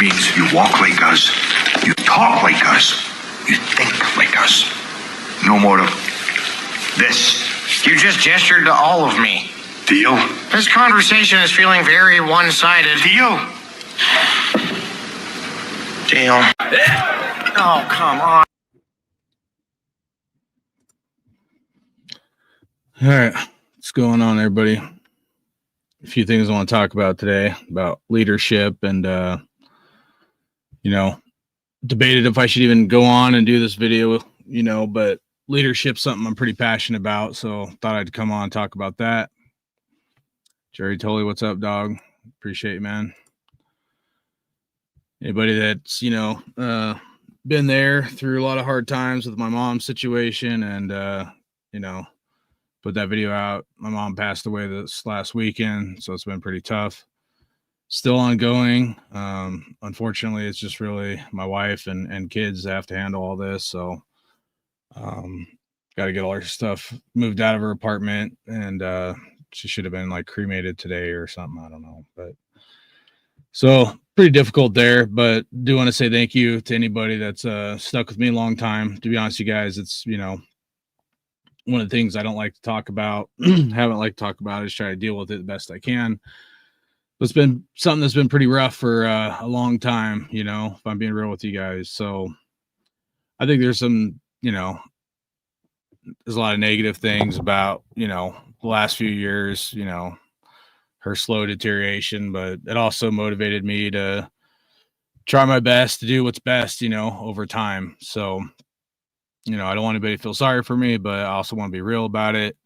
means you walk like us, you talk like us, you think like us. No more of this. You just gestured to all of me. Deal? This conversation is feeling very one-sided. Deal? Deal. Oh, come on. All right. What's going on, everybody? A few things I want to talk about today about leadership and, debated if I should even go on and do this video, but leadership's something I'm pretty passionate about. So thought I'd come on and talk about that. Jerry Tully, what's up, dog? Appreciate you, man. Anybody that's, been there through a lot of hard times with my mom's situation and, put that video out. My mom passed away this last weekend, so it's been pretty tough. Still ongoing. Unfortunately, it's just really my wife and kids that have to handle all this. So got to get all her stuff moved out of her apartment, and she should have been like cremated today or something. I don't know, but so pretty difficult there. But do want to say thank you to anybody that's stuck with me a long time. To be honest, you guys, it's one of the things I don't like to talk about, haven't liked to talk about, is try to deal with it the best I can. But it's been something that's been pretty rough for a long time, if I'm being real with you guys. So I think there's some, there's a lot of negative things about, the last few years, her slow deterioration, but it also motivated me to try my best to do what's best, over time. So, I don't want anybody to feel sorry for me, but I also want to be real about it.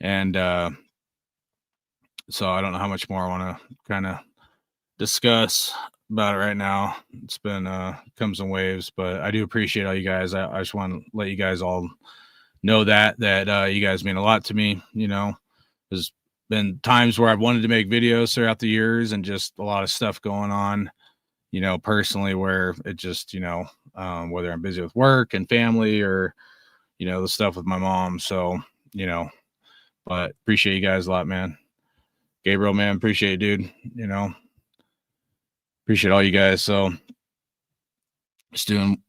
And so I don't know how much more I want to kind of discuss about it right now. It's been comes in waves, but I do appreciate all you guys. I just want to let you guys all know that you guys mean a lot to me. There's been times where I've wanted to make videos throughout the years and just a lot of stuff going on, personally, where it just, whether I'm busy with work and family or, the stuff with my mom. So, but appreciate you guys a lot, man. Gabriel, man, appreciate you, dude. Appreciate all you guys. So just doing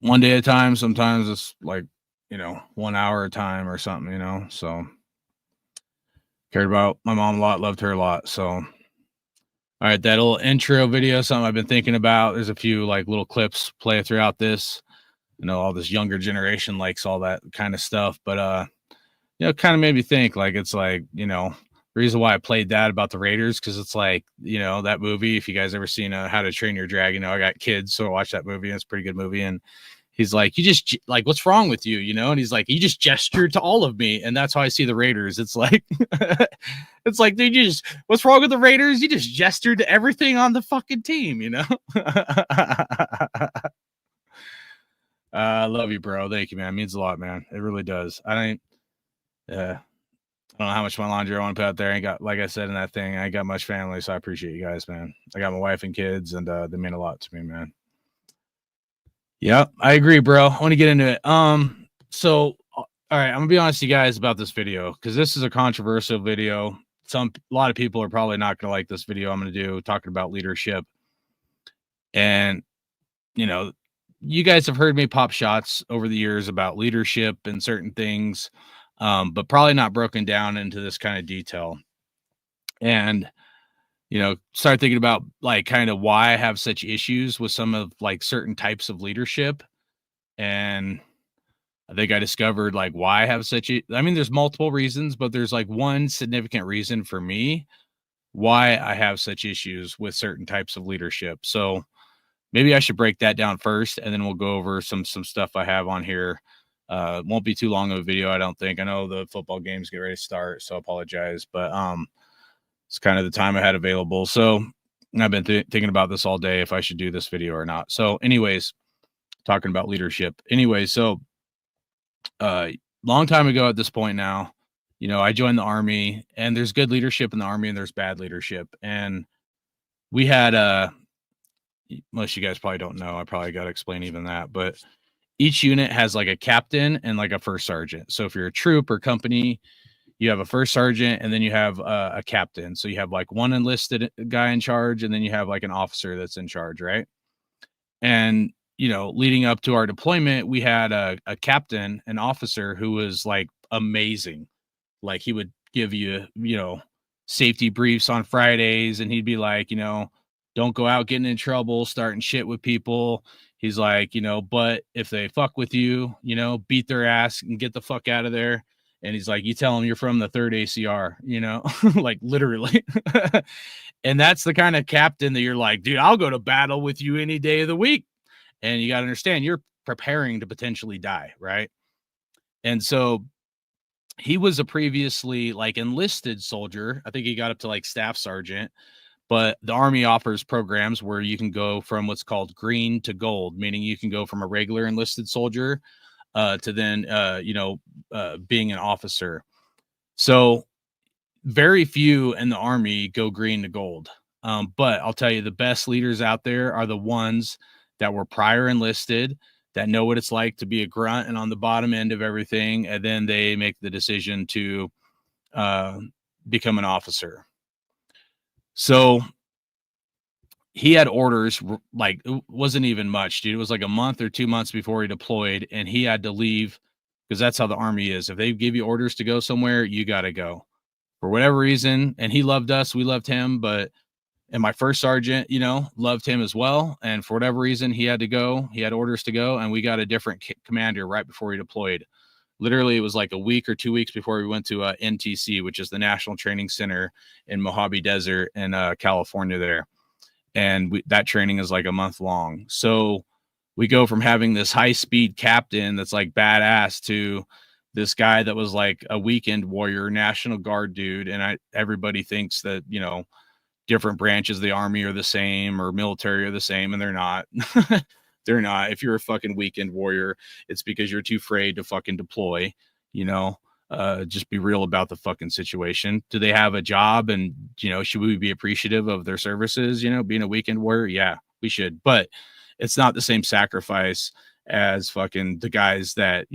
one day at a time. Sometimes it's like, 1 hour at a time or something, so cared about my mom a lot, loved her a lot. So, all right, that little intro video, something I've been thinking about. There's a few like little clips play throughout this. All this younger generation likes all that kind of stuff, but it kind of made me think, like, it's like, the reason why I played that about the Raiders, because it's like, that movie, if you guys ever seen How to Train Your Dragon, I got kids, so I watched that movie, and it's a pretty good movie. And he's like, you just like, what's wrong with you? And he's like, you just gestured to all of me. And that's how I see the Raiders. It's like, it's like, dude, what's wrong with the Raiders? You just gestured to everything on the fucking team, I love you, bro. Thank you, man. It means a lot, man. It really does. I don't know how much my laundry I want to put out there. I ain't got, like I said in that thing, I ain't got much family, so I appreciate you guys, man. I got my wife and kids, and they mean a lot to me, man. Yeah, I agree, bro. I want to get into it. So, all right, I'm gonna be honest with you guys about this video, because this is a controversial video. A lot of people are probably not gonna like this video I'm gonna do, talking about leadership. And you guys have heard me pop shots over the years about leadership and certain things, but probably not broken down into this kind of detail. And start thinking about like kind of why I have such issues with some of like certain types of leadership. And I think I discovered like why I have there's multiple reasons, but there's like one significant reason for me why I have such issues with certain types of leadership. So maybe I should break that down first, and then we'll go over some stuff I have on here. Won't be too long of a video, I don't think. I know the football games get ready to start, so I apologize, but it's kind of the time I had available. So I've been thinking about this all day, if I should do this video or not. So anyways, talking about leadership. Anyway, so long time ago at this point now, I joined the Army, and there's good leadership in the Army and there's bad leadership. And we had most of you guys probably don't know, I probably got to explain even that, but each unit has like a captain and like a first sergeant. So if you're a troop or company, you have a first sergeant, and then you have a captain. So you have like one enlisted guy in charge, and then you have like an officer that's in charge, right? And leading up to our deployment, we had a captain, an officer who was like amazing. Like he would give you, safety briefs on Fridays, and he'd be like, don't go out getting in trouble, starting shit with people. He's like, but if they fuck with you, beat their ass and get the fuck out of there. And he's like, you tell them you're from the 3rd ACR, like literally. And that's the kind of captain that you're like, dude, I'll go to battle with you any day of the week. And you got to understand, you're preparing to potentially die, right? And so he was a previously like enlisted soldier. I think he got up to like staff sergeant, but the Army offers programs where you can go from what's called green to gold, meaning you can go from a regular enlisted soldier to then, being an officer. So very few in the Army go green to gold. But I'll tell you, the best leaders out there are the ones that were prior enlisted, that know what it's like to be a grunt and on the bottom end of everything. And then they make the decision to become an officer. So he had orders, like it wasn't even much, dude. It was like a month or 2 months before he deployed, and he had to leave because that's how the Army is. If they give you orders to go somewhere, you got to go for whatever reason. And he loved us. We loved him, and my first sergeant, loved him as well. And for whatever reason, he had to go. He had orders to go, and we got a different commander right before he deployed. Literally, it was like a week or 2 weeks before we went to NTC, which is the National Training Center in Mojave Desert in California there. And that training is like a month long. So we go from having this high-speed captain that's like badass to this guy that was like a weekend warrior, National Guard dude. And everybody thinks that, different branches of the Army are the same or military are the same, and they're not. They're not. If you're a fucking weekend warrior, it's because you're too afraid to fucking deploy, just be real about the fucking situation. Do they have a job? And, should we be appreciative of their services, being a weekend warrior? Yeah, we should. But it's not the same sacrifice as fucking the guys that,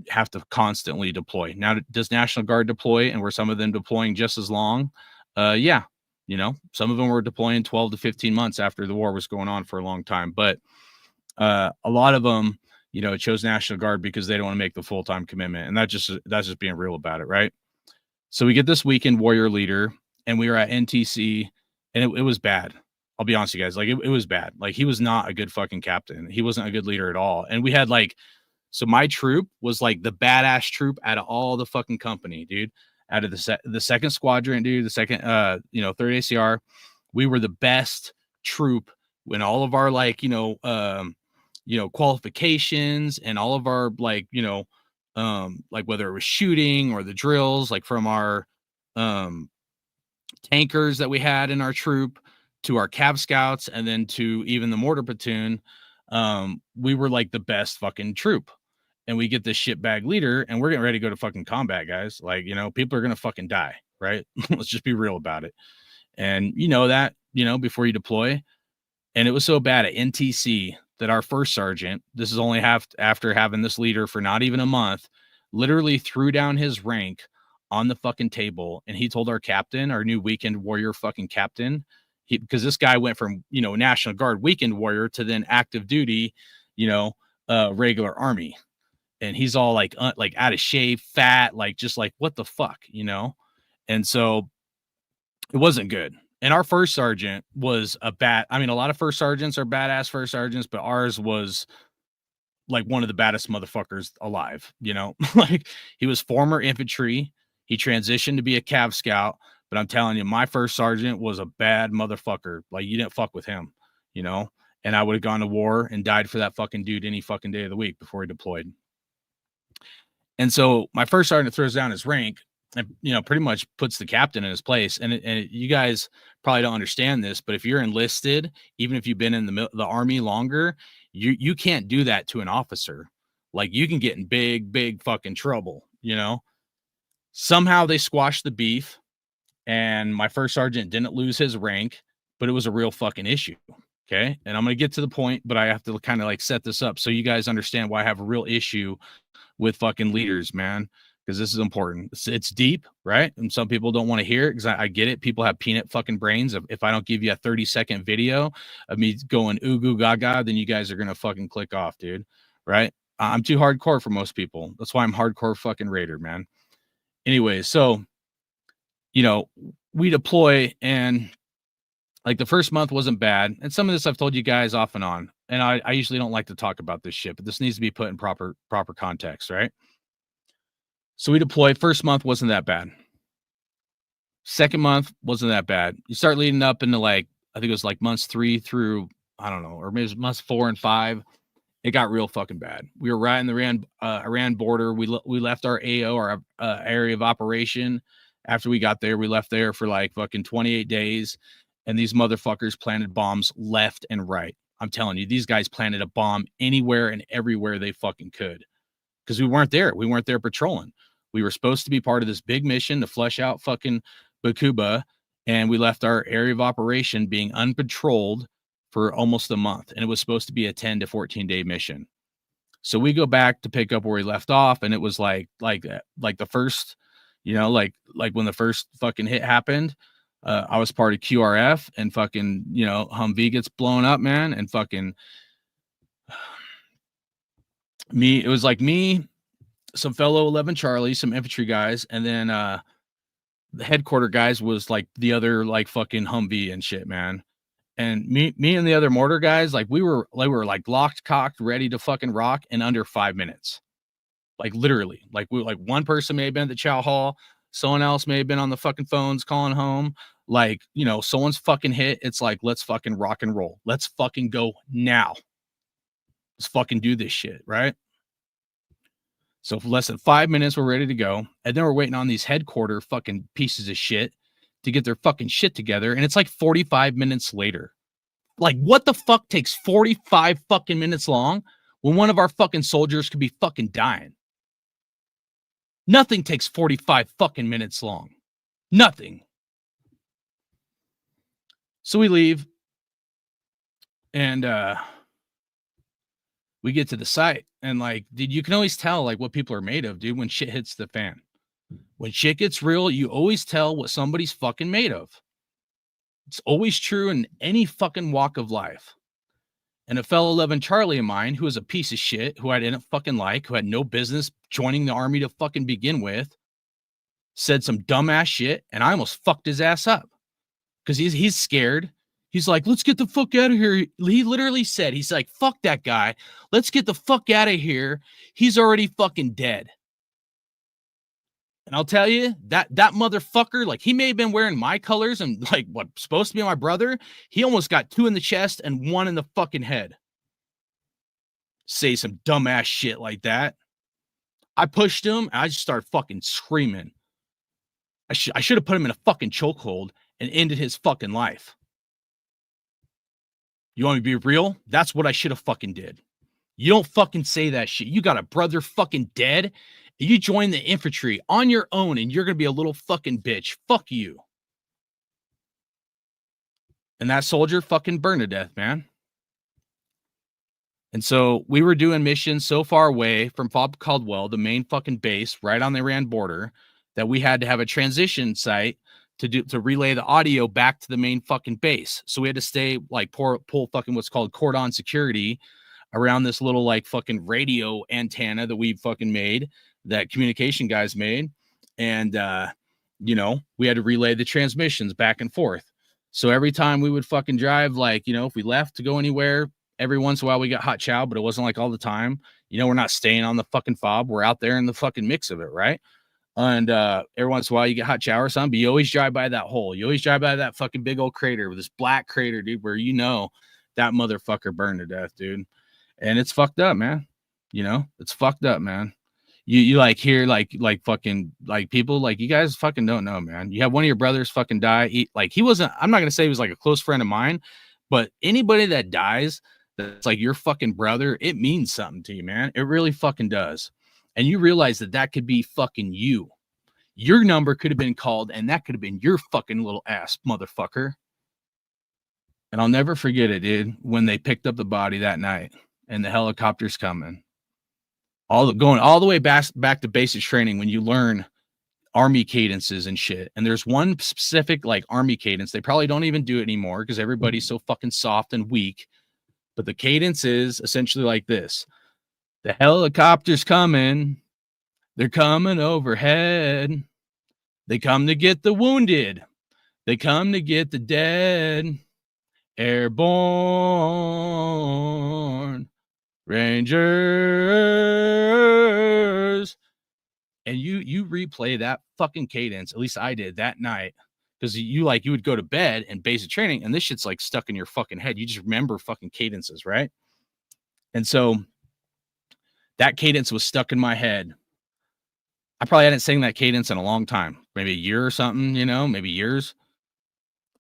have to constantly deploy. Now, does National Guard deploy, and were some of them deploying just as long? Yeah, some of them were deploying 12 to 15 months after the war was going on for a long time. But a lot of them, chose National Guard because they don't want to make the full-time commitment. And that's just being real about it, right? So we get this weekend warrior leader, and we were at NTC, and it was bad. I'll be honest with you guys. Like, it was bad. Like, he was not a good fucking captain. He wasn't a good leader at all. And we had so my troop was like the badass troop out of all the fucking company, dude. Out of the second squadron, dude, the second, 3rd ACR, we were the best troop when all of our qualifications and all of our whether it was shooting or the drills, like from our tankers that we had in our troop to our Cav Scouts and then to even the mortar platoon, we were like the best fucking troop. And we get this shitbag leader, and we're getting ready to go to fucking combat, guys. Like, people are going to fucking die, right? Let's just be real about it. And that, before you deploy. And it was so bad at NTC that our first sergeant, this is only after having this leader for not even a month, literally threw down his rank on the fucking table. And he told our captain, our new weekend warrior fucking captain, because this guy went from, National Guard weekend warrior to then active duty, regular Army. And he's all like out of shape, fat, like just like, what the fuck, And so it wasn't good. And our first sergeant was a lot of first sergeants are badass first sergeants, but ours was like one of the baddest motherfuckers alive, like he was former infantry. He transitioned to be a Cav Scout, but I'm telling you, my first sergeant was a bad motherfucker. Like, you didn't fuck with him, and I would have gone to war and died for that fucking dude any fucking day of the week before he deployed. And so my first sergeant throws down his rank and, pretty much puts the captain in his place. And you guys probably don't understand this, but if you're enlisted, even if you've been in the Army longer, you can't do that to an officer. Like, you can get in big fucking trouble, Somehow they squashed the beef, and my first sergeant didn't lose his rank, but it was a real fucking issue. Okay. And I'm going to get to the point, but I have to kind of set this up so you guys understand why I have a real issue with fucking leaders, man. because this is important. It's deep, right? And some people don't want to hear it because I get it. People have peanut fucking brains. If I don't give you a 30-second video of me going ooh goo gaga, then you guys are gonna fucking click off, dude. Right? I'm too hardcore for most people. That's why I'm hardcore fucking Raider, man. Anyway, so we deploy, and like the first month wasn't bad. And some of this I've told you guys off and on. And I usually don't like to talk about this shit, but this needs to be put in proper context, right? So we deploy. First month wasn't that bad. Second month wasn't that bad. You start leading up into like, I think it was like months 3 through, I don't know, or maybe it was months 4 and 5. It got real fucking bad. We were right in the Iran border. We left our AO, our area of operation. After we got there, we left there for like fucking 28 days. And these motherfuckers planted bombs left and right. I'm telling you, these guys planted a bomb anywhere and everywhere they fucking could. Because we weren't there. We weren't there patrolling. We were supposed to be part of this big mission to flush out fucking Bakuba. And we left our area of operation being unpatrolled for almost a month. And it was supposed to be a 10 to 14 day mission. So we go back to pick up where we left off. And it was like the first, like when the first fucking hit happened, I was part of QRF, and fucking, Humvee gets blown up, man. And fucking it was like me, some fellow 11 Charlie, some infantry guys. And then, the headquarter guys was like the other, like fucking Humvee and shit, man. And me and the other mortar guys, like we were like locked, cocked, ready to fucking rock in under 5 minutes. Like literally, like one person may have been at the chow hall. Someone else may have been on the fucking phones calling home. Like, someone's fucking hit. It's like, let's fucking rock and roll. Let's fucking go now. Let's fucking do this shit, right? So for less than 5 minutes, we're ready to go. And then we're waiting on these headquarter fucking pieces of shit to get their fucking shit together. And it's like 45 minutes later. Like, what the fuck takes 45 fucking minutes long when one of our fucking soldiers could be fucking dying? Nothing takes 45 fucking minutes long. Nothing. So we leave, and we get to the site, and like, dude, you can always tell like what people are made of, dude, when shit hits the fan. When shit gets real, you always tell what somebody's fucking made of. It's always true in any fucking walk of life. And a fellow 11 Charlie of mine, who was a piece of shit, who I didn't fucking like, who had no business joining the army to fucking begin with, said some dumbass shit, and I almost fucked his ass up. Because he's scared. He's like, let's get the fuck out of here. He literally said, he's like, fuck that guy. Let's get the fuck out of here. He's already fucking dead. And I'll tell you, that motherfucker, like, he may have been wearing my colors and like what supposed to be my brother. He almost got 2 in the chest and 1 in the fucking head. Say some dumbass shit like that. I pushed him, and I just started fucking screaming. I should have put him in a fucking chokehold and ended his fucking life. You want me to be real? That's what I should have fucking did. You don't fucking say that shit. You got a brother fucking dead. You join the infantry on your own, and you're going to be a little fucking bitch. Fuck you. And that soldier fucking burned to death, man. And so we were doing missions so far away from Fort Caldwell, the main fucking base right on the Iran border, that we had to have a transition site to relay the audio back to the main fucking base. So we had to stay like pull fucking what's called cordon security around this little like fucking radio antenna that we fucking made, that communication guys made. And, we had to relay the transmissions back and forth. So every time we would fucking drive, like, if we left to go anywhere, every once in a while we got hot chow, but it wasn't like all the time. We're not staying on the fucking fob. We're out there in the fucking mix of it, right? And every once in a while you get hot chow or something, but you always drive by that hole. You always drive by that fucking big old crater with this black crater, dude, where that motherfucker burned to death, dude. And it's fucked up, man. It's fucked up, man. You like hear like fucking like people like you guys fucking don't know, man. You have one of your brothers fucking die. I'm not gonna say he was like a close friend of mine, but anybody that dies that's like your fucking brother, it means something to you, man. It really fucking does. And you realize that could be fucking you. Your number could have been called, and that could have been your fucking little ass motherfucker. And I'll never forget it, dude, when they picked up the body that night and the helicopter's coming. going all the way back to basic training when you learn Army cadences and shit. And there's one specific like Army cadence. They probably don't even do it anymore because everybody's so fucking soft and weak. But the cadence is essentially like this. The helicopter's coming. They're coming overhead. They come to get the wounded. They come to get the dead. Airborne Rangers. And you replay that fucking cadence, at least I did that night, because you would go to bed and basic training, and this shit's like stuck in your fucking head. You just remember fucking cadences, right? And so that cadence was stuck in my head. I probably hadn't sang that cadence in a long time, maybe a year or something, maybe years.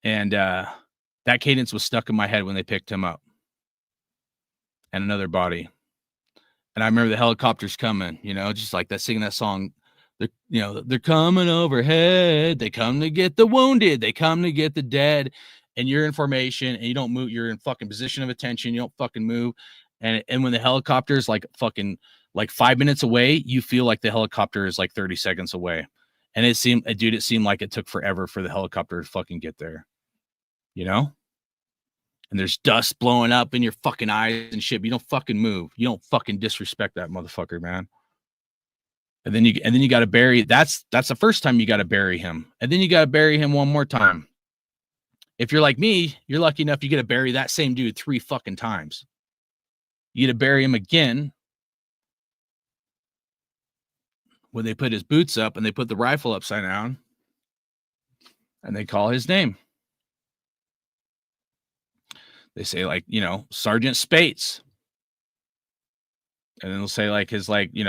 And that cadence was stuck in my head when they picked him up and another body. And I remember the helicopters coming, just like that, singing that song. They're coming overhead. They come to get the wounded. They come to get the dead. And you're in formation and you don't move. You're in fucking position of attention. You don't fucking move. And when the helicopter's like fucking like 5 minutes away, you feel like the helicopter is like 30 seconds away. And it seemed like it took forever for the helicopter to fucking get there, And there's dust blowing up in your fucking eyes and shit. But you don't fucking move. You don't fucking disrespect that motherfucker, man. And then you got to bury. That's the first time you got to bury him. And then you got to bury him one more time. If you're like me, you're lucky enough you get to bury that same dude 3 fucking times. You get to bury him again when they put his boots up and they put the rifle upside down and they call his name. They say like, Sergeant Spates. And then they'll say like his like, try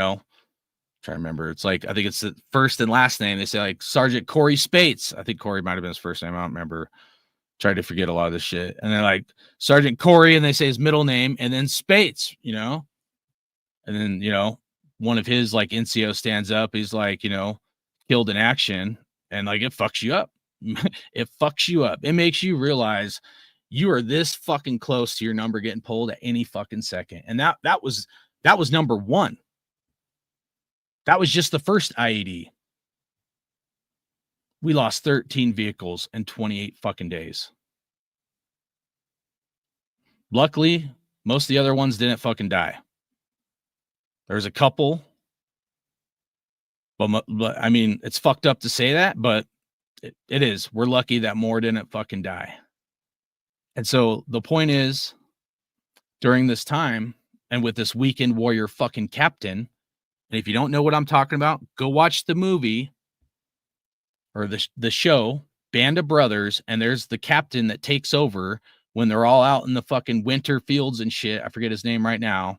to remember. It's like, I think it's the first and last name. They say like Sergeant Corey Spates. I think Corey might've been his first name. I don't remember. Tried to forget a lot of this shit. And they're like Sergeant Corey, and they say his middle name and then Spates, And then, one of his like NCO stands up. He's like, killed in action, and like, it fucks you up. It fucks you up. It makes you realize you are this fucking close to your number getting pulled at any fucking second. And that was number one. That was just the first IED. We lost 13 vehicles in 28 fucking days. Luckily, most of the other ones didn't fucking die. There's a couple, but I mean, it's fucked up to say that, but it is. We're lucky that more didn't fucking die. And so the point is, during this time, and with this weekend warrior fucking captain, and if you don't know what I'm talking about, go watch the movie or the show Band of Brothers, and there's the captain that takes over when they're all out in the fucking winter fields and shit. I forget his name right now,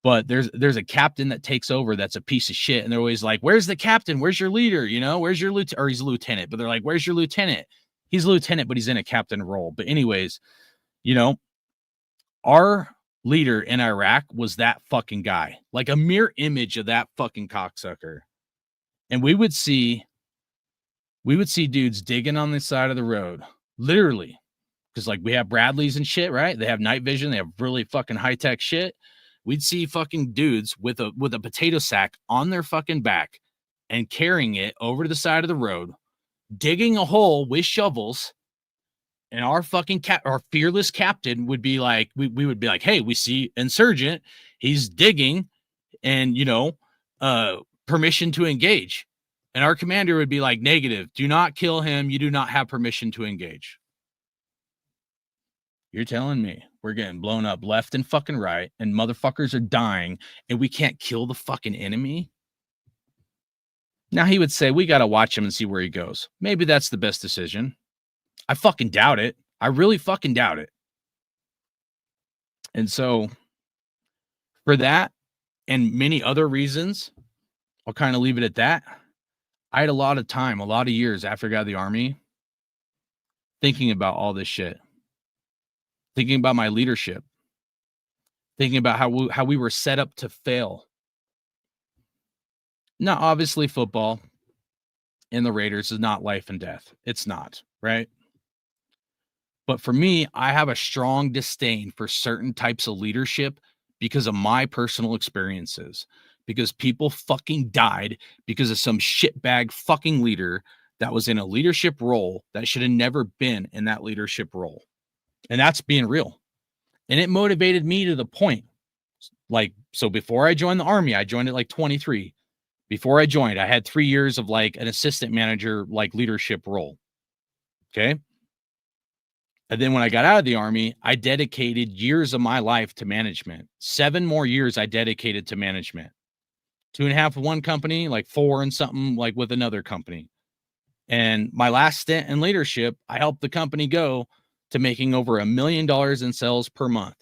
but there's a captain that takes over that's a piece of shit, and they're always like, "Where's the captain? Where's your leader? Where's your lieutenant?" Or he's a lieutenant, but they're like, "Where's your lieutenant?" He's a lieutenant, but he's in a captain role. But anyways, our leader in Iraq was that fucking guy, like a mirror image of that fucking cocksucker. And we would see dudes digging on the side of the road, literally, because like we have Bradleys and shit, right? They have night vision. They have really fucking high tech shit. We'd see fucking dudes with a potato sack on their fucking back and carrying it over to the side of the road, digging a hole with shovels. And our fucking our fearless captain would be like, we would be like, "Hey, we see insurgent. He's digging, and permission to engage." And our commander would be like, "Negative. Do not kill him. You do not have permission to engage." You're telling me we're getting blown up left and fucking right, and motherfuckers are dying, and we can't kill the fucking enemy? Now he would say, we got to watch him and see where he goes. Maybe that's the best decision. I fucking doubt it. I really fucking doubt it. And so for that and many other reasons, I'll kind of leave it at that. I had a lot of time, a lot of years after I got out of the Army, thinking about all this shit, thinking about my leadership, thinking about how we were set up to fail. Now, obviously, football in the Raiders is not life and death. It's not, right? But for me, I have a strong disdain for certain types of leadership because of my personal experiences, because people fucking died because of some shitbag fucking leader that was in a leadership role that should have never been in that leadership role. And that's being real. And it motivated me to the point, like, so before I joined the Army, I joined at like 23. Before I joined, I had 3 years of like an assistant manager, like leadership role. Okay. And then when I got out of the Army, I dedicated years of my life to management. 7 more years I dedicated to management. 2.5 with one company, like 4 and something like with another company. And my last stint in leadership, I helped the company go to making over $1 million in sales per month.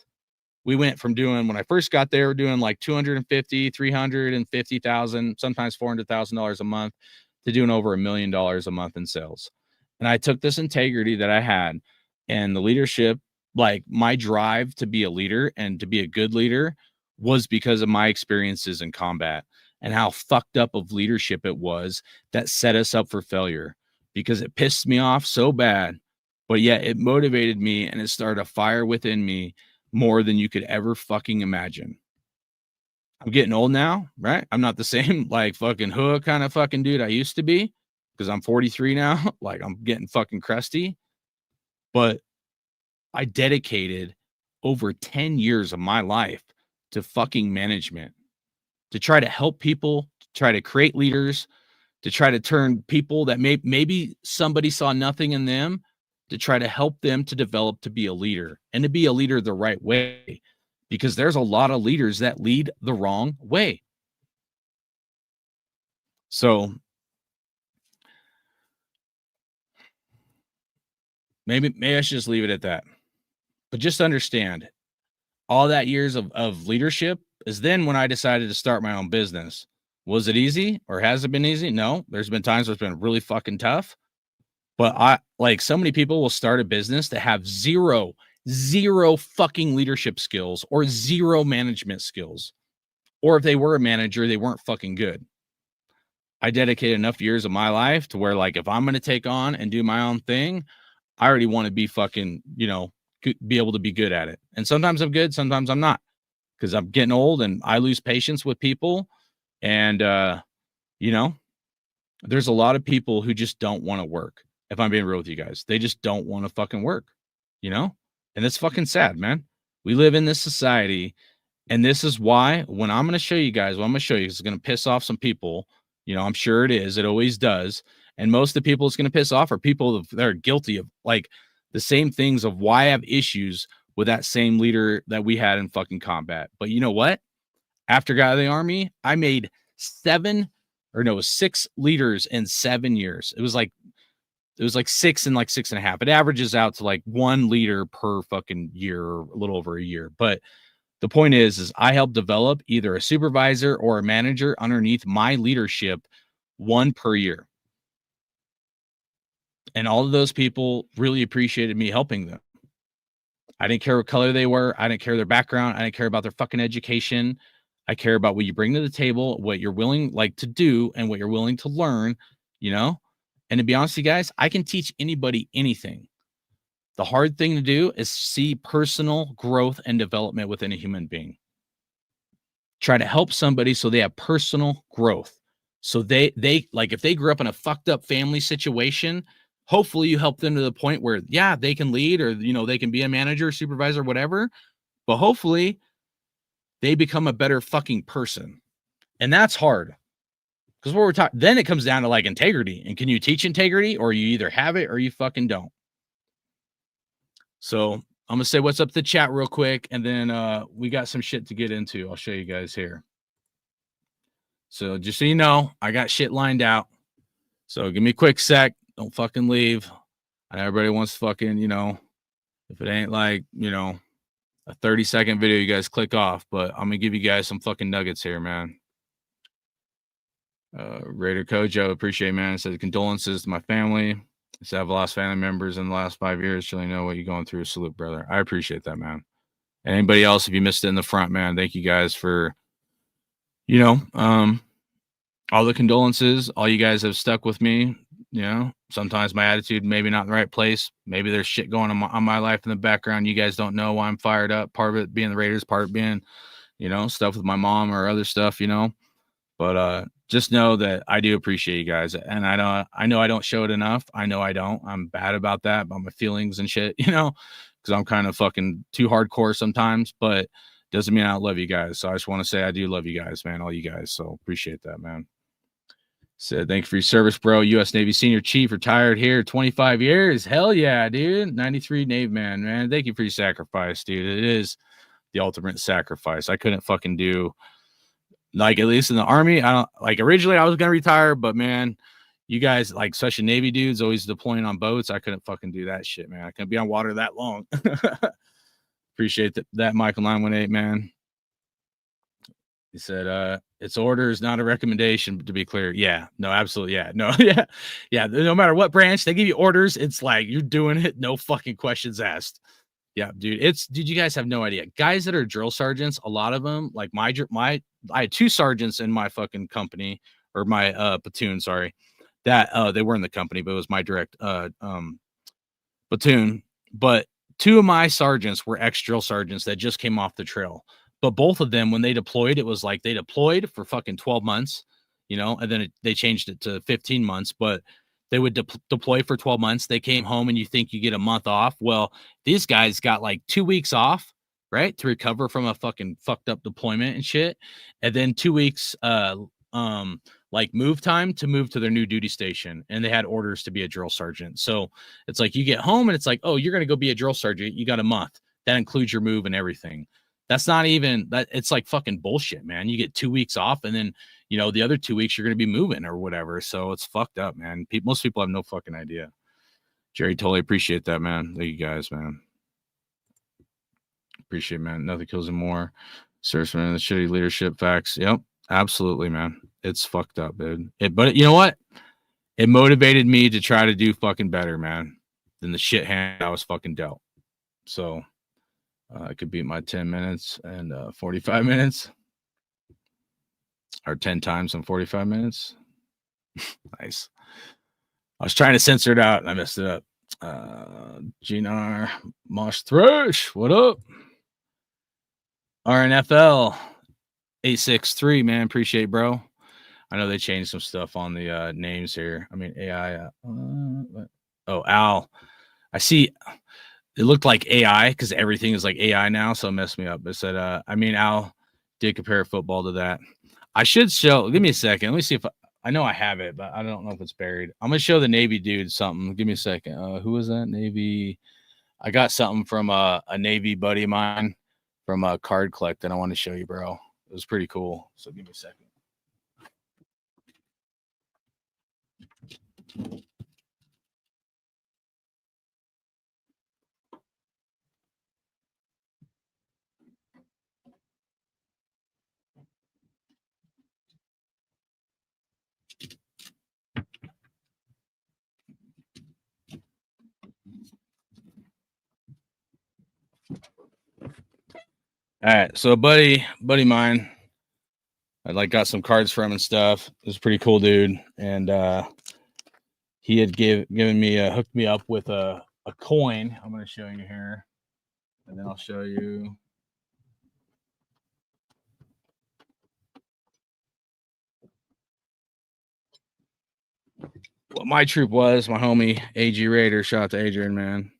We went from doing, when I first got there, doing like 250, 350,000, sometimes $400,000 a month, to doing over $1 million a month in sales. And I took this integrity that I had and the leadership, like my drive to be a leader and to be a good leader, was because of my experiences in combat and how fucked up of leadership it was that set us up for failure, because it pissed me off so bad, but yet it motivated me and it started a fire within me more than you could ever fucking imagine. I'm getting old now, right? I'm not the same like fucking hood kind of fucking dude I used to be, because I'm 43 now. Like, I'm getting fucking crusty. But I dedicated over 10 years of my life to fucking management, to try to help people, to try to create leaders, to try to turn people that maybe somebody saw nothing in them, to try to help them to develop to be a leader, and to be a leader the right way, because there's a lot of leaders that lead the wrong way. So maybe I should just leave it at that. But just understand, all that years of leadership is then when I decided to start my own business. Was it easy, or has it been easy? No, there's been times where it's been really fucking tough. But so many people will start a business that have zero fucking leadership skills or zero management skills. Or if they were a manager, they weren't fucking good. I dedicated enough years of my life to where, like, if I'm going to take on and do my own thing, I already want to be fucking, be able to be good at it. And sometimes I'm good, sometimes I'm not, because I'm getting old and I lose patience with people. And, there's a lot of people who just don't want to work. If I'm being real with you guys, they just don't want to fucking work, and it's fucking sad, man. We live in this society, and this is why when I'm going to show you guys, what I'm going to show you is going to piss off some people. I'm sure it is. It always does. And most of the people it's going to piss off are people that are guilty of like the same things of why I have issues with that same leader that we had in fucking combat. But you know what? After I got out of the Army, I made 6 leaders in 7 years. It was like 6 and like 6.5. It averages out to like 1 leader per fucking year, or a little over a year. But the point is I helped develop either a supervisor or a manager underneath my leadership, 1 per year. And all of those people really appreciated me helping them. I didn't care what color they were. I didn't care their background. I didn't care about their fucking education. I care about what you bring to the table, what you're willing to do, and what you're willing to learn, And to be honest with you guys, I can teach anybody anything. The hard thing to do is see personal growth and development within a human being. Try to help somebody so they have personal growth. So they like, if they grew up in a fucked up family situation, hopefully you help them to the point where, yeah, they can lead, or, they can be a manager, supervisor, whatever. But hopefully they become a better fucking person. And that's hard. Because what we're talking, then it comes down to like integrity. And can you teach integrity, or you either have it or you fucking don't? So I'm going to say what's up to the chat real quick. And then we got some shit to get into. I'll show you guys here. So just so you know, I got shit lined out. So give me a quick sec. Don't fucking leave. And everybody wants fucking, if it ain't like, a 30-second video, you guys click off. But I'm going to give you guys some fucking nuggets here, man. Raider Kojo, appreciate, man. It says, condolences to my family. I said, I've lost family members in the last 5 years. Really know what you're going through. Salute, brother. I appreciate that, man. And anybody else, if you missed it in the front, man, thank you guys for, all the condolences. All you guys have stuck with me. Sometimes my attitude maybe not in the right place. Maybe there's shit going on my life in the background. You guys don't know why I'm fired up. Part of it being the Raiders, part of it being, stuff with my mom or other stuff, But just know that I do appreciate you guys, and I know I don't show it enough. I know I don't. I'm bad about that, about my feelings and shit, because I'm kind of fucking too hardcore sometimes. But doesn't mean I don't love you guys. So I just want to say I do love you guys, man, all you guys. So appreciate that, man. Said thank you for your service, bro. U.S. Navy Senior Chief, retired here, 25 years. Hell yeah, dude. 93 Navy man. Thank you for your sacrifice, dude. It is the ultimate sacrifice. I couldn't fucking do. Like, at least in the Army, I don't like originally I was gonna retire, but man, you guys like such a Navy dudes always deploying on boats. I couldn't fucking do that shit, man. I couldn't be on water that long. Appreciate that, Michael 918, man. He said, it's orders, not a recommendation, to be clear. Yeah, no, absolutely. Yeah, no, yeah. No matter what branch, they give you orders. It's like you're doing it, no fucking questions asked. Yeah, dude. Dude, you guys have no idea. Guys that are drill sergeants, a lot of them, like I had 2 sergeants in my fucking company or my platoon, sorry. That they were in the company, but it was my direct platoon. But 2 of my sergeants were ex-drill sergeants that just came off the trail. But both of them, when they deployed, it was like they deployed for fucking 12 months, and then they changed it to 15 months, but they would deploy for 12 months. They came home and you think you get a month off. Well, these guys got like 2 weeks off, right? To recover from a fucking fucked up deployment and shit. And then 2 weeks, like move time to move to their new duty station. And they had orders to be a drill sergeant. So it's like you get home and it's like, oh, you're going to go be a drill sergeant. You got a month. That includes your move and everything. That's not even that. It's like fucking bullshit, man. You get 2 weeks off and then, the other 2 weeks you're going to be moving or whatever. So it's fucked up, man. Most people have no fucking idea. Jerry, totally appreciate that, man. Thank you guys, man. Appreciate it, man. Nothing kills him more. Serves, man. The shitty leadership facts. Yep. Absolutely, man. It's fucked up, dude. But you know what? It motivated me to try to do fucking better, man, than the shit hand I was fucking dealt. So I could beat my 10 minutes and 45 minutes. Or 10 times in 45 minutes. Nice. I was trying to censor it out and I messed it up. GNR Mosh Thrush, what up? RNFL 863, man. Appreciate, bro. I know they changed some stuff on the names here. I mean, AI. Al. I see it looked like AI because everything is like AI now, so it messed me up. It said, Al did compare football to that. I should show. Give me a second. Let me see if I know I have it, but I don't know if it's buried. I'm gonna show the Navy dude something. Give me a second. Who was that? Navy. I got something from a Navy buddy of mine from a Card Collect that I want to show you, bro. It was pretty cool. So give me a second. All right, so a buddy of mine, I got some cards from and stuff. It was a pretty cool dude, and he had given me hooked me up with a coin. I'm going to show you here, and then I'll show you. What my troop was. My homie AG Raider, shout out to Adrian, man,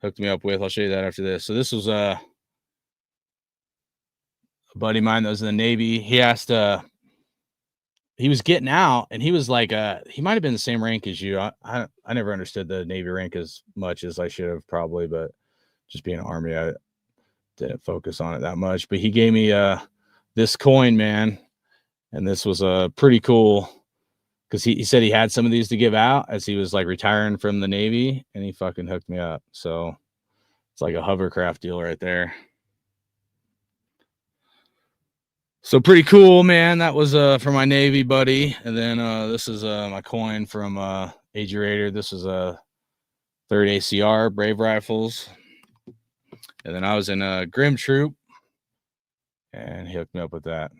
hooked me up with. I'll show you that after this. So this was a buddy of mine that was in the Navy. He asked, he was getting out, and he was like, he might have been the same rank as you. I never understood the Navy rank as much as I should have probably, but just being Army, I didn't focus on it that much. But he gave me this coin, man, and this was pretty cool because he said he had some of these to give out as he was like retiring from the Navy, and he fucking hooked me up. So it's like a hovercraft deal right there. So pretty cool, man. That was for my Navy buddy. And then this is my coin from AG Raider. This is a 3rd ACR Brave Rifles. And then I was in a Grim Troop, and he hooked me up with that,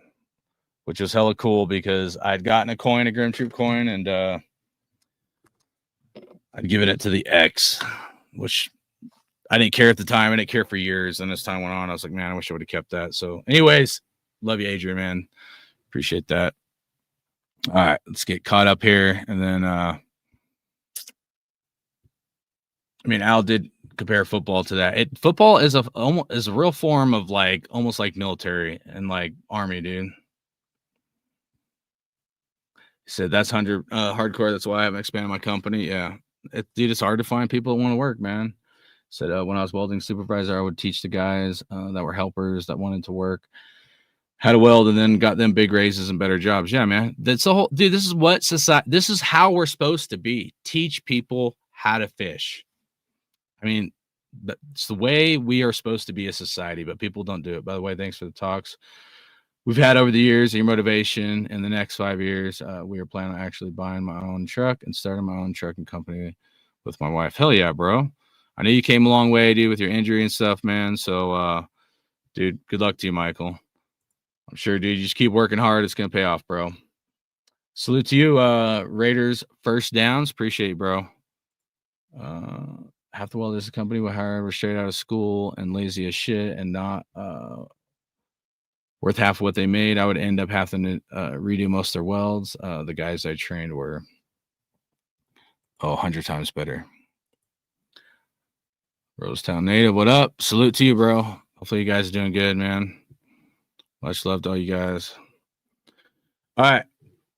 which was hella cool because I'd gotten a Grim Troop coin, and I'd given it to the X, which I didn't care at the time. I didn't care for years. And as time went on, I was like, man, I wish I would have kept that. So anyways, love you, Adrian, man. Appreciate that. All right, let's get caught up here, and then I mean, Al did compare football to that. Football is a real form of like almost like military and like army, dude. He said that's hardcore. That's why I'm expanding my company. Yeah, dude, it's hard to find people that want to work, man. Said when I was welding supervisor, I would teach the guys that were helpers that wanted to work how to weld, and then got them big raises and better jobs. Yeah, man, that's the whole dude. This is what society. This is how we're supposed to be. Teach people how to fish. I mean, it's the way we are supposed to be a society, but people don't do it. By the way, thanks for the talks we've had over the years, your motivation. In the next 5 years, we are planning on actually buying my own truck and starting my own trucking company with my wife. Hell yeah, bro. I know you came a long way, dude, with your injury and stuff, man. So, dude, good luck to you, Michael. I'm sure, dude, you just keep working hard. It's going to pay off, bro. Salute to you, Raiders first downs. Appreciate you, bro. Half the world is a company with however straight out of school and lazy as shit and not worth half of what they made. I would end up having to redo most of their welds. The guys I trained were 100 times better. Rosetown native, what up? Salute to you, bro. Hopefully you guys are doing good, man. Much love to all you guys. All right,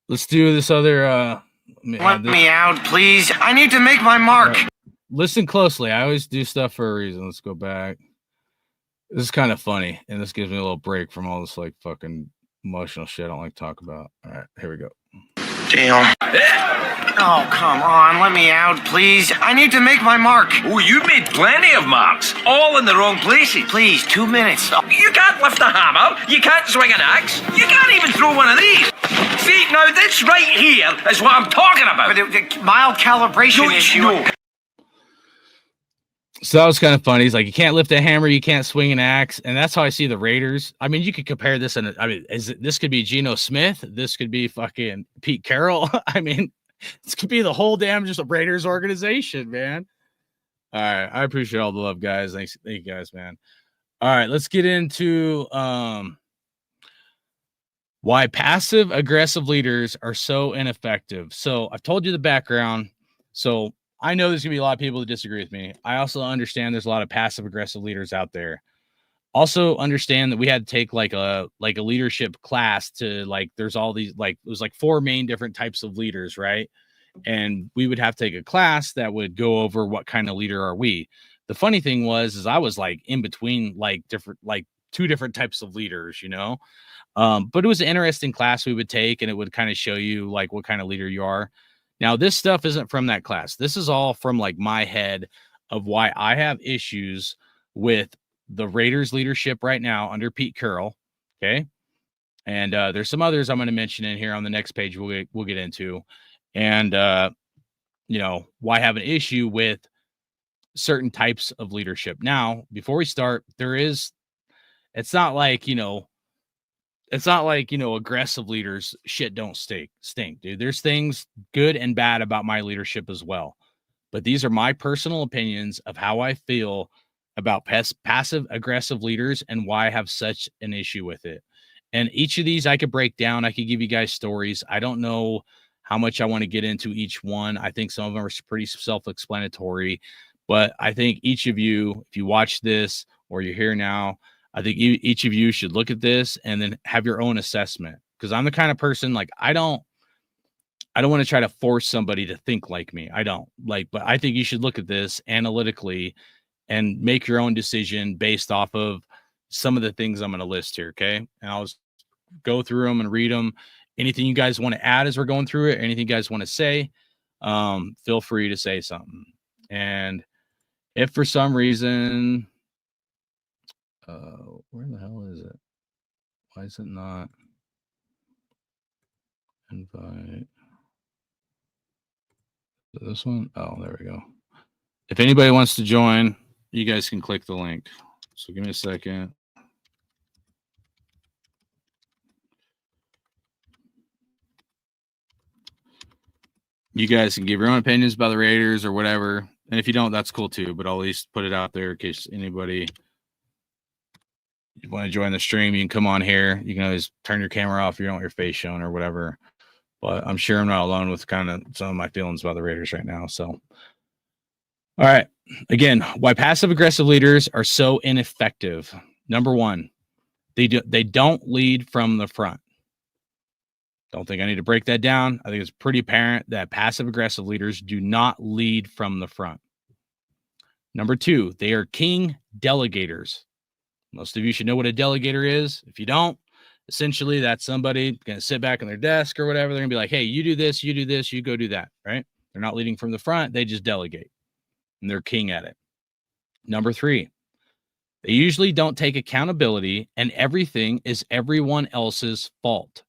let's do this other. Let me out, please. I need to make my mark. Right. Listen closely. I always do stuff for a reason. Let's go back. This is kind of funny, and this gives me a little break from all this like fucking emotional shit I don't like to talk about. All right, here we go. Damn. Oh, come on. Let me out, please. I need to make my mark. Oh, you made plenty of marks, all in the wrong places. Please, 2 minutes. You can't lift a hammer. You can't swing an axe. You can't even throw one of these. See, now this right here is what I'm talking about. But the mild calibration issue. No. So that was kind of funny. He's like, you can't lift a hammer, you can't swing an axe, and that's how I see the Raiders. I mean, you could compare this, and I mean, this could be Geno Smith, this could be fucking Pete Carroll. I mean, this could be the whole damn just a Raiders organization, man. All right, I appreciate all the love, guys. Thank you, guys, man. All right, let's get into why passive aggressive leaders are so ineffective. So I've told you the background. So I know there's gonna be a lot of people that disagree with me. I also understand there's a lot of passive aggressive leaders out there. Also understand that we had to take like a leadership class to like, there's all these, like, it was like 4 main different types of leaders, right? And we would have to take a class that would go over what kind of leader are we. The funny thing is I was like in between like different, like 2 different types of leaders, you know? But it was an interesting class we would take, and it would kind of show you like what kind of leader you are. Now, this stuff isn't from that class. This is all from like my head of why I have issues with the Raiders leadership right now under Pete Carroll. Okay. And there's some others I'm going to mention in here on the next page we'll get into. And, you know, why I have an issue with certain types of leadership. Now, before we start, it's not like, you know, aggressive leaders shit don't stink, dude. There's things good and bad about my leadership as well. But these are my personal opinions of how I feel about passive aggressive leaders and why I have such an issue with it. And each of these I could break down. I could give you guys stories. I don't know how much I want to get into each one. I think some of them are pretty self-explanatory, but I think each of you, if you watch this or you're here now, I think each of you should look at this and then have your own assessment. Because I'm the kind of person, like, I don't want to try to force somebody to think like me. I don't like, but I think you should look at this analytically and make your own decision based off of some of the things I'm going to list here. Okay. And I'll just go through them and read them. Anything you guys want to add as we're going through it, anything you guys want to say, feel free to say something. And if for some reason, where the hell is it? Why is it not invite? This one? Oh, there we go. If anybody wants to join, you guys can click the link. So give me a second. You guys can give your own opinions about the Raiders or whatever. And if you don't, that's cool too. But I'll at least put it out there in case anybody you want to join the stream. You can come on here. You can always turn your camera off if you don't want your face shown or whatever. but I'm sure I'm not alone with kind of some of my feelings about the Raiders right now. So, all right. Again, why passive aggressive leaders are so ineffective. Number one, they don't lead from the front. Don't think I need to break that down. I think it's pretty apparent that passive aggressive leaders do not lead from the front. Number two, they are king delegators. Most of you should know what a delegator is. If you don't, essentially that's somebody going to sit back on their desk or whatever. They're going to be like, hey, you do this, you go do that, right? They're not leading from the front. They just delegate, and they're king at it. Number three, they usually don't take accountability, and everything is everyone else's fault.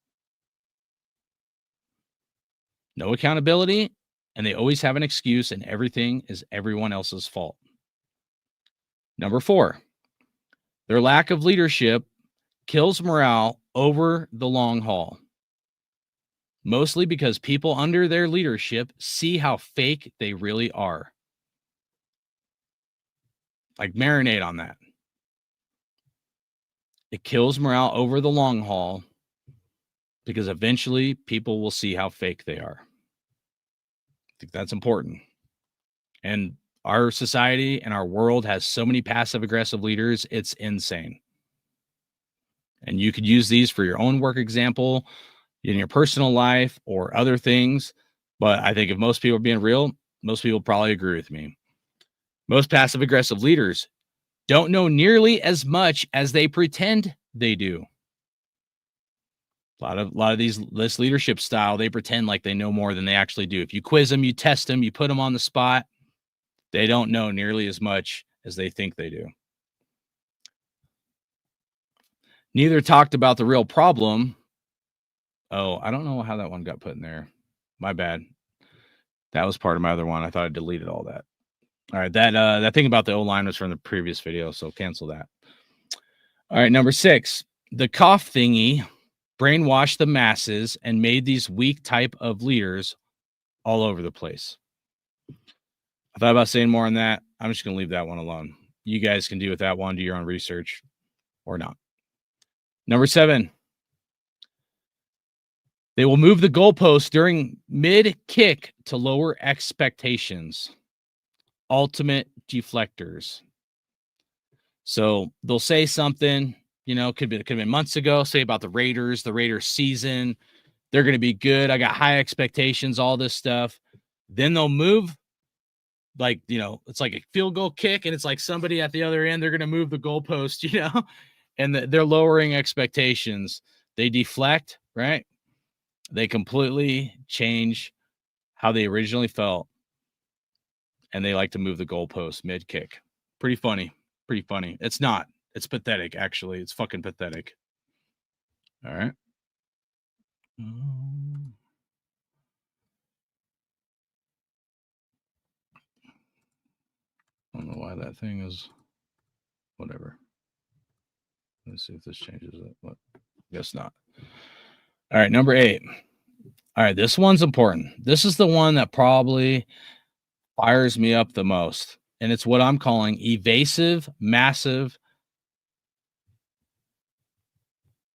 No accountability, and they always have an excuse, and everything is everyone else's fault. Number four, their lack of leadership kills morale over the long haul. Mostly because people under their leadership see how fake they really are. Like, marinate on that. It kills morale over the long haul because eventually people will see how fake they are. I think that's important. And our society and our world has so many passive aggressive leaders, it's insane. And you could use these for your own work example in your personal life or other things. But I think if most people are being real, most people probably agree with me. Most passive aggressive leaders don't know nearly as much as they pretend they do. A lot of this leadership style, they pretend like they know more than they actually do. If you quiz them, you test them, you put them on the spot, they don't know nearly as much as they think they do. Neither talked about the real problem. Oh, I don't know how that one got put in there. My bad. That was part of my other one. I thought I deleted all that. All right, that thing about the O-line was from the previous video, so cancel that. All right, number 6. The cough thingy brainwashed the masses and made these weak type of leaders all over the place. I thought about saying more on that. I'm just going to leave that one alone. You guys can do with that one, do your own research or not. Number 7. They will move the goalpost during mid-kick to lower expectations. Ultimate deflectors. So they'll say something, could have been months ago, say about the Raiders season. They're going to be good. I got high expectations, all this stuff. Then they'll move, it's like a field goal kick, and it's like somebody at the other end, they're going to move the goalpost, and they're lowering expectations. They deflect, right? They completely change how they originally felt, and they like to move the goalpost mid-kick. Pretty funny. It's not. It's pathetic, actually. It's fucking pathetic. All right. I don't know why that thing is whatever. Let's see if this changes it. What? Guess not. All right, number 8. All right, this one's important. This is the one that probably fires me up the most. And it's what I'm calling evasive, massive.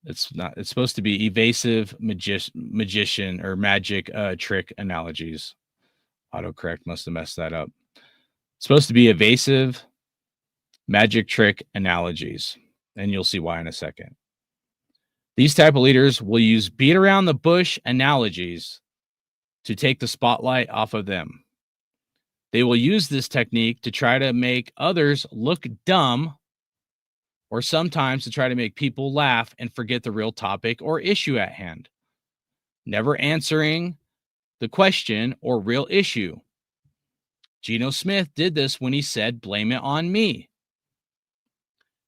It's not. It's supposed to be evasive magician or magic trick analogies. Autocorrect must have messed that up. It's supposed to be evasive magic trick analogies. And you'll see why in a second. These type of leaders will use beat around the bush analogies to take the spotlight off of them. They will use this technique to try to make others look dumb, or sometimes to try to make people laugh and forget the real topic or issue at hand, never answering the question or real issue. Geno Smith did this when he said, "Blame it on me."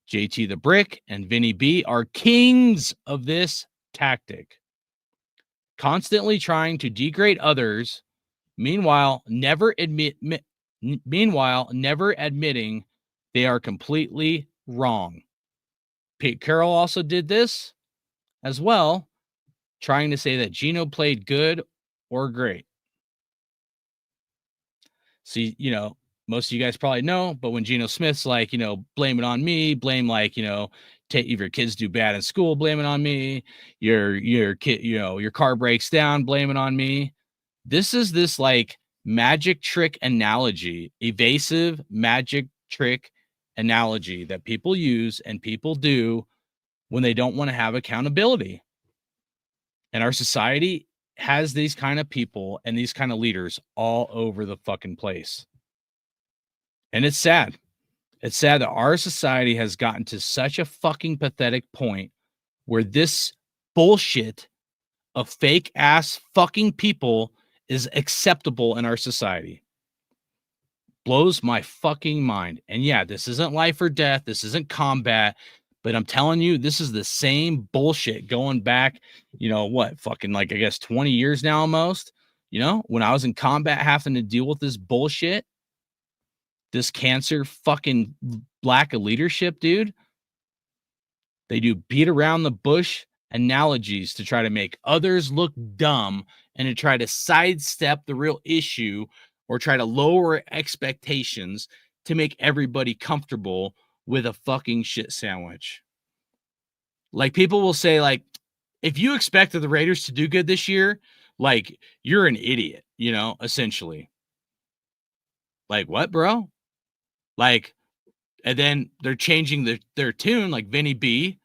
JT the Brick and Vinny B are kings of this tactic, constantly trying to degrade others, meanwhile never admitting they are completely wrong. Pete Carroll also did this as well, trying to say that Geno played good or great. See, most of you guys probably know, but when Geno Smith's like, blame it on me, blame if your kids do bad in school, blame it on me. Your kid, your car breaks down, blame it on me. This is this like magic trick analogy, evasive magic trick analogy that people use and people do when they don't want to have accountability. And our society has these kind of people and these kind of leaders all over the fucking place. And it's sad. It's sad that our society has gotten to such a fucking pathetic point where this bullshit of fake ass fucking people is acceptable in our society. Blows my fucking mind. And yeah, this isn't life or death. This isn't combat. But I'm telling you, this is the same bullshit going back, fucking like, I guess 20 years now almost. When I was in combat having to deal with this bullshit, this cancer fucking lack of leadership, dude. They do beat around the bush analogies to try to make others look dumb and to try to sidestep the real issue or try to lower expectations to make everybody comfortable with a fucking shit sandwich. Like people will say, like, if you expected the Raiders to do good this year, like you're an idiot, essentially. Like what, bro? Like, and then they're changing their tune, like Vinny B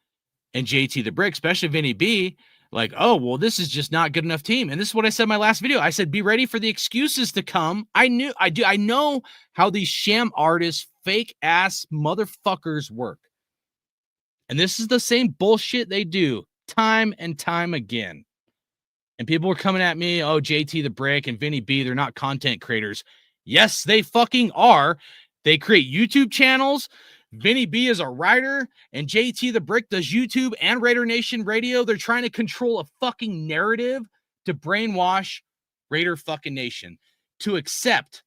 and JT the Brick, especially Vinny B. Like, oh, well, this is just not good enough team. And this is what I said in my last video. I said, be ready for the excuses to come. I know how these sham artists, fake ass motherfuckers work. And this is the same bullshit they do time and time again. And people were coming at me, oh, JT the Brick and Vinny B, they're not content creators. Yes, they fucking are. They create YouTube channels. Vinny B is a writer, and JT the Brick does YouTube and Raider Nation Radio. They're trying to control a fucking narrative to brainwash Raider fucking Nation to accept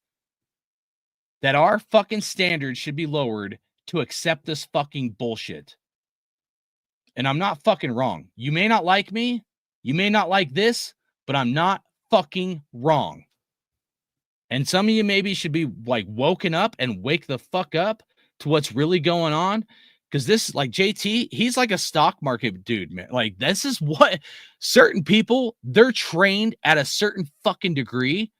that our fucking standards should be lowered to accept this fucking bullshit. And I'm not fucking wrong. You may not like me. You may not like this, but I'm not fucking wrong. And some of you maybe should be like woken up and wake the fuck up to what's really going on. Because this, like JT, he's like a stock market dude, man. Like this is what certain people, they're trained at a certain fucking degree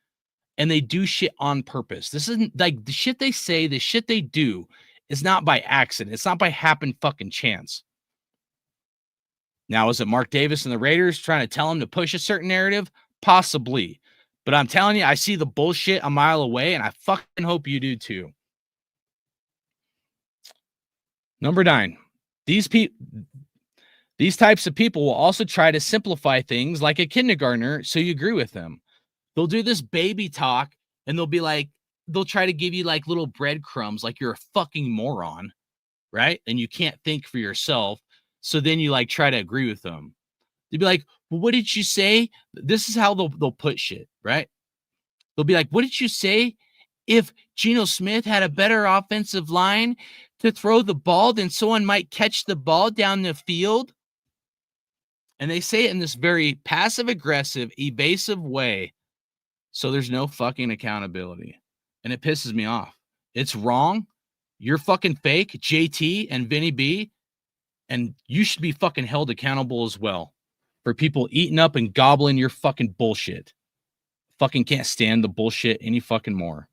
and they do shit on purpose. This isn't like the shit they say, the shit they do is not by accident. It's not by happen fucking chance. Now, is it Mark Davis and the Raiders trying to tell him to push a certain narrative? Possibly. But I'm telling you, I see the bullshit a mile away, and I fucking hope you do too. Number 9, these types of people will also try to simplify things like a kindergartner so you agree with them. They'll do this baby talk, and they'll try to give you like little breadcrumbs like you're a fucking moron, right? And you can't think for yourself. So then you like try to agree with them. They'd be like, well, what did you say? This is how they'll put shit, right? They'll be like, what did you say? If Geno Smith had a better offensive line to throw the ball, then someone might catch the ball down the field. And they say it in this very passive-aggressive, evasive way. So there's no fucking accountability. And it pisses me off. It's wrong. You're fucking fake, JT and Vinny B. And you should be fucking held accountable as well for people eating up and gobbling your fucking bullshit. Fucking can't stand the bullshit any fucking more.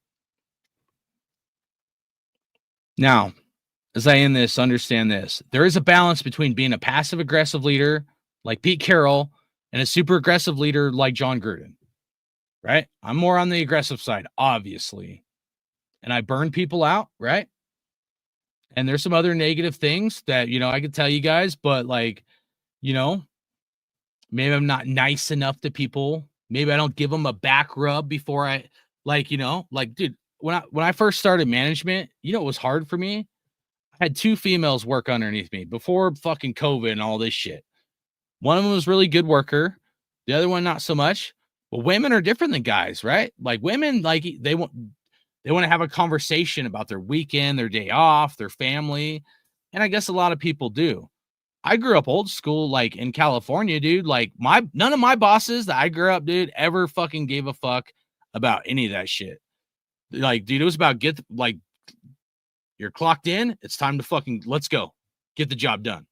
Now, as I end this, understand this. There is a balance between being a passive-aggressive leader like Pete Carroll and a super aggressive leader like John Gruden, right? I'm more on the aggressive side, obviously. And I burn people out, right? And there's some other negative things that, I could tell you guys, but like, maybe I'm not nice enough to people. Maybe I don't give them a back rub before I dude, when I first started management, it was hard for me. I had 2 females work underneath me before fucking COVID and all this shit. One of them was really good worker. The other one, not so much. But women are different than guys, right? Like women, like they want to have a conversation about their weekend, their day off, their family. And I guess a lot of people do. I grew up old school, like in California, dude. Like none of my bosses that I grew up, dude, ever fucking gave a fuck about any of that shit. Like, dude, it was about you're clocked in. It's time to fucking, let's go. Get the job done.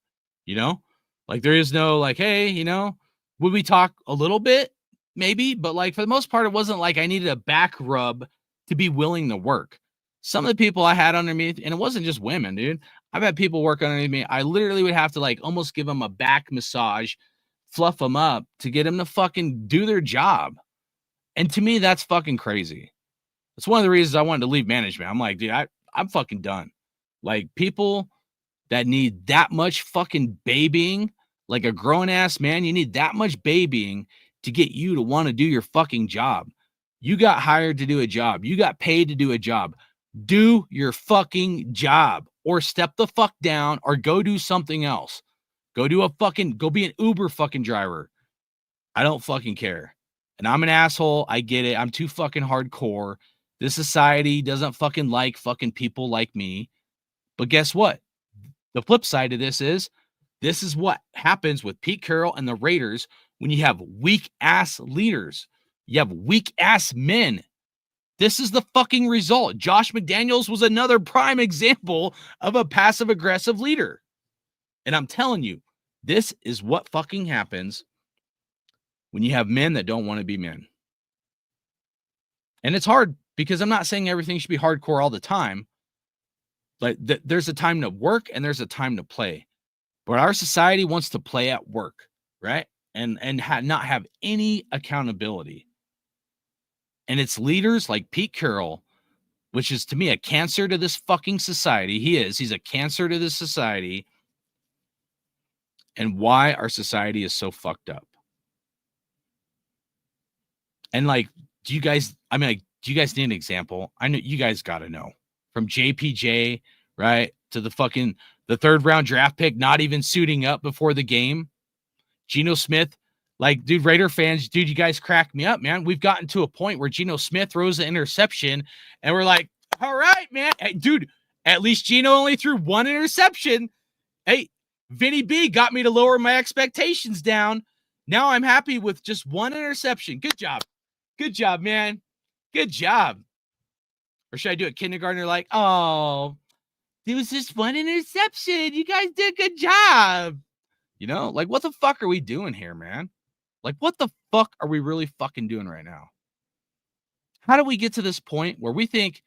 You know, like there is no like, hey, you know, would we talk a little bit? Maybe, but like for the most part, it wasn't like I needed a back rub to be willing to work. Some of the people I had underneath, and it wasn't just women, dude. I've had people work underneath me. I literally would have to like almost give them a back massage, fluff them up to get them to fucking do their job. And to me, that's fucking crazy. That's one of the reasons I wanted to leave management. I'm like, dude, I'm fucking done. Like people that need that much fucking babying, like a grown ass man, you need that much babying to get you to want to do your fucking job. You got hired to do a job. You got paid to do a job. Do your fucking job or step the fuck down or go do something else. Go be an Uber fucking driver. I don't fucking care. And I'm an asshole. I get it. I'm too fucking hardcore. This society doesn't fucking like fucking people like me. But guess what? The flip side of this is what happens with Pete Carroll and the Raiders when you have weak ass leaders. You have weak ass men. This is the fucking result. Josh McDaniels was another prime example of a passive aggressive leader. And I'm telling you, this is what fucking happens when you have men that don't want to be men. And it's hard because I'm not saying everything should be hardcore all the time. But there's a time to work and there's a time to play. But our society wants to play at work, right? And not have any accountability. And it's leaders like Pete Carroll, which is to me a cancer to this fucking society. He's a cancer to this society. And why our society is so fucked up. And like, do you guys need an example? I know you guys got to know. From JPJ, right, to the third round draft pick not even suiting up before the game. Geno Smith, like, dude, Raider fans, dude, you guys crack me up, man. We've gotten to a point where Geno Smith throws an interception, and we're like, all right, man. Hey, dude, at least Geno only threw one interception. Hey, Vinny B got me to lower my expectations down. Now I'm happy with just one interception. Good job. Good job, man. Good job. Or should I do it kindergartner like, oh, there was just one interception. You guys did a good job. You know, like, what the fuck are we doing here, man? Like, what the fuck are we really fucking doing right now? How do we get to this point where we think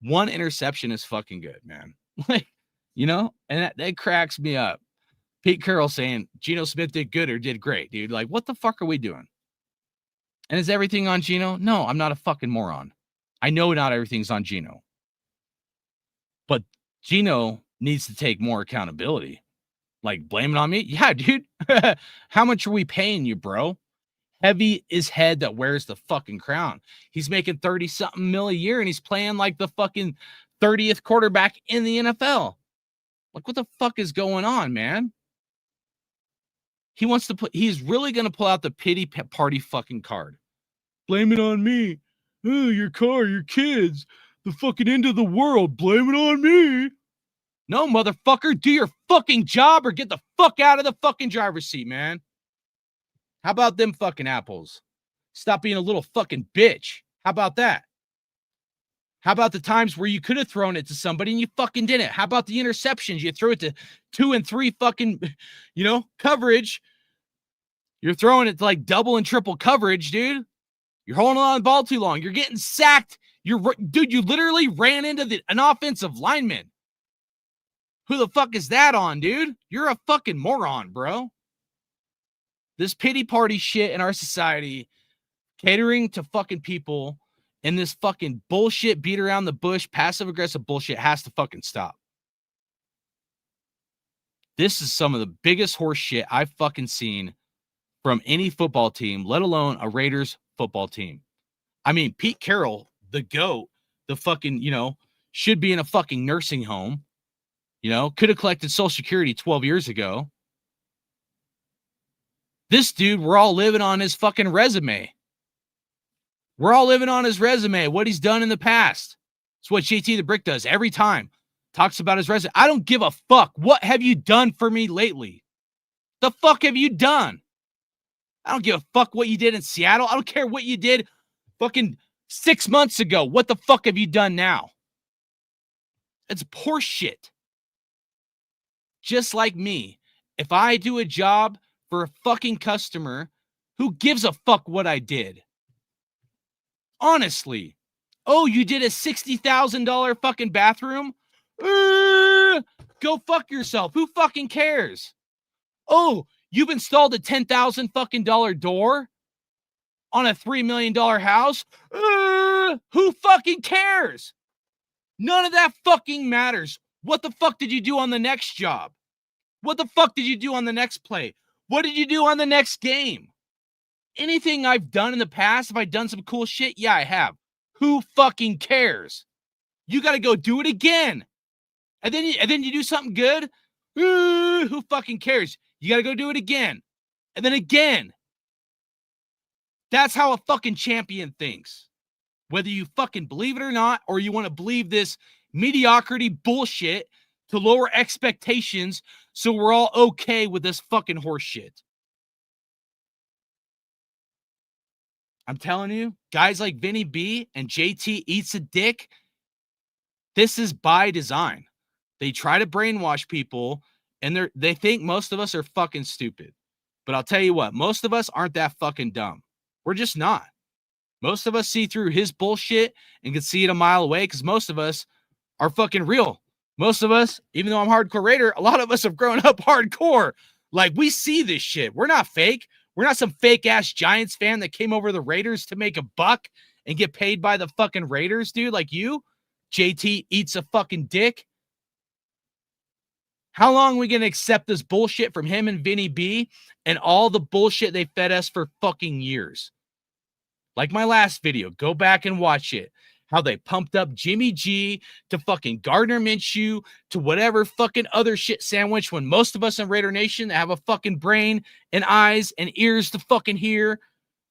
one interception is fucking good, man? Like, you know, and that cracks me up. Pete Carroll saying Geno Smith did good or did great, dude. Like, what the fuck are we doing? And is everything on Geno? No, I'm not a fucking moron. I know not everything's on Geno. But Geno needs to take more accountability. Like, blame it on me? Yeah, dude. How much are we paying you, bro? Heavy is head that wears the fucking crown. He's making 30-something mil a year, and he's playing like the fucking 30th quarterback in the NFL. Like, what the fuck is going on, man? He's really going to pull out the pity party fucking card. Blame it on me. Oh, your car, your kids, the fucking end of the world. Blame it on me. No, motherfucker, do your fucking job or get the fuck out of the fucking driver's seat, man. How about them fucking apples? Stop being a little fucking bitch. How about that? How about the times where you could have thrown it to somebody and you fucking didn't? How about the interceptions? You threw it to 2 and 3 fucking, coverage. You're throwing it to like double and triple coverage, dude. You're holding on to the ball too long. You're getting sacked. You literally ran into an offensive lineman. Who the fuck is that on, dude? You're a fucking moron, bro. This pity party shit in our society, catering to fucking people, and this fucking bullshit beat around the bush, passive aggressive bullshit has to fucking stop. This is some of the biggest horse shit I've fucking seen from any football team, let alone a Raiders football team. I mean, Pete Carroll, the GOAT, the fucking, should be in a fucking nursing home. Could have collected Social Security 12 years ago. This dude, we're all living on his fucking resume. We're all living on his resume, what he's done in the past. It's what JT the Brick does every time. Talks about his resume. I don't give a fuck. What have you done for me lately? The fuck have you done? I don't give a fuck what you did in Seattle. I don't care what you did fucking 6 months ago. What the fuck have you done now? It's poor shit. Just like me. If I do a job for a fucking customer, who gives a fuck what I did? Honestly. Oh, you did a $60,000 fucking bathroom? Go fuck yourself. Who fucking cares? Oh, you've installed a $10,000 fucking door on a $3 million house? Who fucking cares? None of that fucking matters. What the fuck did you do on the next job? What the fuck did you do on the next play? What did you do on the next game? Anything I've done in the past, have I done some cool shit? Yeah, I have. Who fucking cares? You got to go do it again. And then you do something good? Who fucking cares? You got to go do it again. And then again. That's how a fucking champion thinks. Whether you fucking believe it or not, or you want to believe this mediocrity bullshit to lower expectations so we're all okay with this fucking horse shit. I'm telling you, guys like Vinny B and JT Eats a Dick, this is by design. They try to brainwash people, and they think most of us are fucking stupid. But I'll tell you what, most of us aren't that fucking dumb. We're just not. Most of us see through his bullshit and can see it a mile away because most of us are fucking real. Most of us, even though I'm hardcore Raider, a lot of us have grown up hardcore. Like, we see this shit. We're not fake. We're not some fake-ass Giants fan that came over the Raiders to make a buck and get paid by the fucking Raiders, dude, like you. JT Eats a fucking Dick. How long are we going to accept this bullshit from him and Vinny B and all the bullshit they fed us for fucking years? Like my last video, go back and watch it. How they pumped up Jimmy G to fucking Gardner Minshew to whatever fucking other shit sandwich when most of us in Raider Nation have a fucking brain and eyes and ears to fucking hear.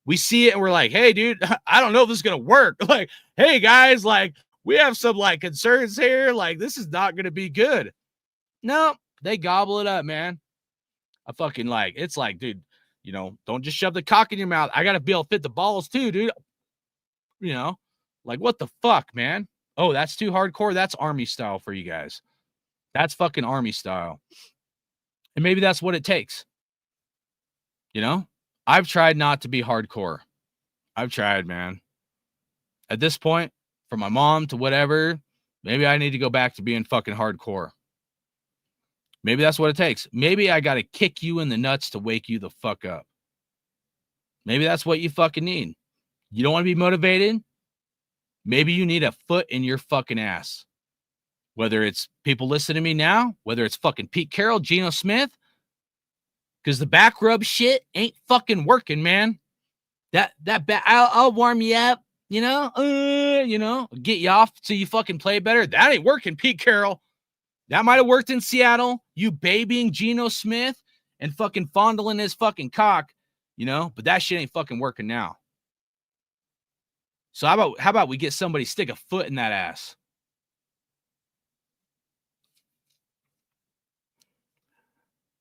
We see it and we're like, hey, dude, I don't know if this is going to work. Like, hey, guys, like, we have some like concerns here. Like, this is not going to be good. No, they gobble it up, man. I fucking like, it's like, dude, you know, don't just shove the cock in your mouth. I got to be able to fit the balls too, dude. You know, like, what the fuck, man? Oh, that's too hardcore. That's Army style for you guys. That's fucking Army style. And maybe that's what it takes. You know, I've tried not to be hardcore. I've tried, man. At this point, from my mom to whatever, maybe I need to go back to being fucking hardcore. Maybe that's what it takes. Maybe I got to kick you in the nuts to wake you the fuck up. Maybe that's what you fucking need. You don't want to be motivated? Maybe you need a foot in your fucking ass. Whether it's people listening to me now, whether it's fucking Pete Carroll, Geno Smith, because the back rub shit ain't fucking working, man. I'll warm you up, you know, get you off so you fucking play better. That ain't working, Pete Carroll. That might have worked in Seattle, you babying Geno Smith and fucking fondling his fucking cock, you know, but that shit ain't fucking working now. So how about we get somebody stick a foot in that ass?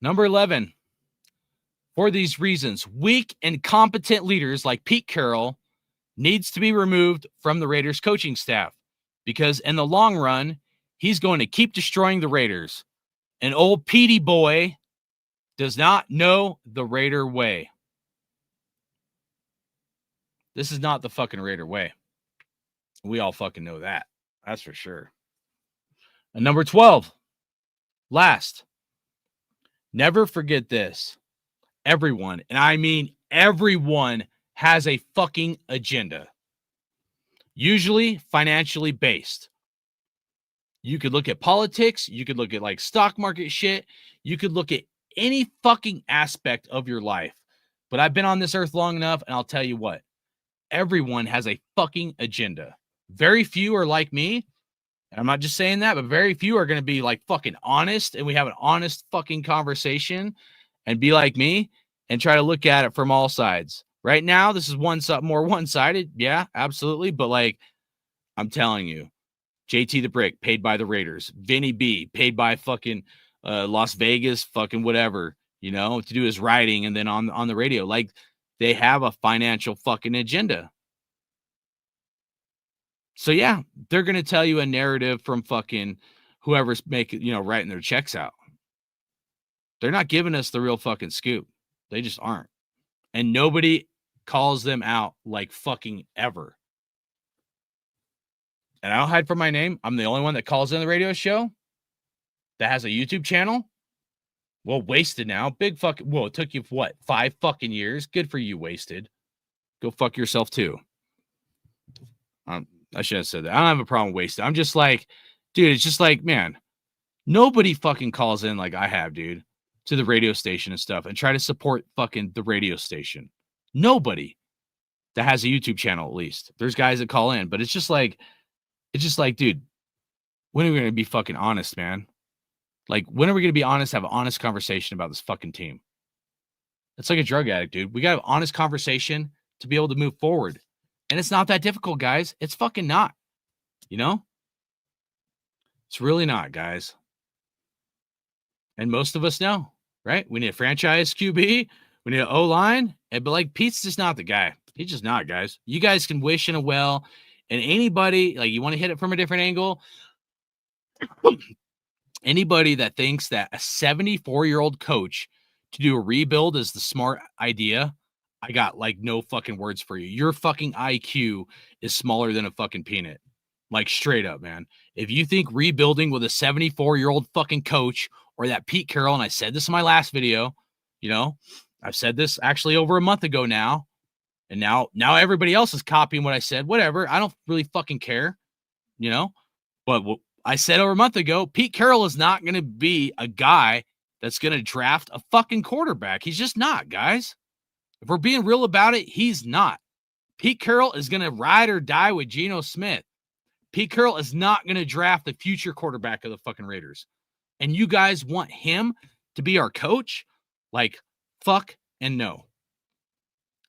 Number 11. For these reasons, weak and competent leaders like Pete Carroll needs to be removed from the Raiders coaching staff because in the long run, he's going to keep destroying the Raiders. And old Petey boy does not know the Raider way. This is not the fucking Raider way. We all fucking know that. That's for sure. And number 12. Last. Never forget this. Everyone, and I mean everyone, has a fucking agenda. Usually financially based. You could look at politics. You could look at like stock market shit. You could look at any fucking aspect of your life. But I've been on this earth long enough, and I'll tell you what. Everyone has a fucking agenda. Very few are like me. And I'm not just saying that, but very few are going to be like fucking honest. And we have an honest fucking conversation and be like me and try to look at it from all sides. Right now, this is more one-sided. Yeah, absolutely. But like, I'm telling you, JT the Brick, paid by the Raiders. Vinny B, paid by fucking Las Vegas, fucking whatever, you know, to do his writing and then on the radio. Like, they have a financial fucking agenda. So, yeah, they're going to tell you a narrative from fucking whoever's writing their checks out. They're not giving us the real fucking scoop. They just aren't. And nobody calls them out like fucking ever. And I don't hide from my name. I'm the only one that calls in the radio show that has a YouTube channel. Well, Wasted now. Big fucking, well, it took you, what, 5 fucking years? Good for you, Wasted. Go fuck yourself, too. I shouldn't have said that. I don't have a problem with Wasted. I'm just like, dude, it's just like, man, nobody fucking calls in like I have, dude, to the radio station and stuff and try to support fucking the radio station. Nobody that has a YouTube channel, at least. There's guys that call in, but it's just like, dude, when are we going to be fucking honest, man? Like, when are we going to be honest, have an honest conversation about this fucking team? It's like a drug addict, dude. We got to have an honest conversation to be able to move forward. And it's not that difficult, guys. It's fucking not. You know? It's really not, guys. And most of us know, right? We need a franchise QB. We need an O-line. But, like, Pete's just not the guy. He's just not, guys. You guys can wish in a well. And anybody, like, you want to hit it from a different angle? Anybody that thinks that a 74-year-old coach to do a rebuild is the smart idea, I got, like, no fucking words for you. Your fucking IQ is smaller than a fucking peanut. Like, straight up, man. If you think rebuilding with a 74-year-old fucking coach or that Pete Carroll, and I said this in my last video, you know, I've said this actually over a month ago now, and now everybody else is copying what I said. Whatever. I don't really fucking care, you know, but what I said over a month ago, Pete Carroll is not going to be a guy that's going to draft a fucking quarterback. He's just not, guys. If we're being real about it, he's not. Pete Carroll is going to ride or die with Geno Smith. Pete Carroll is not going to draft the future quarterback of the fucking Raiders. And you guys want him to be our coach? Like, fuck and no.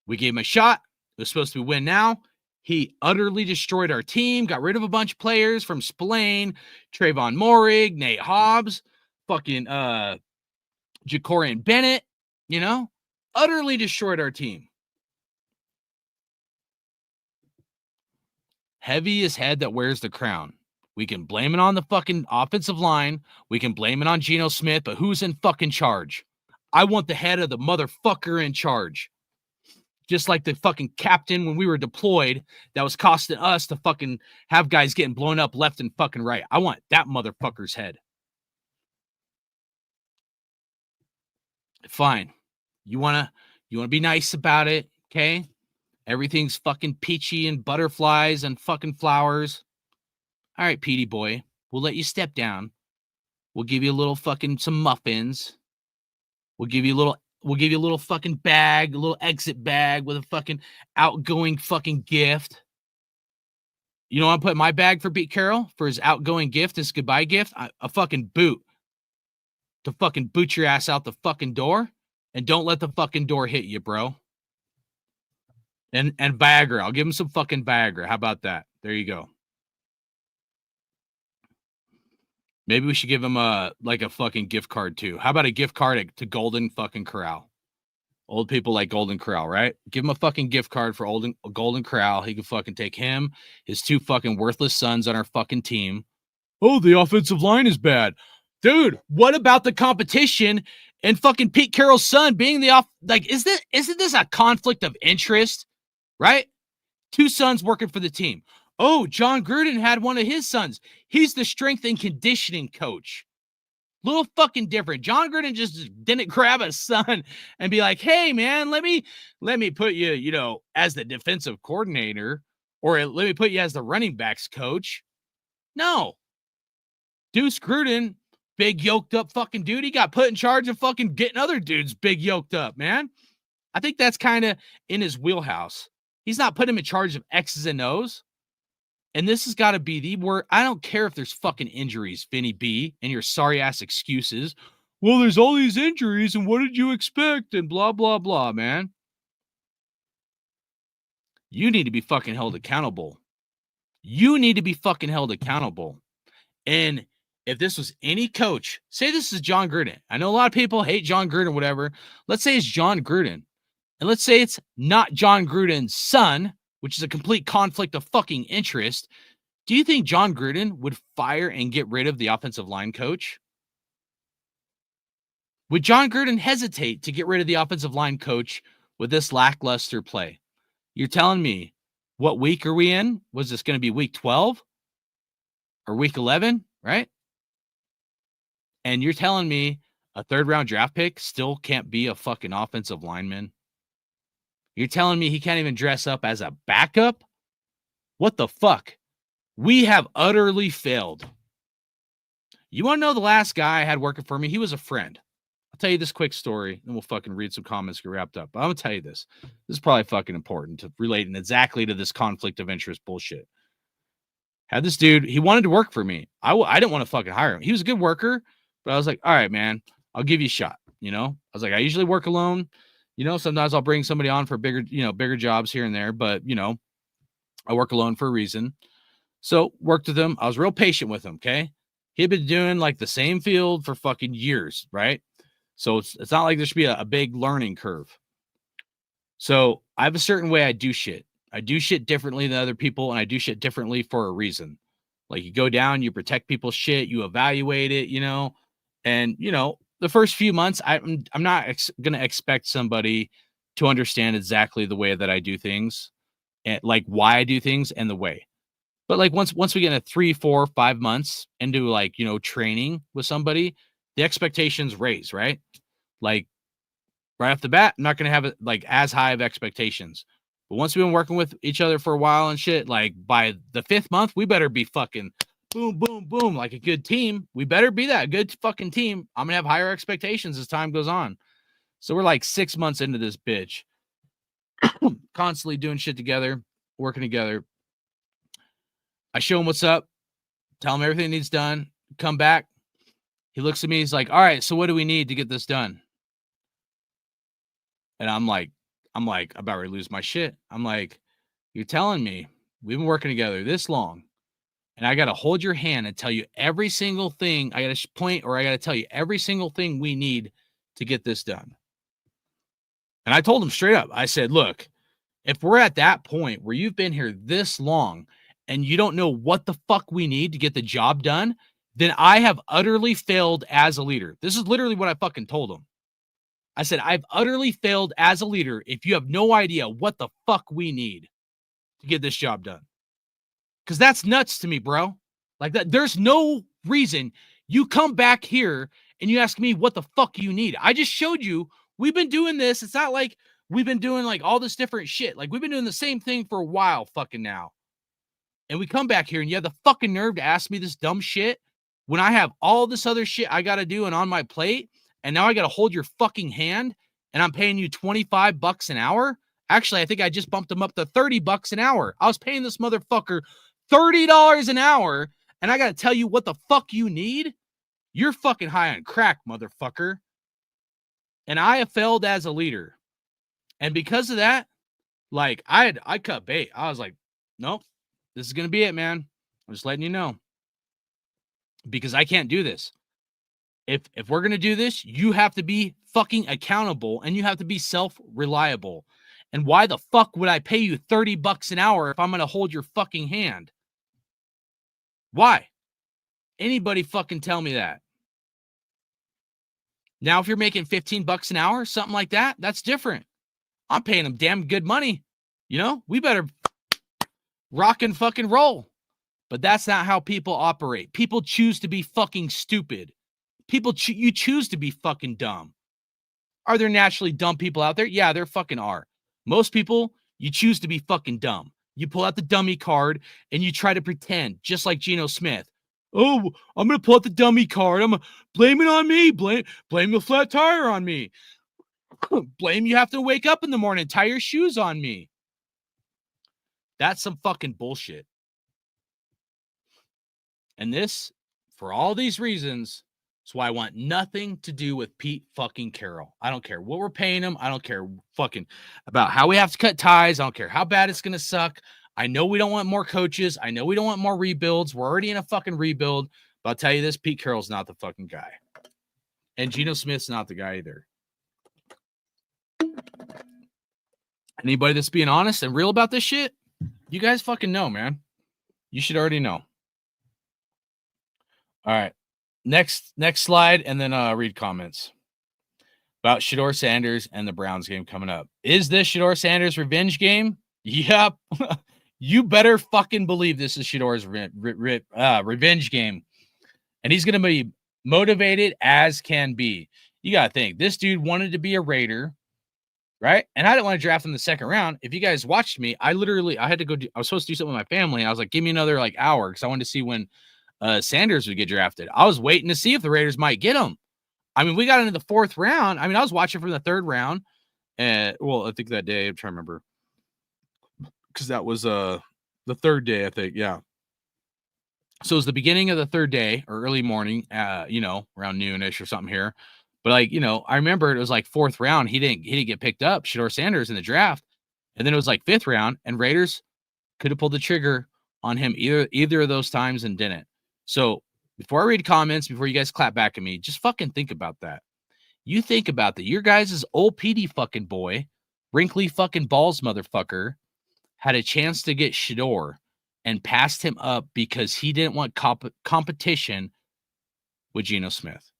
We gave him a shot. It was supposed to be win now. He utterly destroyed our team, got rid of a bunch of players from Spillane, Trayvon Moehrig, Nate Hobbs, fucking Jacorian Bennett, you know? Utterly destroyed our team. Heavy is head that wears the crown. We can blame it on the fucking offensive line. We can blame it on Geno Smith, but who's in fucking charge? I want the head of the motherfucker in charge. Just like the fucking captain when we were deployed that was costing us to fucking have guys getting blown up left and fucking right. I want that motherfucker's head. Fine. You wanna be nice about it, okay? Everything's fucking peachy and butterflies and fucking flowers. All right, Petey boy, we'll let you step down. We'll give you a little fucking some muffins. We'll give you a little fucking bag, a little exit bag with a fucking outgoing fucking gift. You know what I'm putting my bag for Pete Carroll for his outgoing gift, his goodbye gift? A fucking boot. To fucking boot your ass out the fucking door. And don't let the fucking door hit you, bro. And Viagra. I'll give him some fucking Viagra. How about that? There you go. Maybe we should give him a fucking gift card too. How about a gift card to Golden fucking Corral? Old people like Golden Corral, right? Give him a fucking gift card for Golden Corral. He can fucking take him, his 2 fucking worthless sons on our fucking team. Oh, the offensive line is bad. Dude, what about the competition and fucking Pete Carroll's son being the isn't this a conflict of interest? Right? 2 sons working for the team. Oh, John Gruden had one of his sons. He's the strength and conditioning coach. Little fucking different. John Gruden just didn't grab a son and be like, hey, man, let me put you, you know, as the defensive coordinator, or let me put you as the running backs coach. No. Deuce Gruden, big yoked up fucking dude, he got put in charge of fucking getting other dudes big yoked up, man. I think that's kind of in his wheelhouse. He's not putting him in charge of X's and O's. And this has got to be the word. I don't care if there's fucking injuries, Vinny B, and your sorry ass excuses. Well, there's all these injuries, and what did you expect? And blah, blah, blah, man. You need to be fucking held accountable. You need to be fucking held accountable. And if this was any coach, say this is John Gruden. I know a lot of people hate John Gruden, whatever. Let's say it's John Gruden. And let's say it's not John Gruden's son, which is a complete conflict of fucking interest. Do you think John Gruden would fire and get rid of the offensive line coach? Would John Gruden hesitate to get rid of the offensive line coach with this lackluster play? You're telling me, what week are we in? Was this going to be week 12 or week 11, right? And you're telling me a third-round draft pick still can't be a fucking offensive lineman? You're telling me he can't even dress up as a backup? What the fuck? We have utterly failed. You want to know the last guy I had working for me? He was a friend. I'll tell you this quick story, and we'll fucking read some comments, get wrapped up. But I'm going to tell you this. This is probably fucking important to relating exactly to this conflict of interest bullshit. Had this dude, he wanted to work for me. I didn't want to fucking hire him. He was a good worker, but I was like, all right, man, I'll give you a shot. You know, I was like, I usually work alone. You know, sometimes I'll bring somebody on for bigger jobs here and there, but you know, I work alone for a reason. So worked with him. I was real patient with him. Okay. He'd been doing like the same field for fucking years. Right. So it's not like there should be a big learning curve. So I have a certain way I do shit. I do shit differently than other people, and I do shit differently for a reason. Like you go down, you protect people's shit, you evaluate it, you know, and you know, the first few months, I'm not going to expect somebody to understand exactly the way that I do things and like why I do things and the way. But like once we get into 3, 4, 5 months into like, you know, training with somebody, the expectations raise, right? Like right off the bat, I'm not going to have it like as high of expectations. But once we've been working with each other for a while and shit, like by the 5th month, we better be fucking boom, boom, boom, like a good team. We better be that good fucking team. I'm going to have higher expectations as time goes on. So we're like 6 months into this bitch, constantly doing shit together, working together. I show him what's up, tell him everything needs done, come back. He looks at me. He's like, all right, so what do we need to get this done? And I'm like, about to lose my shit. I'm like, you're telling me we've been working together this long, and I got to hold your hand and tell you every single thing. I got to point, or I got to tell you every single thing we need to get this done. And I told him straight up, I said, look, if we're at that point where you've been here this long and you don't know what the fuck we need to get the job done, then I have utterly failed as a leader. This is literally what I fucking told him. I said, I've utterly failed as a leader if you have no idea what the fuck we need to get this job done. Because that's nuts to me, bro. Like that, there's no reason you come back here and you ask me what the fuck you need. I just showed you we've been doing this. It's not like we've been doing like all this different shit. Like we've been doing the same thing for a while fucking now. And we come back here and you have the fucking nerve to ask me this dumb shit when I have all this other shit I got to do and on my plate. And now I got to hold your fucking hand and I'm paying you $25 an hour. Actually, I think I just bumped them up to $30 an hour. I was paying this motherfucker $30 an hour. And I got to tell you what the fuck you need. You're fucking high on crack, motherfucker. And I have failed as a leader. And because of that, like I cut bait. I was like, nope, this is going to be it, man. I'm just letting you know. Because I can't do this. If we're going to do this, you have to be fucking accountable and you have to be self-reliable. And why the fuck would I pay you $30 an hour if I'm going to hold your fucking hand? Why? Anybody fucking tell me that. Now, if you're making $15 an hour, something like that, that's different. I'm paying them damn good money. You know, we better rock and fucking roll. But that's not how people operate. People choose to be fucking stupid. People, you choose to be fucking dumb. Are there naturally dumb people out there? Yeah, there fucking are. Most people, you choose to be fucking dumb. You pull out the dummy card and you try to pretend, just like Geno Smith. Oh, I'm going to pull out the dummy card. I'm going to blame it on me. Blame the flat tire on me. Blame you have to wake up in the morning, tie your shoes on me. That's some fucking bullshit. And this, for all these reasons, is why I want nothing to do with Pete fucking Carroll. I don't care what we're paying him. I don't care fucking about how we have to cut ties. I don't care how bad it's going to suck. I know we don't want more coaches. I know we don't want more rebuilds. We're already in a fucking rebuild. But I'll tell you this, Pete Carroll's not the fucking guy. And Geno Smith's not the guy either. Anybody that's being honest and real about this shit, you guys fucking know, man. You should already know. All right. Next slide, and then read comments. about Shedeur Sanders and the Browns game coming up. Is this Shedeur Sanders revenge game? Yep. You better fucking believe this is Shedor's revenge game. And he's going to be motivated as can be. You got to think, this dude wanted to be a Raider, right? And I didn't want to draft him in the second round. If you guys watched me, I had to go I was supposed to do something with my family. I was like, give me another like hour because I wanted to see when Sanders would get drafted. I was waiting to see if the Raiders might get him. I mean, we got into the fourth round. I mean, I was watching from the third round. Well, I think that day, I'm trying to remember. Because that was the third day, I think. Yeah. So it was the beginning of the third day or early morning, around noonish or something here. But like, I remember it was like fourth round. He didn't get picked up, Shedeur Sanders, in the draft. And then it was like fifth round, and Raiders could have pulled the trigger on him either of those times and didn't. So before I read comments, before you guys clap back at me, just fucking think about that. You think about that. Your guys' old PD fucking boy, wrinkly fucking balls motherfucker, had a chance to get Shedeur and passed him up because he didn't want competition with Geno Smith.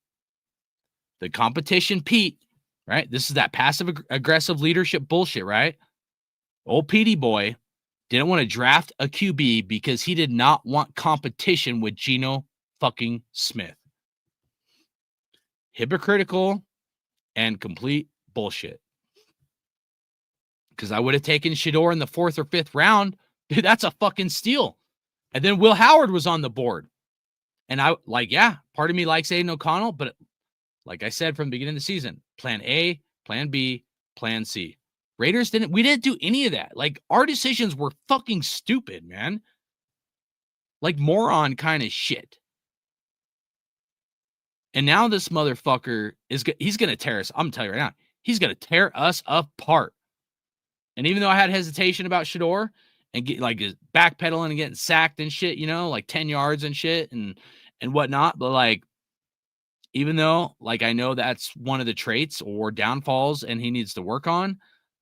The competition, Pete, right? This is that passive aggressive leadership bullshit, right? Old PD boy didn't want to draft a QB because he did not want competition with Geno fucking Smith. Hypocritical and complete bullshit. Because I would have taken Shedeur in the fourth or fifth round. Dude, that's a fucking steal. And then Will Howard was on the board. And part of me likes Aiden O'Connell, but like I said from the beginning of the season, plan A, plan B, plan C. Raiders we didn't do any of that. Like, our decisions were fucking stupid, man. Like moron kind of shit. And now this motherfucker he's going to tear us. I'm telling you right now, he's going to tear us apart. And even though I had hesitation about Shedeur and get like backpedaling and getting sacked and shit, like 10 yards and shit and whatnot. But like, even though like, I know that's one of the traits or downfalls and he needs to work on,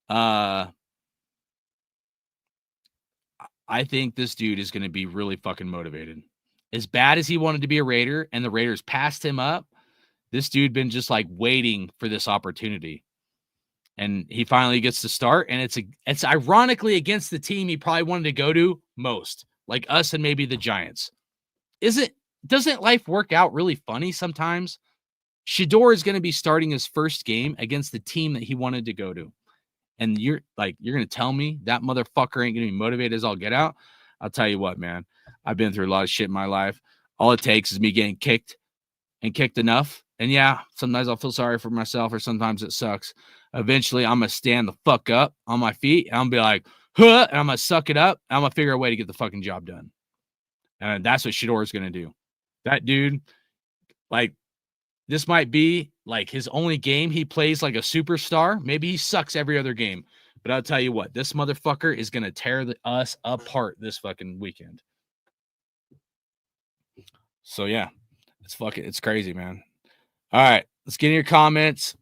I think this dude is going to be really fucking motivated. As bad as he wanted to be a Raider and the Raiders passed him up, this dude been just like waiting for this opportunity. And he finally gets to start, and it's ironically against the team he probably wanted to go to most, like us and maybe the Giants. Doesn't life work out really funny sometimes? Shedeur is going to be starting his first game against the team that he wanted to go to. And you're going to tell me that motherfucker ain't going to be motivated as all get out? I'll tell you what, man. I've been through a lot of shit in my life. All it takes is me getting kicked and kicked enough. And yeah, sometimes I'll feel sorry for myself, or sometimes it sucks. Eventually, I'm going to stand the fuck up on my feet, and I'm going to be like, huh, and I'm going to suck it up, and I'm going to figure a way to get the fucking job done. And that's what Shedeur is going to do. That dude, like, this might be, like, his only game he plays like a superstar. Maybe he sucks every other game. But I'll tell you what, this motherfucker is going to tear us apart this fucking weekend. So, yeah, it's crazy, man. All right, let's get in your comments.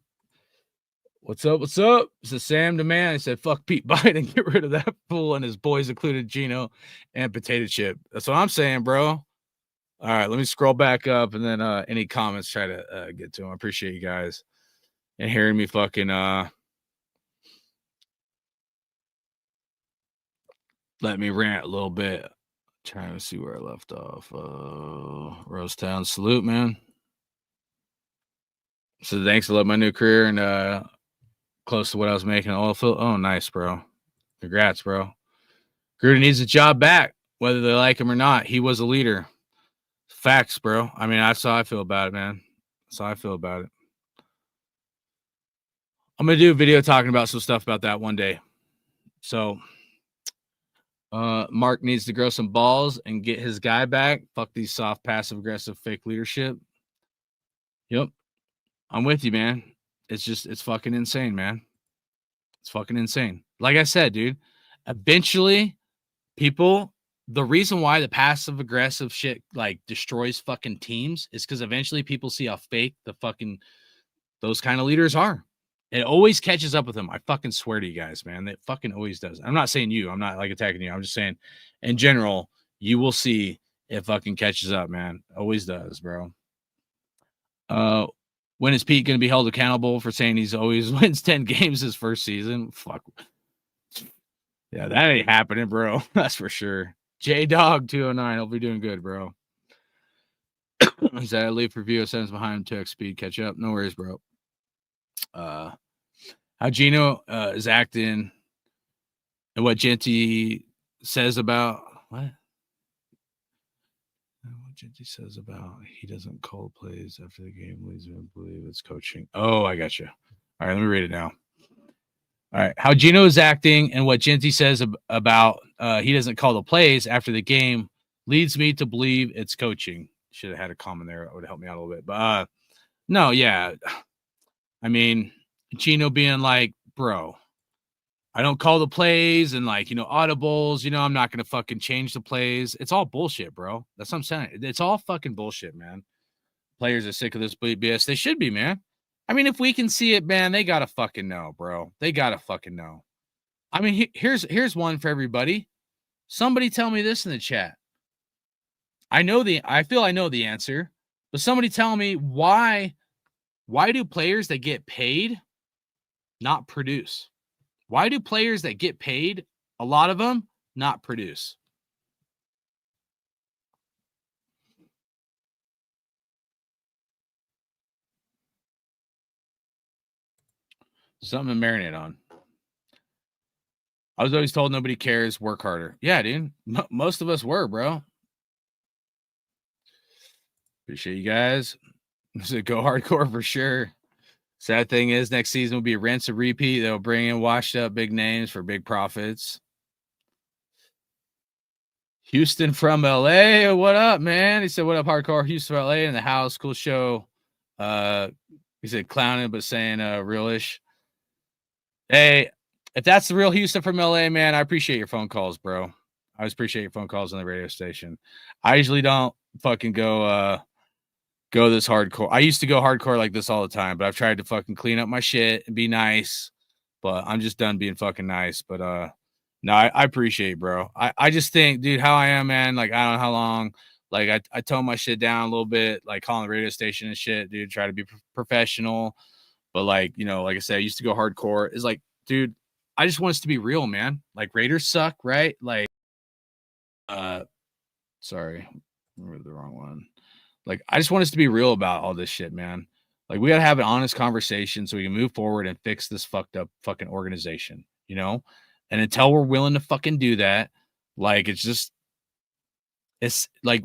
What's up? What's up? This is Sam the Man. He said, fuck Pete Biden. Get rid of that fool and his boys, included Geno and Potato Chip. That's what I'm saying, bro. All right, let me scroll back up and then any comments, try to get to them. I appreciate you guys and hearing me fucking let me rant a little bit. Trying to see where I left off. Rosetown, salute, man. So thanks for my new career and close to what I was making in the oil field. Oh, nice, bro. Congrats, bro. Gruden needs a job back, whether they like him or not. He was a leader. Facts, bro. I mean, that's how I feel about it, man. That's how I feel about it. I'm going to do a video talking about some stuff about that one day. So, Mark needs to grow some balls and get his guy back. Fuck these soft, passive-aggressive, fake leadership. Yep. I'm with you, man. It's fucking insane, man. It's fucking insane. Like I said, dude, eventually the reason why the passive aggressive shit like destroys fucking teams is because eventually people see how fake those kind of leaders are. It always catches up with them. I fucking swear to you guys, man. It fucking always does. I'm not saying you. I'm not like attacking you. I'm just saying in general, you will see it fucking catches up, man. Always does, bro. When is Pete going to be held accountable for saying he's always wins 10 games his first season? Fuck. Yeah, that ain't happening, bro. That's for sure. J-Dog 209. Hope you're doing good, bro. He said, I leave for view, sends behind 2x speed, catch up. No worries, bro. How Gino is acting and what Genty says about what Genty says about he doesn't call plays after the game leads me to believe it's coaching. Oh, I got you. All right, let me read it now. All right, how Gino is acting and what Genty says about he doesn't call the plays after the game leads me to believe it's coaching. Should have had a comment there. That would help me out a little bit. But no, yeah. I mean, Gino being like, bro, I don't call the plays and like, audibles, I'm not going to fucking change the plays. It's all bullshit, bro. That's what I'm saying. It's all fucking bullshit, man. Players are sick of this BS. They should be, man. I mean, if we can see it, man, they got to fucking know, bro. They got to fucking know. I mean, here's one for everybody. Somebody tell me this in the chat. I feel I know the answer, but somebody tell me why do players that get paid not produce? Why do players that get paid, a lot of them, not produce? Something to marinate on. I was always told nobody cares, work harder. Yeah, dude. Most of us were, bro. Appreciate you guys. So go hardcore for sure. Sad thing is, next season will be a rinse and repeat. They'll bring in washed up big names for big profits. Houston from LA. What up, man? He said, what up, hardcore? Houston from LA in the house. Cool show. He said clowning, but saying realish. Hey, if that's the real Houston from LA, man, I appreciate your phone calls, bro. I always appreciate your phone calls on the radio station. I usually don't fucking go this hardcore. I used to go hardcore like this all the time, but I've tried to fucking clean up my shit and be nice, but I'm just done being fucking nice. But no, I appreciate it, bro. I just think, dude, how I am, man, like, I don't know how long, like, I tone my shit down a little bit, like calling the radio station and shit, dude, try to be professional. But like, like I said, I used to go hardcore. It's like, dude, I just want us to be real, man. Like, Raiders suck, right? Like, sorry, I read the wrong one. Like, I just want us to be real about all this shit, man. Like, we got to have an honest conversation so we can move forward and fix this fucked up fucking organization, And until we're willing to fucking do that, like, it's like,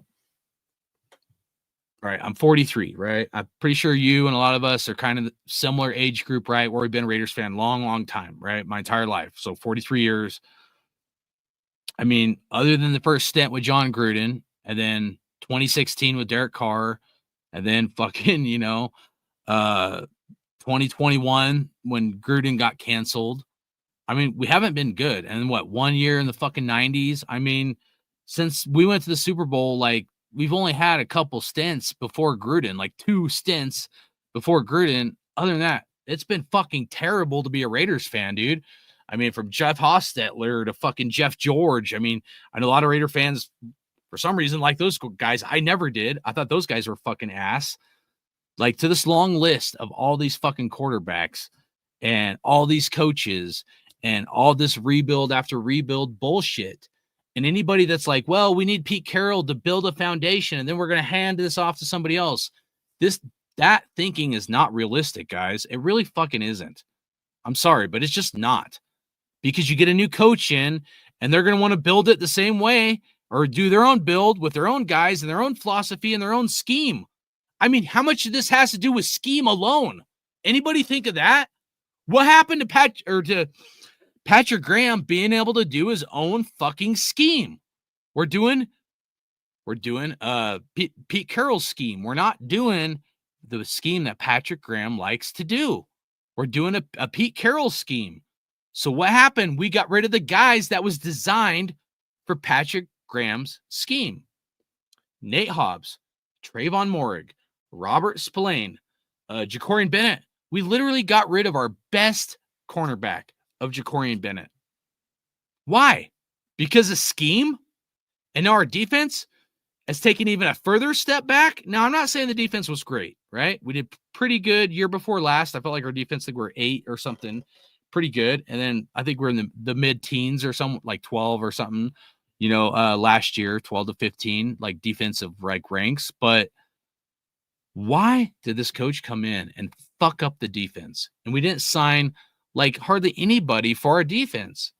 all right, I'm 43, right? I'm pretty sure you and a lot of us are kind of the similar age group, right? Where we've been a Raiders fan long time, right? My entire life. So 43 years. I mean, other than the first stint with John Gruden and then 2016 with Derek Carr, and then fucking, 2021 when Gruden got canceled. I mean, we haven't been good. And what, 1 year in the fucking 90s? I mean, since we went to the Super Bowl, like, we've only had a couple stints before Gruden, like 2 stints before Gruden. Other than that, it's been fucking terrible to be a Raiders fan, dude. I mean, from Jeff Hostetler to fucking Jeff George. I mean, I know a lot of Raider fans, for some reason, like those guys. I never did. I thought those guys were fucking ass. Like, to this long list of all these fucking quarterbacks and all these coaches and all this rebuild after rebuild bullshit. And anybody that's like, well, we need Pete Carroll to build a foundation and then we're going to hand this off to somebody else. That thinking is not realistic, guys. It really fucking isn't. I'm sorry, but it's just not. Because you get a new coach in and they're going to want to build it the same way or do their own build with their own guys and their own philosophy and their own scheme. I mean, how much of this has to do with scheme alone? Anybody think of that? What happened to Patrick Graham being able to do his own fucking scheme? We're doing Pete Carroll's scheme. We're not doing the scheme that Patrick Graham likes to do. We're doing a Pete Carroll scheme. So what happened? We got rid of the guys that was designed for Patrick Graham's scheme. Nate Hobbs, Trayvon Moehrig, Robert Spillane, Jacorian Bennett. We literally got rid of our best cornerback of Jacorian Bennett. Why? Because of scheme? And now our defense has taken even a further step back. Now, I'm not saying the defense was great, right? We did pretty good. Year before last, I felt like our defense, like we're 8 or something, pretty good. And then I think we're in the mid-teens or something, like 12 or something, last year, 12 to 15, like defensive ranks. But why did this coach come in and fuck up the defense? And we didn't sign like hardly anybody for our defense.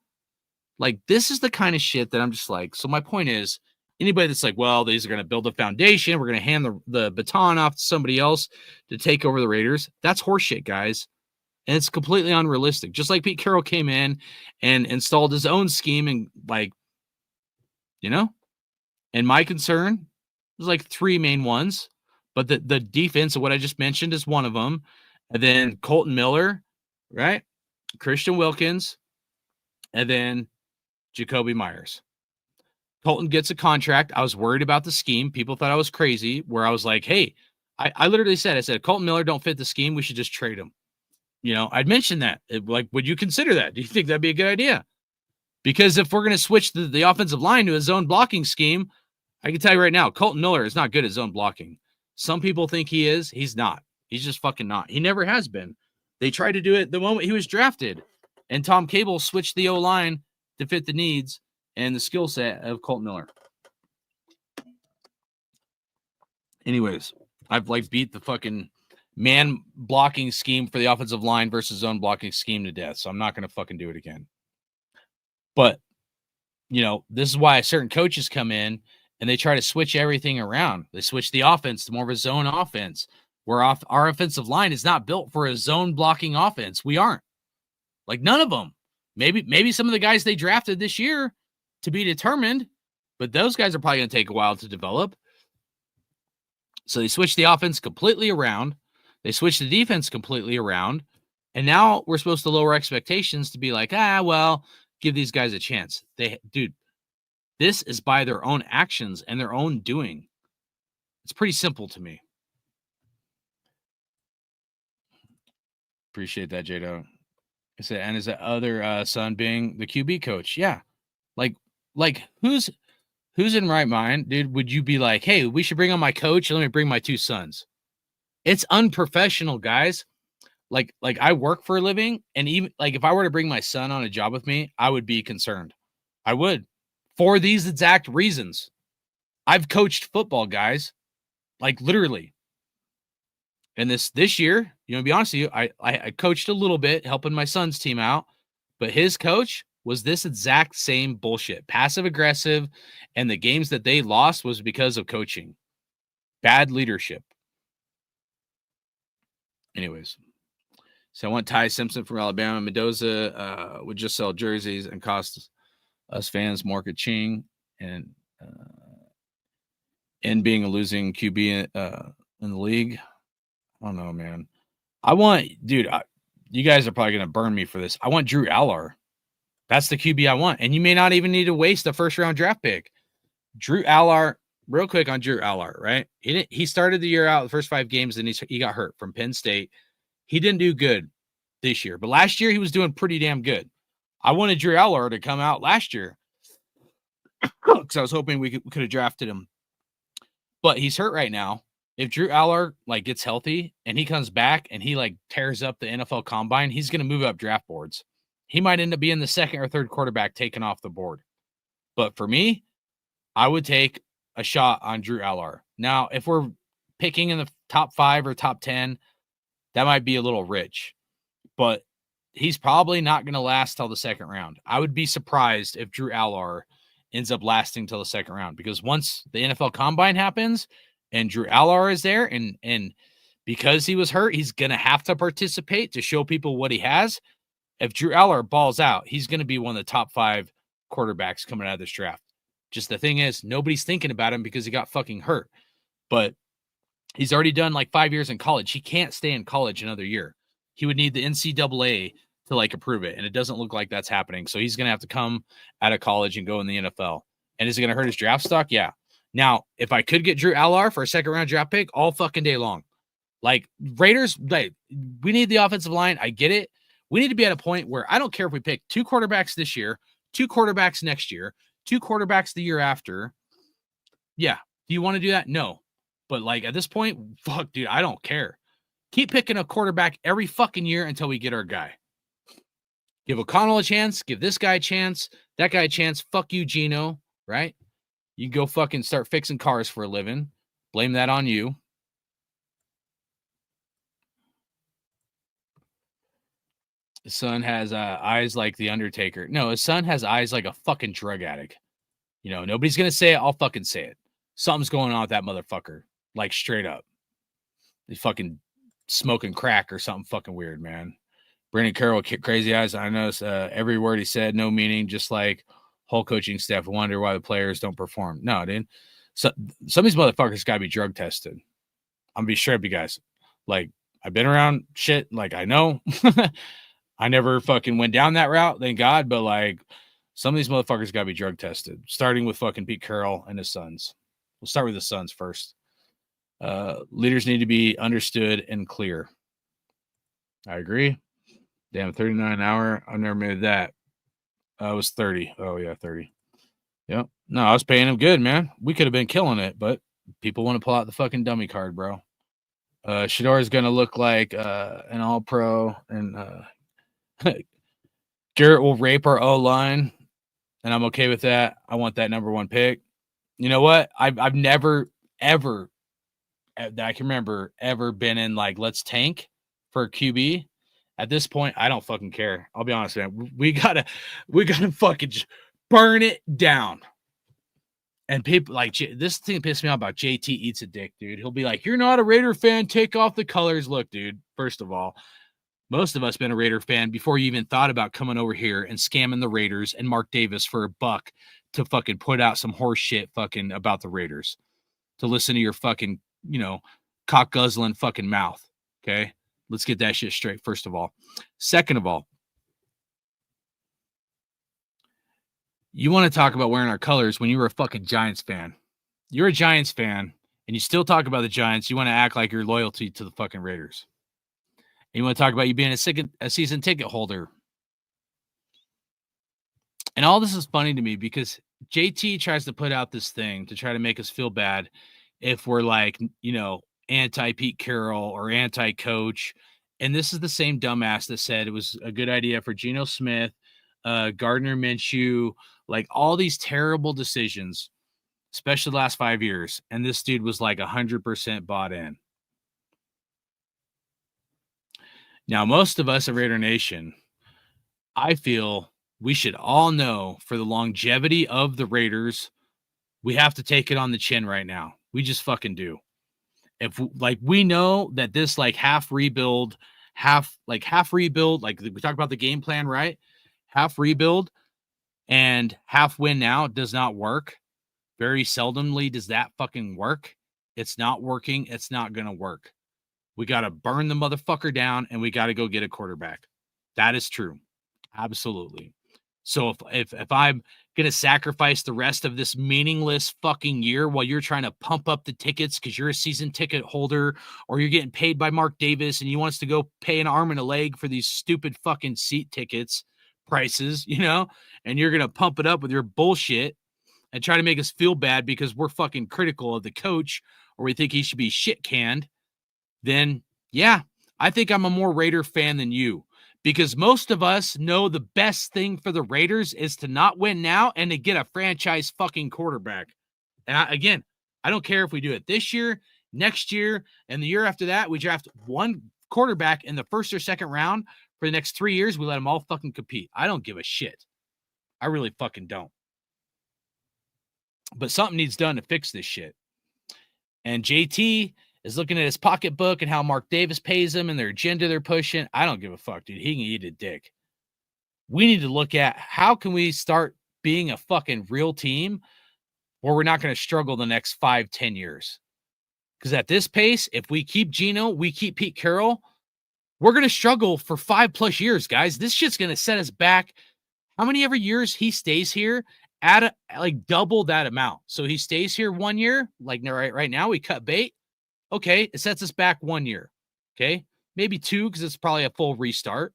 Like, this is the kind of shit that I'm just like, so my point is, anybody that's like, well, these are going to build a foundation, we're going to hand the baton off to somebody else to take over the Raiders. That's horseshit, guys. And it's completely unrealistic. Just like Pete Carroll came in and installed his own scheme and and my concern was like 3 main ones, but the defense of what I just mentioned is one of them. And then Colton Miller, right? Christian Wilkins, and then Jacoby Myers. Colton gets a contract. I was worried about the scheme. People thought I was crazy, where I was like, hey, I literally said, Colton Miller don't fit the scheme. We should just trade him. I'd mentioned that. Would you consider that? Do you think that'd be a good idea? Because if we're going to switch the offensive line to a zone blocking scheme, I can tell you right now, Colton Miller is not good at zone blocking. Some people think he is. He's not. He's just fucking not. He never has been. They tried to do it the moment he was drafted, and Tom Cable switched the O-line to fit the needs and the skill set of Colton Miller. Anyways, I've beat the fucking man blocking scheme for the offensive line versus zone blocking scheme to death, so I'm not going to fucking do it again. But, this is why certain coaches come in and they try to switch everything around. They switch the offense to more of a zone offense, where our offensive line is not built for a zone blocking offense. We aren't. Like, none of them. Maybe some of the guys they drafted this year to be determined, but those guys are probably going to take a while to develop. So they switched the offense completely around. They switched the defense completely around. And now we're supposed to lower expectations to be like, give these guys a chance. This is by their own actions and their own doing. It's pretty simple to me. Appreciate that, Jado. I said, and is that other son being the QB coach? Yeah. Like who's in right mind, dude? Would you be like, hey, we should bring on my coach and let me bring my 2 sons? It's unprofessional, guys. Like I work for a living, and even like if I were to bring my son on a job with me, I would be concerned. I would, for these exact reasons. I've coached football, guys, like literally. And this year, to be honest with you, I coached a little bit, helping my son's team out, but his coach was this exact same bullshit, passive aggressive, and the games that they lost was because of coaching, bad leadership. Anyways, so I want Ty Simpson from Alabama. Mendoza would just sell jerseys and cost us fans more ka-ching, and being a losing QB in the league. I don't know, man. You guys are probably going to burn me for this. I want Drew Allar. That's the QB I want. And you may not even need to waste a first-round draft pick. Drew Allar, real quick on Drew Allar, right? He started the year out the first 5 games, and he got hurt from Penn State. He didn't do good this year. But last year, he was doing pretty damn good. I wanted Drew Allar to come out last year because I was hoping we could have drafted him. But he's hurt right now. If Drew Allar gets healthy and he comes back and he tears up the NFL Combine, he's going to move up draft boards. He might end up being the 2nd or 3rd quarterback taken off the board. But for me, I would take a shot on Drew Allar. Now, if we're picking in the top 5 or top 10, that might be a little rich. But he's probably not going to last till the 2nd round. I would be surprised if Drew Allar ends up lasting till the 2nd round, because once the NFL Combine happens and Drew Allar is there, and because he was hurt, he's going to have to participate to show people what he has. If Drew Allar balls out, he's going to be one of the top 5 quarterbacks coming out of this draft. Just the thing is, nobody's thinking about him because he got fucking hurt. But he's already done 5 years in college. He can't stay in college another year. He would need the NCAA to approve it, and it doesn't look like that's happening. So he's going to have to come out of college and go in the NFL. And is it going to hurt his draft stock? Yeah. Now, if I could get Drew Allar for a 2nd round draft pick all fucking day long, Raiders, we need the offensive line. I get it. We need to be at a point where I don't care if we pick 2 quarterbacks this year, 2 quarterbacks next year, 2 quarterbacks the year after. Yeah. Do you want to do that? No. But at this point, fuck, dude, I don't care. Keep picking a quarterback every fucking year until we get our guy. Give O'Connell a chance. Give this guy a chance. That guy a chance. Fuck you, Gino. Right? You go fucking start fixing cars for a living. Blame that on you. His son has eyes like the Undertaker. No, his son has eyes like a fucking drug addict. You know, nobody's going to say it. I'll fucking say it. Something's going on with that motherfucker. Like, straight up. He's fucking smoking crack or something fucking weird, man. Brandon Carroll, crazy eyes. I noticed every word he said, no meaning, just like whole coaching staff wonder why the players don't perform. No, dude. So, some of these motherfuckers got to be drug tested. I'm going to be straight up, you guys. Like, I've been around shit. Like, I know. I never fucking went down that route, thank God. But, like, some of these motherfuckers got to be drug tested, starting with fucking Pete Carroll and his sons. We'll start with his sons first. Leaders need to be understood and clear. I agree. Damn, 39 an hour. I never made that. I was 30. Oh, yeah, 30. Yep. No, I was paying him good, man. We could have been killing it, but people want to pull out the fucking dummy card, bro. Shador is going to look like an all-pro, and Garrett will rape our O-line, and I'm okay with that. I want that number 1 pick. You know what? I've never, ever, that I can remember, ever been in, like, let's tank for a QB. At this point, I don't fucking care. I'll be honest, man. We gotta fucking burn it down. And people like this thing pissed me off about JT eats a dick, dude. He'll be like, "You're not a Raider fan. Take off the colors." Look, dude. First of all, most of us been a Raider fan before you even thought about coming over here and scamming the Raiders and Mark Davis for $1 to fucking put out some horse shit fucking about the Raiders. To listen to your fucking, cock guzzling fucking mouth. Okay. Let's get that shit straight, first of all. Second of all, you want to talk about wearing our colors when you were a fucking Giants fan. You're a Giants fan, and you still talk about the Giants. You want to act like your loyalty to the fucking Raiders. And you want to talk about you being a season ticket holder. And all this is funny to me because JT tries to put out this thing to try to make us feel bad if we're like, anti-Pete Carroll or anti-coach. And this is the same dumbass that said it was a good idea for Geno Smith, Gardner Minshew, like all these terrible decisions, especially the last 5 years. And this dude was like 100% bought in. Now, most of us at Raider Nation, I feel we should all know for the longevity of the Raiders, we have to take it on the chin right now. We just fucking do. If we know that this half rebuild, like we talked about the game plan, right? Half rebuild and half win now does not work. Very seldomly does that fucking work. It's not working. It's not going to work. We got to burn the motherfucker down and we got to go get a quarterback. That is true. Absolutely. So if I'm going to sacrifice the rest of this meaningless fucking year while you're trying to pump up the tickets because you're a season ticket holder or you're getting paid by Mark Davis and you want us to go pay an arm and a leg for these stupid fucking seat tickets prices, and you're going to pump it up with your bullshit and try to make us feel bad because we're fucking critical of the coach or we think he should be shit canned, then yeah, I think I'm a more Raider fan than you. Because most of us know the best thing for the Raiders is to not win now and to get a franchise fucking quarterback. And I don't care if we do it this year, next year, and the year after that. We draft one quarterback in the first or second round for the next 3 years. We let them all fucking compete. I don't give a shit. I really fucking don't. But something needs done to fix this shit. And JT is looking at his pocketbook and how Mark Davis pays him and their agenda they're pushing. I don't give a fuck, dude. He can eat a dick. We need to look at how can we start being a fucking real team where we're not going to struggle the next 5-10 years. Because at this pace, if we keep Geno, we keep Pete Carroll, we're going to struggle for 5+ years, guys. This shit's going to set us back. How many ever years he stays here at double that amount. So he stays here 1 year, like right now we cut bait. Okay, it sets us back 1 year. Okay, maybe 2 because it's probably a full restart.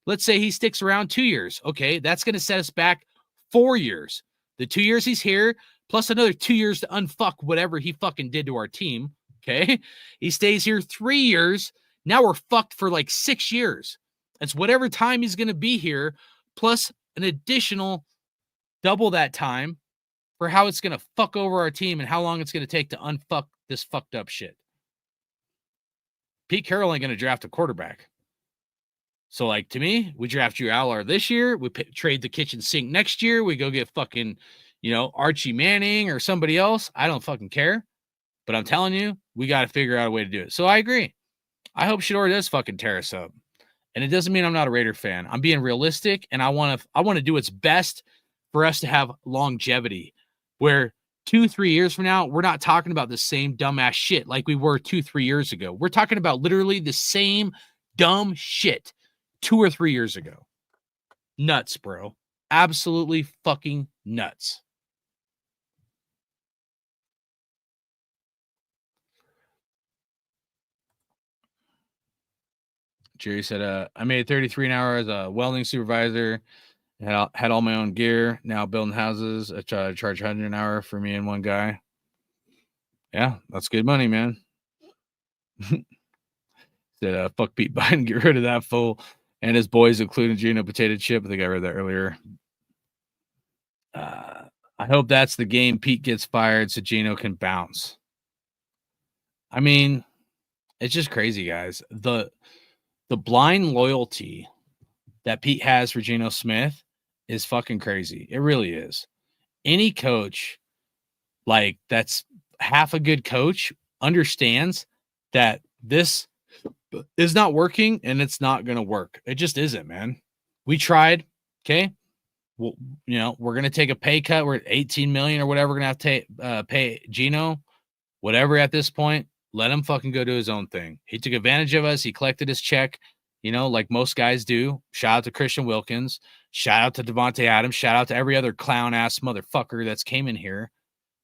Let's say he sticks around 2 years. Okay, that's going to set us back 4 years. The 2 years he's here, plus another 2 years to unfuck whatever he fucking did to our team. Okay, he stays here 3 years, Now we're fucked for like 6 years. It's whatever time he's going to be here, plus an additional double that time for how it's going to fuck over our team and how long it's going to take to unfuck this fucked up shit. Pete Carroll ain't going to draft a quarterback. So, like, to me, we draft Drew Aller this year. We trade the kitchen sink next year. We go get fucking, Archie Manning or somebody else. I don't fucking care. But I'm telling you, we got to figure out a way to do it. So I agree. I hope Shedeur does fucking tear us up. And it doesn't mean I'm not a Raider fan. I'm being realistic, and I want to do what's best for us to have longevity, where 2-3 years from now, we're not talking about the same dumbass shit like we were 2-3 years ago. We're talking about literally the same dumb shit 2 or 3 years ago. Nuts, bro. Absolutely fucking nuts. Jerry said, I made 33 an hour as a welding supervisor. Had all my own gear. Now building houses. I try to charge 100 an hour for me and one guy. Yeah, that's good money, man. Said, fuck Pete Biden, get rid of that fool and his boys, including Gino Potato Chip. I think I read that earlier. I hope that's the game Pete gets fired so Gino can bounce. I mean, it's just crazy, guys. The blind loyalty that Pete has for Geno Smith is fucking crazy. It really is. Any coach like that's half a good coach understands that this is not working and it's not going to work. It just isn't, man. We tried. Okay. Well, we're going to take a pay cut. We're at 18 million or whatever. We're going to have to pay Geno, whatever at this point. Let him fucking go do his own thing. He took advantage of us. He collected his check, like most guys do. Shout out to Christian Wilkins. Shout out to Devontae Adams. Shout out to every other clown-ass motherfucker that's came in here.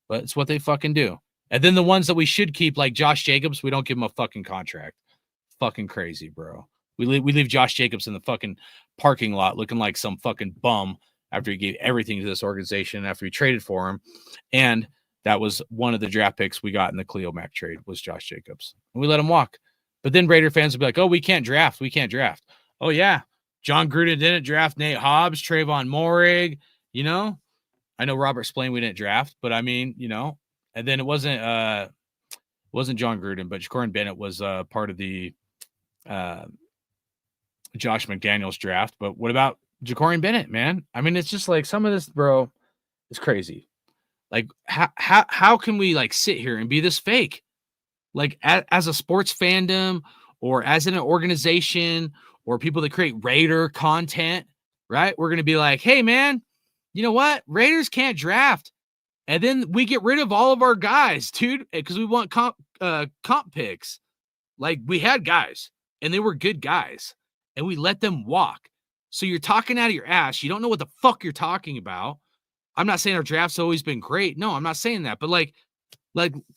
But it's what they fucking do. And then the ones that we should keep, like Josh Jacobs, we don't give him a fucking contract. Fucking crazy, bro. We leave Josh Jacobs in the fucking parking lot looking like some fucking bum after he gave everything to this organization, after we traded for him. And that was one of the draft picks we got in the Khalil Mack trade was Josh Jacobs. And we let him walk. But then Raider fans would be like, oh, we can't draft. We can't draft. Oh, yeah. John Gruden didn't draft Nate Hobbs, Trayvon Moehrig. I know Robert Spillane we didn't draft, but I mean, and then it wasn't John Gruden, but Jacorin Bennett was part of the Josh McDaniels draft. But what about Jacorin Bennett, man? I mean, it's just like some of this, bro, is crazy. Like, how can we like sit here and be this fake? Like as a sports fandom or as an organization or people that create Raider content, right? We're going to be like, hey, man, you know what? Raiders can't draft. And then we get rid of all of our guys, dude, because we want comp picks. Like we had guys and they were good guys and we let them walk. So you're talking out of your ass. You don't know what the fuck you're talking about. I'm not saying our draft's always been great. No, I'm not saying that. But like,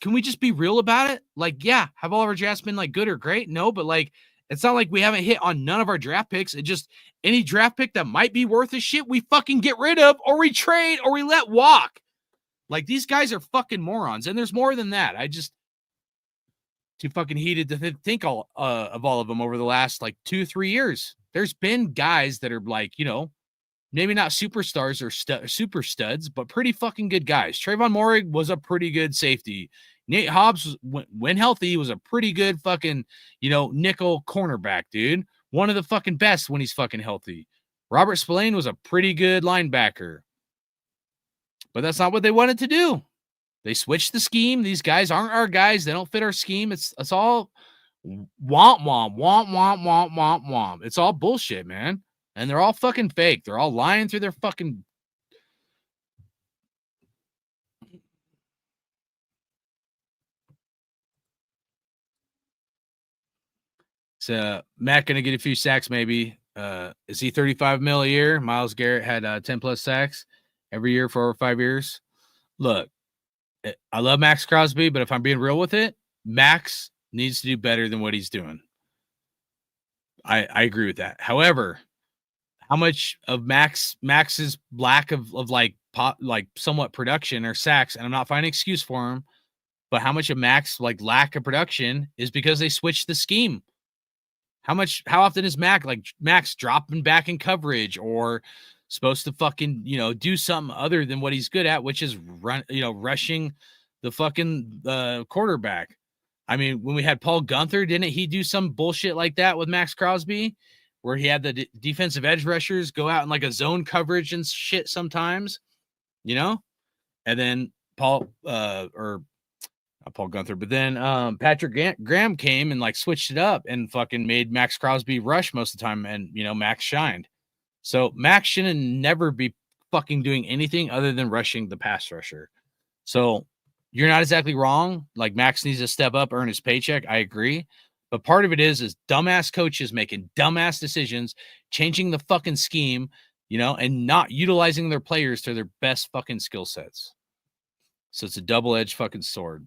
can we just be real about it? Like, yeah, have all of our drafts been like good or great? No, but like, it's not like we haven't hit on none of our draft picks. It just any draft pick that might be worth a shit, we fucking get rid of or we trade or we let walk. Like these guys are fucking morons. And there's more than that. I just too fucking heated to think of all of them over the last like 2-3 years. There's been guys that are like, maybe not superstars or super studs, but pretty fucking good guys. Trayvon Moehrig was a pretty good safety. Nate Hobbs, when healthy, was a pretty good fucking, nickel cornerback, dude. One of the fucking best when he's fucking healthy. Robert Spillane was a pretty good linebacker. But that's not what they wanted to do. They switched the scheme. These guys aren't our guys. They don't fit our scheme. It's all womp, womp, womp, womp, womp, womp, womp. It's all bullshit, man. And they're all fucking fake. They're all lying through their fucking. So Matt going to get a few sacks, maybe. Is he 35 mil a year? Myles Garrett had 10 plus sacks every year for over 5 years. Look, I love Max Crosby, but if I'm being real with it, Max needs to do better than what he's doing. I agree with that. However, how much of Max's lack of like somewhat production or sacks, and I'm not finding an excuse for him, but how much of Max like lack of production is because they switched the scheme. How often is Max dropping back in coverage or supposed to fucking, do something other than what he's good at, which is rushing the fucking quarterback. I mean, when we had Paul Gunther, didn't he do some bullshit like that with Max Crosby, where he had the defensive edge rushers go out in like a zone coverage and shit sometimes, and then Paul Gunther, but then Patrick Graham came and like switched it up and fucking made Max Crosby rush most of the time, and Max shined. So Max shouldn't never be fucking doing anything other than rushing the pass rusher. So you're not exactly wrong. Like, Max needs to step up, earn his paycheck. I agree. But part of it is dumbass coaches making dumbass decisions, changing the fucking scheme, and not utilizing their players to their best fucking skill sets. So it's a double-edged fucking sword.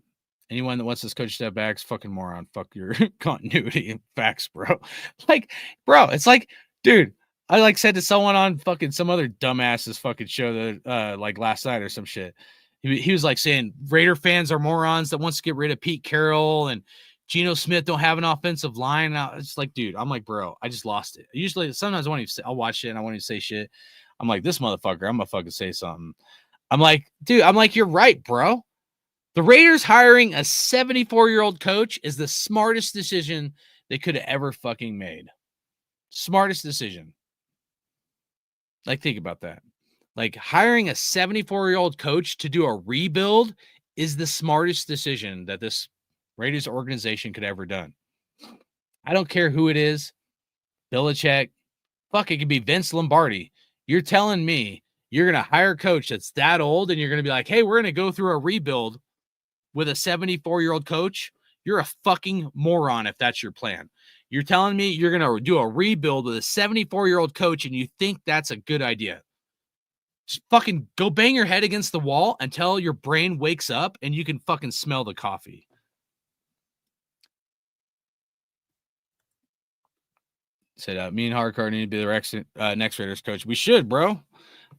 Anyone that wants this coach step back is fucking moron. Fuck your continuity and facts, bro. Like, bro, it's like, dude, I like said to someone on fucking some other dumbass's fucking show that like last night or some shit. He was like saying Raider fans are morons that wants to get rid of Pete Carroll and Geno Smith don't have an offensive line. It's like, dude, I'm like, bro, I just lost it. Usually, sometimes I'll watch shit and I want to say shit. I'm like, this motherfucker, I'm gonna fucking say something. I'm like, dude, you're right, bro. The Raiders hiring a 74-year-old coach is the smartest decision they could have ever fucking made. Smartest decision. Like, think about that. Like, hiring a 74-year-old coach to do a rebuild is the smartest decision that this Raiders organization could ever done. I don't care who it is. Belichick. Fuck, it could be Vince Lombardi. You're telling me you're going to hire a coach that's that old and you're going to be like, hey, we're going to go through a rebuild with a 74-year-old coach? You're a fucking moron if that's your plan. You're telling me you're going to do a rebuild with a 74-year-old coach and you think that's a good idea. Just fucking go bang your head against the wall until your brain wakes up and you can fucking smell the coffee. Said, me and Hardcore need to be the next Raiders coach. We should, bro.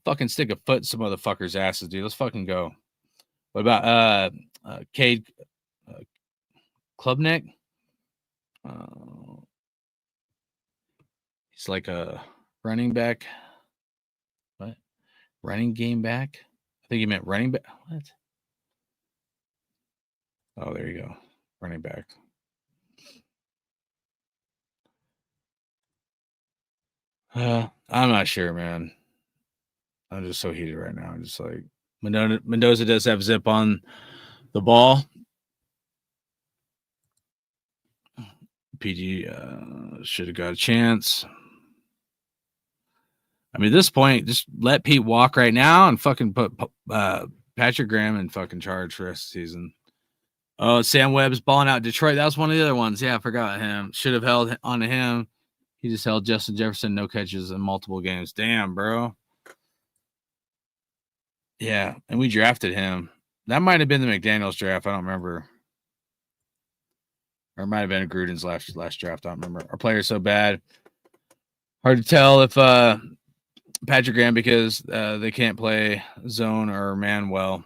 Fucking stick a foot in some motherfuckers' asses, dude. Let's fucking go. What about Cade Klubnik? He's like a running back. What? Running game back? I think he meant running back. What? Oh, there you go. Running back. I'm not sure, man. I'm just so heated right now. I'm just like, Mendoza does have zip on the ball. PG should have got a chance. I mean, at this point, just let Pete walk right now and fucking put Patrick Graham in fucking charge for the rest of the season. Oh, Sam Webb's balling out Detroit. That was one of the other ones. Yeah, I forgot him. Should have held on to him. He just held Justin Jefferson, no catches in multiple games. Damn, bro. Yeah, and we drafted him. That might have been the McDaniels draft. I don't remember. Or it might have been Gruden's last draft. I don't remember. Our player's so bad. Hard to tell if Patrick Graham, because they can't play zone or man well.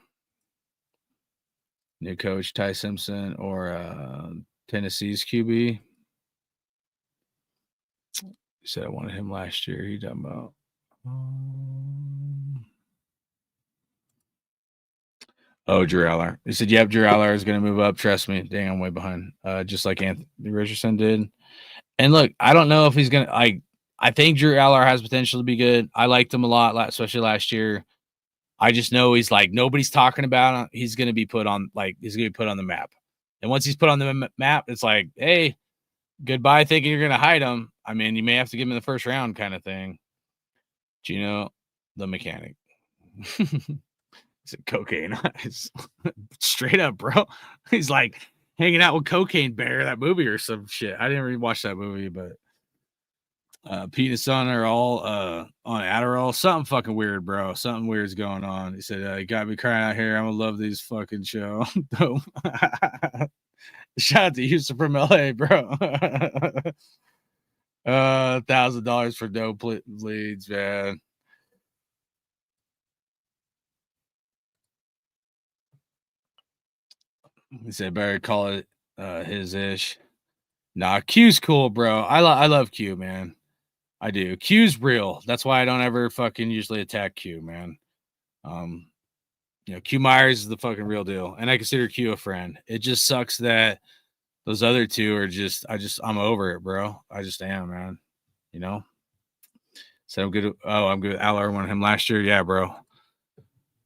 New coach Ty Simpson or Tennessee's QB. You said I wanted him last year. He talking about Drew Aller. He said, yep, Drew Aller is going to move up. Trust me. Dang, I'm way behind. Just like Anthony Richardson did. And look, I don't know if he's going to I think Drew Aller has potential to be good. I liked him a lot, especially last year. I just know he's like, nobody's talking about him. He's going to be put on the map. And once he's put on the map, it's like, hey, goodbye thinking you're going to hide him. I mean, you may have to give him in the first round kind of thing. Gino, the mechanic. He's a cocaine eyes. Straight up, bro. He's like hanging out with Cocaine Bear, that movie or some shit. I didn't really watch that movie, but Pete and his son are all on Adderall. Something fucking weird, bro. Something weird's going on. He said, you got me crying out here. I'm gonna love these fucking show. Shout out to Houston from LA, bro. $1,000 for dope leads, man. He said, better call it his ish. Nah, Q's cool, bro. I love Q, man. I do. Q's real. That's why I don't ever fucking usually attack Q, man. Q Myers is the fucking real deal, and I consider Q a friend. It just sucks that those other two are I'm over it, bro. I just am, man. So I'm good. I'm good. Al won him last year. Yeah, bro.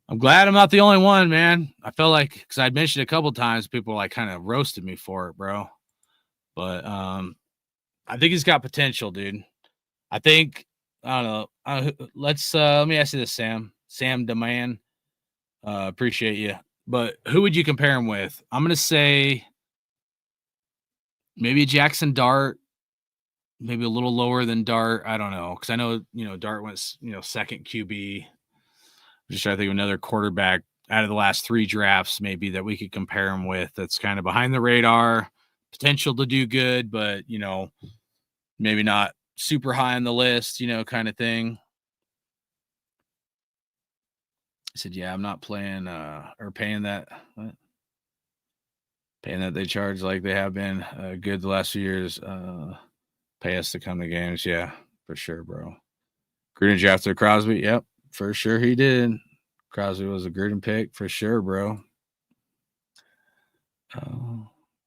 I'm glad I'm not the only one, man. I felt like, because I'd mentioned a couple times, people like kind of roasted me for it, bro. But I think he's got potential, dude. I think, I don't know. Let me ask you this, Sam. Sam DeMan. Appreciate you. But who would you compare him with? I'm gonna say maybe Jackson Dart, maybe a little lower than Dart. I don't know, because I know Dart went second QB. I'm just trying to think of another quarterback out of the last 3 drafts, maybe that we could compare him with. That's kind of behind the radar, potential to do good, but maybe not super high on the list, kind of thing. I said, yeah, I'm not playing or paying that. What? Paying that they charge like they have been good the last few years. Pay us to come to games. Yeah, for sure, bro. Gruden drafted Crosby. Yep, for sure he did. Crosby was a Gruden pick for sure, bro.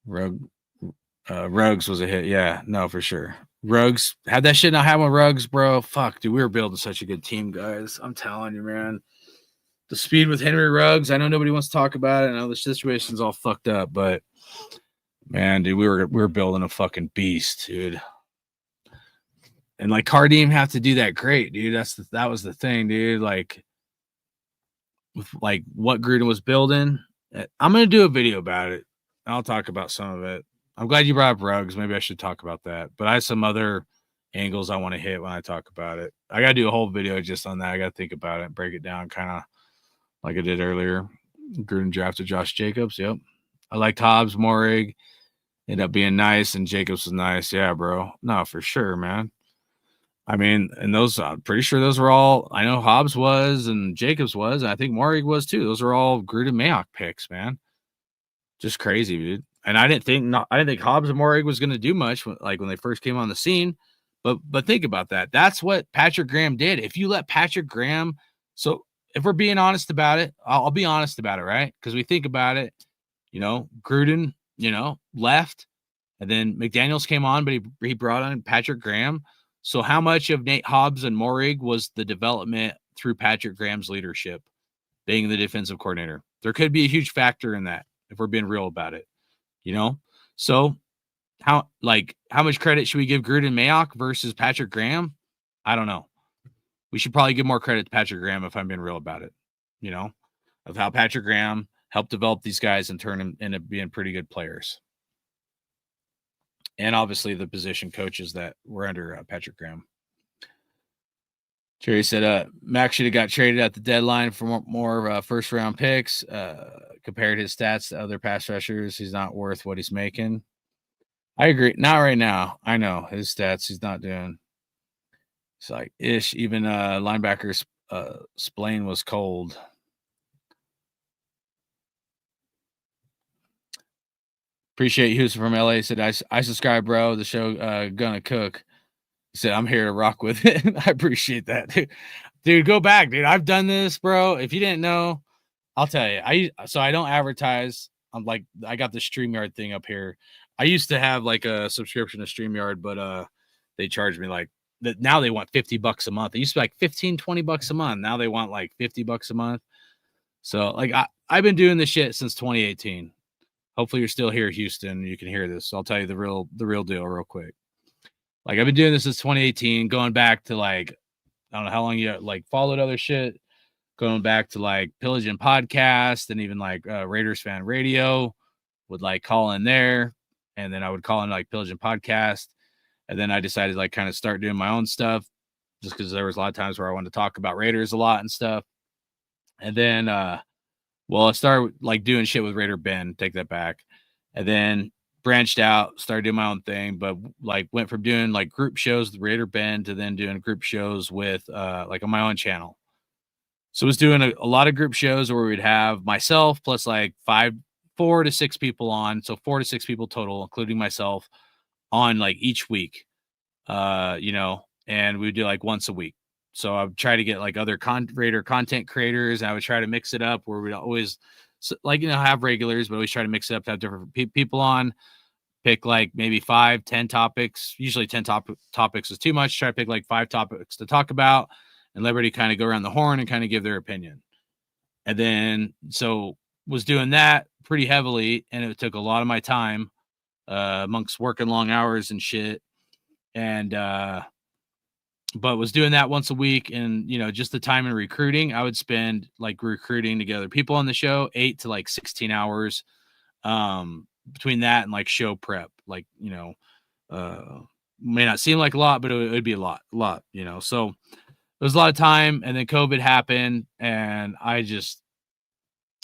Ruggs was a hit. Yeah, no, for sure. Ruggs, had that shit not happened with Ruggs, bro. Fuck, dude, we were building such a good team, guys. I'm telling you, man. The speed with Henry Ruggs. I know nobody wants to talk about it. I know the situation's all fucked up, but man, dude, we were building a fucking beast, dude. And like Carr didn't even have to do that great, dude. That was the thing, dude. Like with like what Gruden was building. I'm gonna do a video about it. I'll talk about some of it. I'm glad you brought up Ruggs. Maybe I should talk about that. But I have some other angles I want to hit when I talk about it. I gotta do a whole video just on that. I gotta think about it, break it down, kind of like I did earlier. Gruden drafted Josh Jacobs. Yep. I liked Hobbs, Moehrig. Ended up being nice, and Jacobs was nice. Yeah, bro. No, for sure, man. I mean, and those, I'm pretty sure those were all, I know Hobbs was and Jacobs was, and I think Moehrig was too. Those were all Gruden Mayock picks, man. Just crazy, dude. And I didn't think Hobbs and Moehrig was going to do much when they first came on the scene. But think about that. That's what Patrick Graham did. If you let Patrick Graham, so if we're being honest about it, I'll be honest about it, right? Because we think about it, Gruden, left, and then McDaniels came on, but he brought on Patrick Graham. So how much of Nate Hobbs and Moehrig was the development through Patrick Graham's leadership, being the defensive coordinator? There could be a huge factor in that if we're being real about it, So how much credit should we give Gruden Mayock versus Patrick Graham? I don't know. We should probably give more credit to Patrick Graham if I'm being real about it, of how Patrick Graham helped develop these guys and turn them into being pretty good players. And obviously the position coaches that were under Patrick Graham. Jerry said, Max should have got traded at the deadline for more first round picks. Compared his stats to other pass rushers, he's not worth what he's making. I agree. Not right now. I know his stats he's not doing. It's like ish. Even linebacker Spillane was cold. Appreciate Houston from LA. He said, I subscribe, bro. The show Gonna Cook. He said, I'm here to rock with it. I appreciate that, dude. Dude, go back, dude. I've done this, bro. If you didn't know, I'll tell you. I don't advertise. I got the StreamYard thing up here. I used to have like a subscription to StreamYard, but they charged me like that. Now they want $50 a month. It used to be like $15-20 a month. Now they want like $50 a month. So like I've been doing this shit since 2018. Hopefully you're still here, Houston. You can hear this. So I'll tell you the real deal real quick. Like I've been doing this since 2018, going back to like, I don't know how long you like followed other shit, going back to like Pillage and Podcast and even like Raiders Fan Radio would like call in there. And then I would call in like Pillage and Podcast. And then I decided to like kind of start doing my own stuff just because there was a lot of times where I wanted to talk about Raiders a lot and stuff. And then, I started like doing shit with Raider Ben, take that back. And then branched out, started doing my own thing, but like went from doing like group shows with Raider Ben to then doing group shows with like on my own channel. So I was doing a lot of group shows where we'd have myself plus like 4 to 6 people on. So 4 to 6 people total, including myself on like each week, you know, and we would do like once a week. So I would try to get like other Raider content creators. And I would try to mix it up where we'd always like, you know, have regulars, but always try to mix it up to have different people on. Pick like maybe 5-10 topics. Usually 10 topics is too much. Try to pick like 5 topics to talk about and let everybody kind of go around the horn and kind of give their opinion. And then, so was doing that pretty heavily. And it took a lot of my time amongst working long hours and shit. And, but was doing that once a week. And, you know, just the time in recruiting, I would spend like recruiting together people on the show, 8 to like 16 hours. Between that and like show prep, like, you know, may not seem like a lot, but it would be a lot, you know. So it was a lot of time, and then COVID happened, and it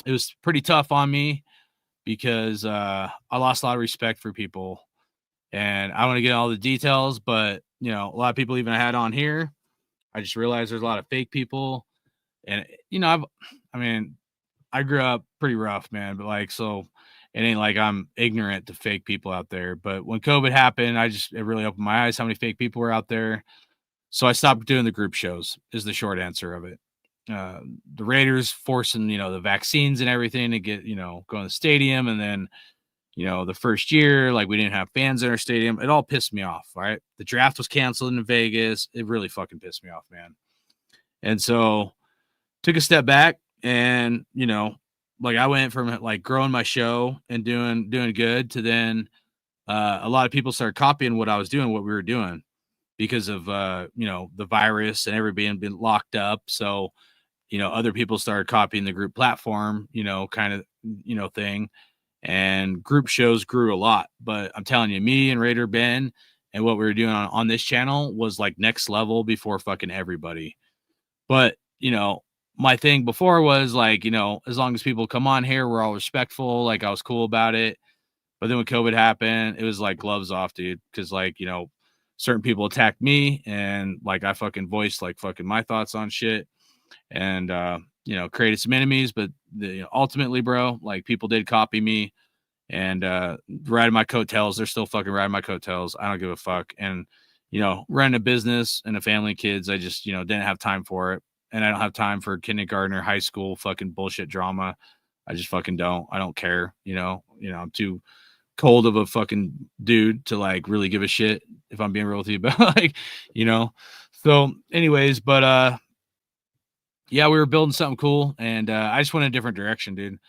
was pretty tough on me because I lost a lot of respect for people, and I want to get all the details, but you know, a lot of people even I had on here, I just realized there's a lot of fake people, and you know, I grew up pretty rough, man, but like, so it ain't like I'm ignorant to fake people out there. But when COVID happened, it really opened my eyes how many fake people were out there. So I stopped doing the group shows is the short answer of it. The Raiders forcing, you know, the vaccines and everything to get, you know, go in the stadium. And then, you know, the first year, like we didn't have fans in our stadium. It all pissed me off, right? The draft was canceled in Vegas. It really fucking pissed me off, man. And so took a step back and, you know, like I went from like growing my show and doing good to then a lot of people started copying what I was doing, what we were doing because of, you know, the virus and everybody being locked up. So, you know, other people started copying the group platform, you know, kind of, you know, thing. And group shows grew a lot. But I'm telling you, me and Raider Ben and what we were doing on this channel was like next level before fucking everybody. But, you know, my thing before was like, you know, as long as people come on here, we're all respectful. Like I was cool about it. But then when COVID happened, it was like gloves off, dude. Cause like, you know, certain people attacked me and like I fucking voiced like fucking my thoughts on shit and, you know, created some enemies. But you know, ultimately, bro, like people did copy me and riding my coattails. They're still fucking riding my coattails. I don't give a fuck. And, you know, running a business and a family, kids, I just, you know, didn't have time for it. And I don't have time for kindergarten or high school fucking bullshit drama. I just fucking don't. I don't care. You know, I'm too cold of a fucking dude to like really give a shit if I'm being real with you. But like, you know, so anyways, but yeah, we were building something cool and I just went in a different direction, dude.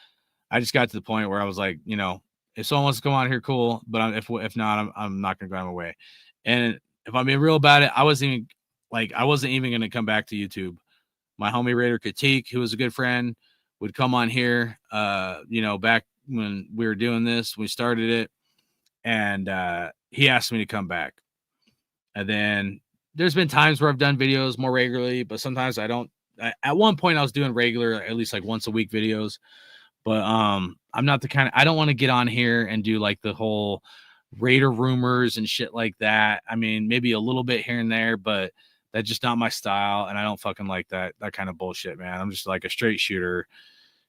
I just got to the point where I was like, you know, if someone wants to come on here, cool. But if not, I'm not going to go out of my way. And if I'm being real about it, I wasn't even going to come back to YouTube. My homie Raider Critique, who was a good friend, would come on here, you know, back when we were doing this, we started it. And he asked me to come back. And then there's been times where I've done videos more regularly, but sometimes I don't. At one point, I was doing regular, at least like once a week videos. But I'm not the kind of, I don't want to get on here and do like the whole Raider rumors and shit like that. I mean, maybe a little bit here and there, but that's just not my style. And I don't fucking like that kind of bullshit, man. I'm just like a straight shooter.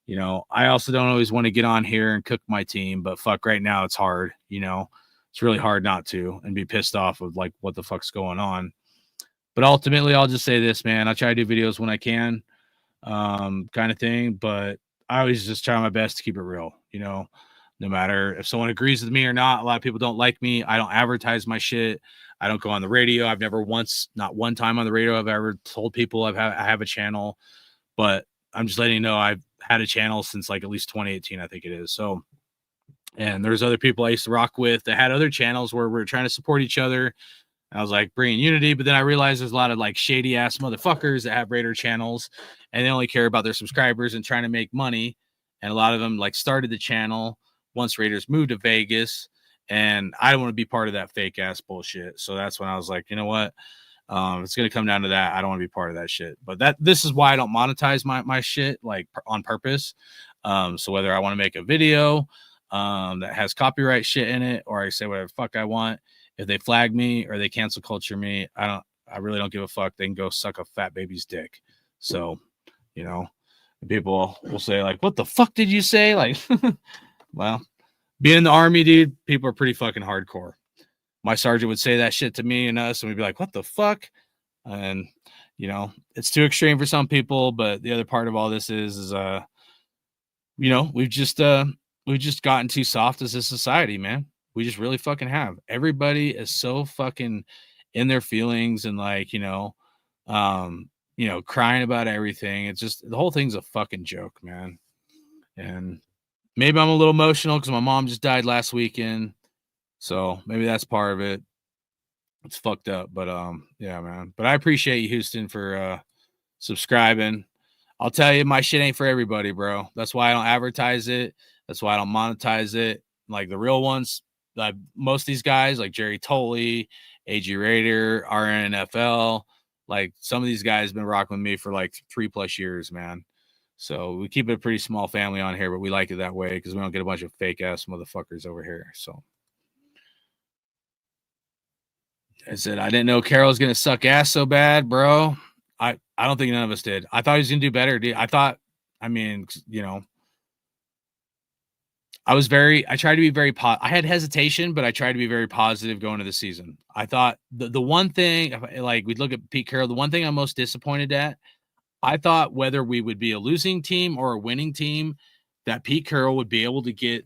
You know, I also don't always want to get on here and cook my team, but fuck, right now it's hard. You know, it's really hard not to and be pissed off of like what the fuck's going on. But ultimately, I'll just say this, man. I try to do videos when I can, kind of thing. But I always just try my best to keep it real, you know, no matter if someone agrees with me or not. A lot of people don't like me. I don't advertise my shit. I don't go on the radio. I've never once, not one time on the radio, I've ever told people I have a channel. But I'm just letting you know I've had a channel since like at least 2018, I think it is. So, and there's other people I used to rock with that had other channels where we're trying to support each other. And I was like bringing unity, but then I realized there's a lot of like shady ass motherfuckers that have Raider channels and they only care about their subscribers and trying to make money. And a lot of them like started the channel once Raiders moved to Vegas. And I don't want to be part of that fake ass bullshit. So that's when I was like, you know what? It's going to come down to that. I don't want to be part of that shit. But this is why I don't monetize my shit like on purpose. So whether I want to make a video that has copyright shit in it, or I say whatever the fuck I want, if they flag me or they cancel culture me, I really don't give a fuck. They can go suck a fat baby's dick. So, you know, people will say like, what the fuck did you say? Like, well, being in the army, dude, people are pretty fucking hardcore. my sergeant would say that shit to me and us, and we'd be like, what the fuck? And, you know, it's too extreme for some people, but the other part of all this is you know, we've just gotten too soft as a society, man. We just really fucking have. Everybody is so fucking in their feelings and like, you know, crying about everything. It's just the whole thing's a fucking joke, man. And maybe I'm a little emotional because my mom just died last weekend. So maybe that's part of it. It's fucked up. But yeah, man. But I appreciate you, Houston, for subscribing. I'll tell you, my shit ain't for everybody, bro. That's why I don't advertise it. That's why I don't monetize it. Like the real ones, like most of these guys, like Jerry Tolley, AG Raider, RNFL, like some of these guys have been rocking with me for like 3+ years, man. So we keep it a pretty small family on here, but we like it that way because we don't get a bunch of fake ass motherfuckers over here. So I said, I didn't know Carroll was gonna suck ass so bad, bro. I don't think none of us did. I thought he was gonna do better, dude. I mean, you know, I tried to be very I had hesitation, but I tried to be very positive going into the season. I thought the one thing, like we'd look at Pete Carroll, the one thing I'm most disappointed at, I thought whether we would be a losing team or a winning team, that Pete Carroll would be able to get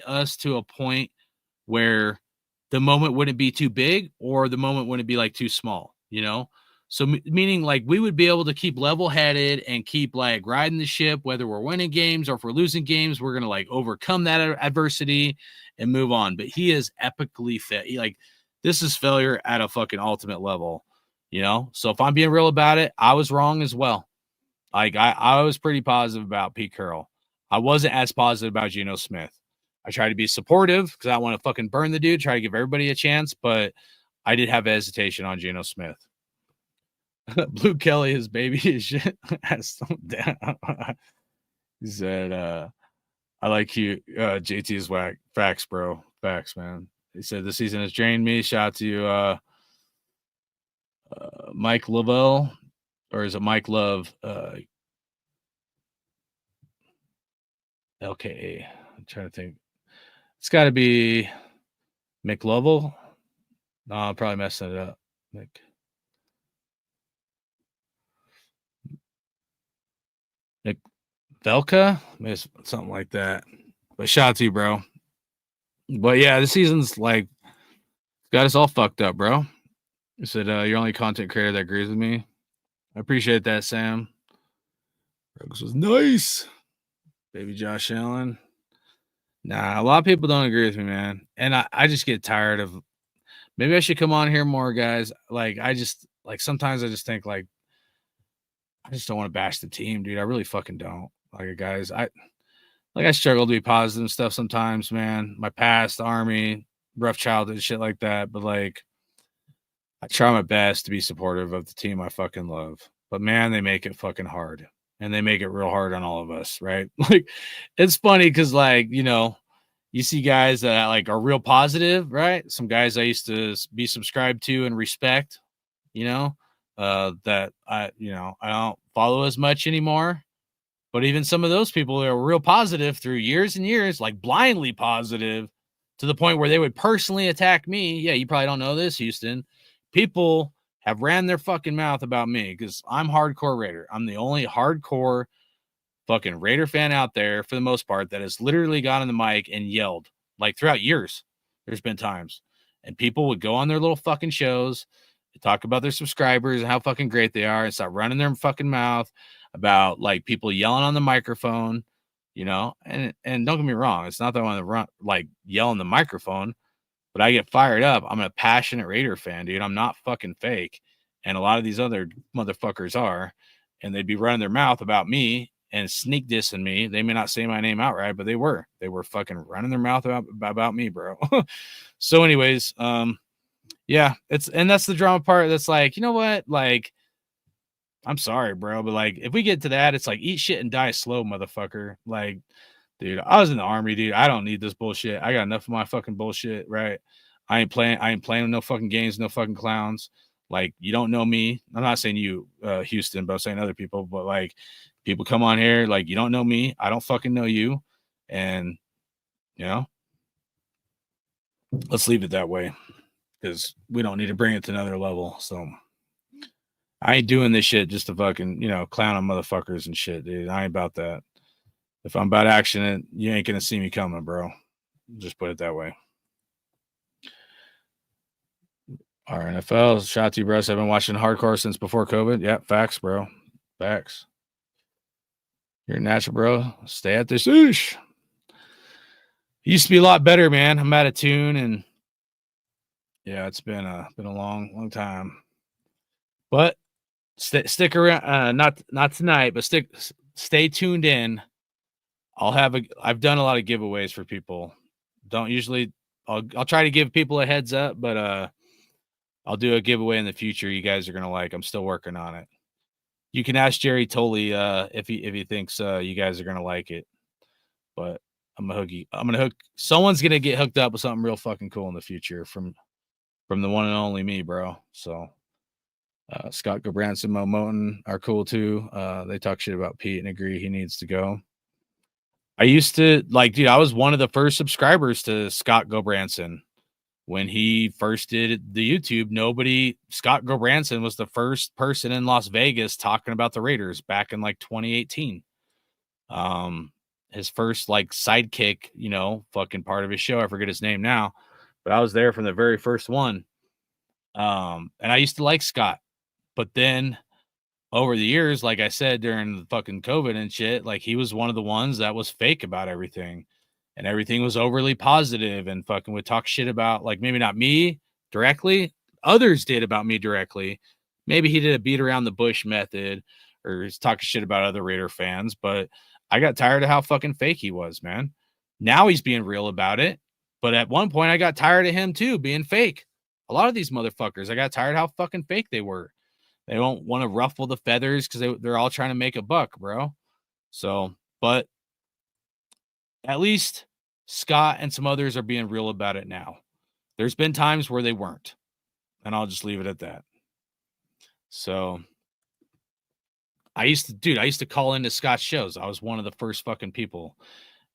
us to a point where the moment wouldn't be too big or the moment wouldn't be like too small, you know? So meaning like we would be able to keep level headed and keep like riding the ship, whether we're winning games or if we're losing games, we're going to like overcome that adversity and move on. But he is epically fit. Like this is failure at a fucking ultimate level, you know? So if I'm being real about it, I was wrong as well. Like I was pretty positive about Pete Carroll. I wasn't as positive about Geno Smith. I tried to be supportive because I want to fucking burn the dude, try to give everybody a chance, but I did have hesitation on Geno Smith. Blue Kelly, his baby is shit. He said, I like you. JT is whack. Facts, bro. Facts, man. He said the season has drained me. Shout out to you, Mike Lovell, or is it Mike Love? LKA. I'm trying to think. It's got to be McLovell. No, I'm probably messing it up. Velka, maybe something like that. But shout out to you, bro. But yeah, the season's like got us all fucked up, bro. You said you're only content creator that agrees with me. I appreciate that, Sam. Brooks was nice. Baby Josh Allen. Nah, a lot of people don't agree with me, man. And I just get tired of maybe I should come on here more, guys. Like I just like sometimes I just think like I just don't want to bash the team, dude. I really fucking don't. Like guys, I struggle to be positive and stuff sometimes, man. My past, Army, rough childhood, shit like that. But like I try my best to be supportive of the team I fucking love. But man, they make it fucking hard. And they make it real hard on all of us, right? Like it's funny because like, you know, you see guys that like are real positive, right? Some guys I used to be subscribed to and respect, you know, that I don't follow as much anymore. But even some of those people are real positive through years and years, like blindly positive to the point where they would personally attack me. Yeah, you probably don't know this, Houston. People have ran their fucking mouth about me because I'm hardcore Raider. I'm the only hardcore fucking Raider fan out there for the most part that has literally got on the mic and yelled like throughout years. There's been times and people would go on their little fucking shows, talk about their subscribers and how fucking great they are and start running their fucking mouth about like people yelling on the microphone, you know, and don't get me wrong. It's not that I want to run like yell on the microphone, but I get fired up. I'm a passionate Raider fan, dude. I'm not fucking fake. And a lot of these other motherfuckers are, and they'd be running their mouth about me and sneak dissing me. They may not say my name outright, but they were fucking running their mouth about me, bro. So anyways, yeah, that's the drama part. That's like, you know what? Like, I'm sorry, bro, but like if we get to that, it's like eat shit and die slow, motherfucker. Like, dude, I was in the Army, dude. I don't need this bullshit. I got enough of my fucking bullshit, right? I ain't playing with no fucking games, no fucking clowns. Like, you don't know me. I'm not saying you, Houston, but I'm saying other people. But like, people come on here, like, you don't know me. I don't fucking know you. And, you know, let's leave it that way because we don't need to bring it to another level. So I ain't doing this shit just to fucking, clown on motherfuckers and shit, dude. I ain't about that. If I'm about action, you ain't gonna see me coming, bro. Just put it that way. Our NFL, shout to you, bros. I've been watching hardcore since before COVID. Yeah, facts, bro. Facts. You're natural, bro. Stay at this ish. Used to be a lot better, man. I'm out of tune, and yeah, it's been a long time. But stick around. Not tonight, but stay tuned in. I've done a lot of giveaways for people. Don't usually. I'll try to give people a heads up, but I'll do a giveaway in the future. You guys are gonna like. I'm still working on it. You can ask Jerry Tolley if he thinks you guys are gonna like it. But I'm gonna hook. Someone's gonna get hooked up with something real fucking cool in the future from the one and only me, bro. So Scott Gobranson, Mo Moten are cool too. They talk shit about Pete and agree he needs to go. I used to dude, I was one of the first subscribers to Scott Gobranson. When he first did the YouTube, Scott Gobranson was the first person in Las Vegas talking about the Raiders back in 2018. His first sidekick, fucking part of his show. I forget his name now, but I was there from the very first one. And I used to like Scott, but then over the years, like I said, during the fucking COVID and shit, he was one of the ones that was fake about everything. And everything was overly positive and fucking would talk shit about, maybe not me directly. Others did about me directly. Maybe he did a beat around the bush method or he's talking shit about other Raider fans. But I got tired of how fucking fake he was, man. Now he's being real about it. But at one point, I got tired of him too, being fake. A lot of these motherfuckers, I got tired of how fucking fake they were. They don't want to ruffle the feathers because they're all trying to make a buck, bro. So, but at least Scott and some others are being real about it now. There's been times where they weren't, and I'll just leave it at that. So I used to call into Scott's shows. I was one of the first fucking people.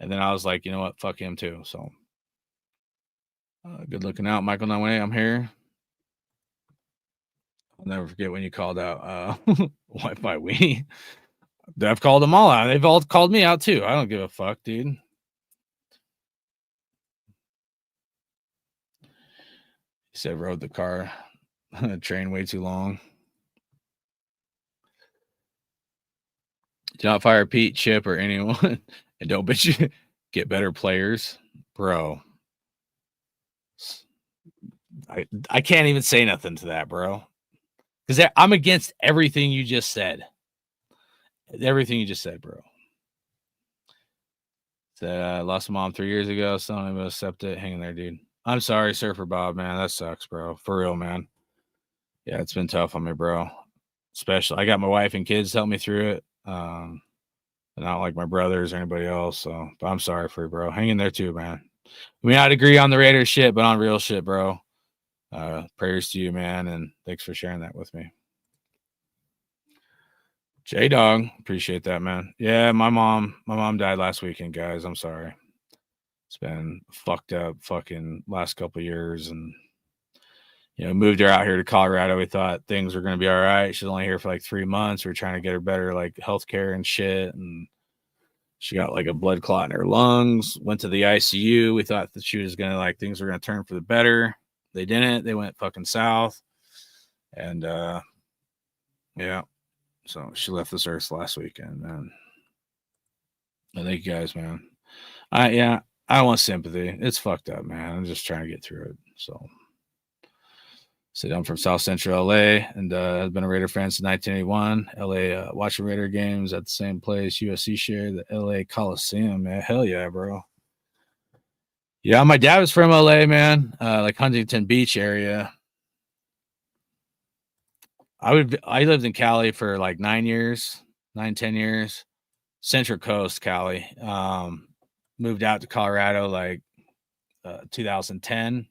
And then I was like, you know what? Fuck him too. So good looking out, Michael Noway. I'm here. I'll never forget when you called out Wi-Fi Weenie. I've called them all out. They've all called me out too. I don't give a fuck, dude. He said rode the car train way too long. Do not fire Pete, Chip, or anyone. And don't bitch you get better players. Bro. I can't even say nothing to that, bro. Because I'm against everything you just said. Everything you just said, bro. Said I lost my mom 3 years ago. So I'm gonna accept it. Hanging there, dude. I'm sorry, Surfer Bob, man. That sucks, bro. For real, man. Yeah, it's been tough on me, bro. Especially, I got my wife and kids to help me through it. Not like my brothers or anybody else. So, but I'm sorry for you, bro. Hang in there too, man. We may not agree on the Raiders shit, but on real shit, bro. Prayers to you, man, and thanks for sharing that with me. J-Dog, appreciate that, man. Yeah, my mom died last weekend, guys. I'm sorry. It's been fucked up fucking last couple of years, and moved her out here to Colorado. We thought things were going to be all right. She's only here for 3 months. We were trying to get her better health care and shit, and she got a blood clot in her lungs, went to the ICU. We thought that she was going to things were going to turn for the better. They didn't. They went fucking south. And yeah. So she left this earth last weekend, man. Thank you guys, man. I want sympathy. It's fucked up, man. I'm just trying to get through it. So I'm from South Central LA, and I've been a Raider fan since 1981. LA, watching Raider games at the same place USC shared, the LA Coliseum, man. Hell yeah, bro. Yeah, my dad was from LA, man. Huntington Beach area. I lived in Cali for 10 years. Central Coast, Cali. Moved out to Colorado 2010.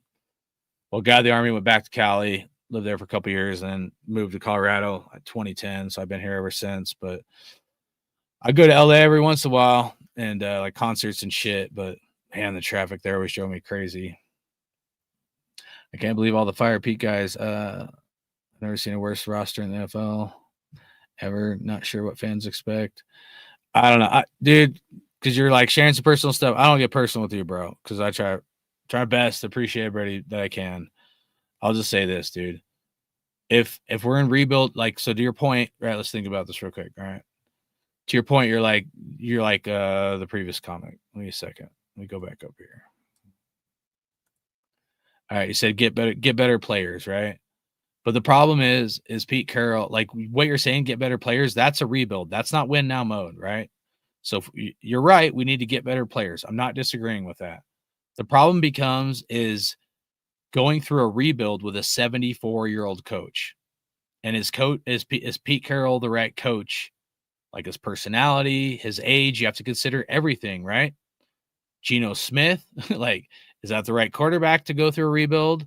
Well, got out of the Army, went back to Cali, lived there for a couple of years, and then moved to Colorado in 2010. So I've been here ever since. But I go to LA every once in a while and concerts and shit. But man, the traffic there always drove me crazy. I can't believe all the Fire Pete guys. I've never seen a worse roster in the NFL ever. Not sure what fans expect. I don't know, dude, because you're like sharing some personal stuff. I don't get personal with you, bro, because I try my best to appreciate everybody that I can. I'll just say this, dude. If we're in rebuild, like, so to your point, right? Let's think about this real quick. All right. To your point, you're like the previous comment. Wait a second. Let me go back up here. All right, you said get better players, right? But the problem is Pete Carroll, like what you're saying, get better players. That's a rebuild. That's not win now mode, right? So you're right. We need to get better players. I'm not disagreeing with that. The problem becomes is going through a rebuild with a 74-year-old coach, and his coach is Pete Carroll the right coach? Like his personality, his age, you have to consider everything, right? Geno Smith, like, is that the right quarterback to go through a rebuild?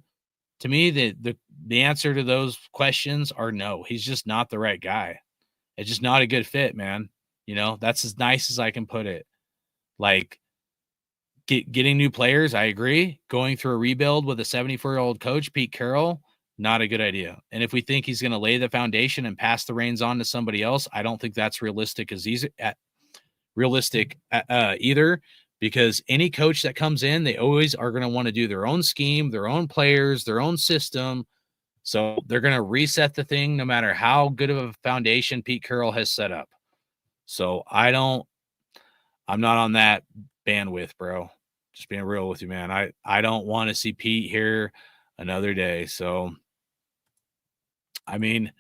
To me, the answer to those questions are no. He's just not the right guy. It's just not a good fit, man. You know, that's as nice as I can put it. Like, getting new players, I agree. Going through a rebuild with a 74-year-old coach, Pete Carroll, not a good idea. And if we think he's going to lay the foundation and pass the reins on to somebody else, I don't think that's realistic either, because any coach that comes in, they always are going to want to do their own scheme, their own players, their own system. So they're going to reset the thing no matter how good of a foundation Pete Carroll has set up. So I'm not on that bandwidth, bro. Just being real with you, man. I don't want to see Pete here another day. So, I mean,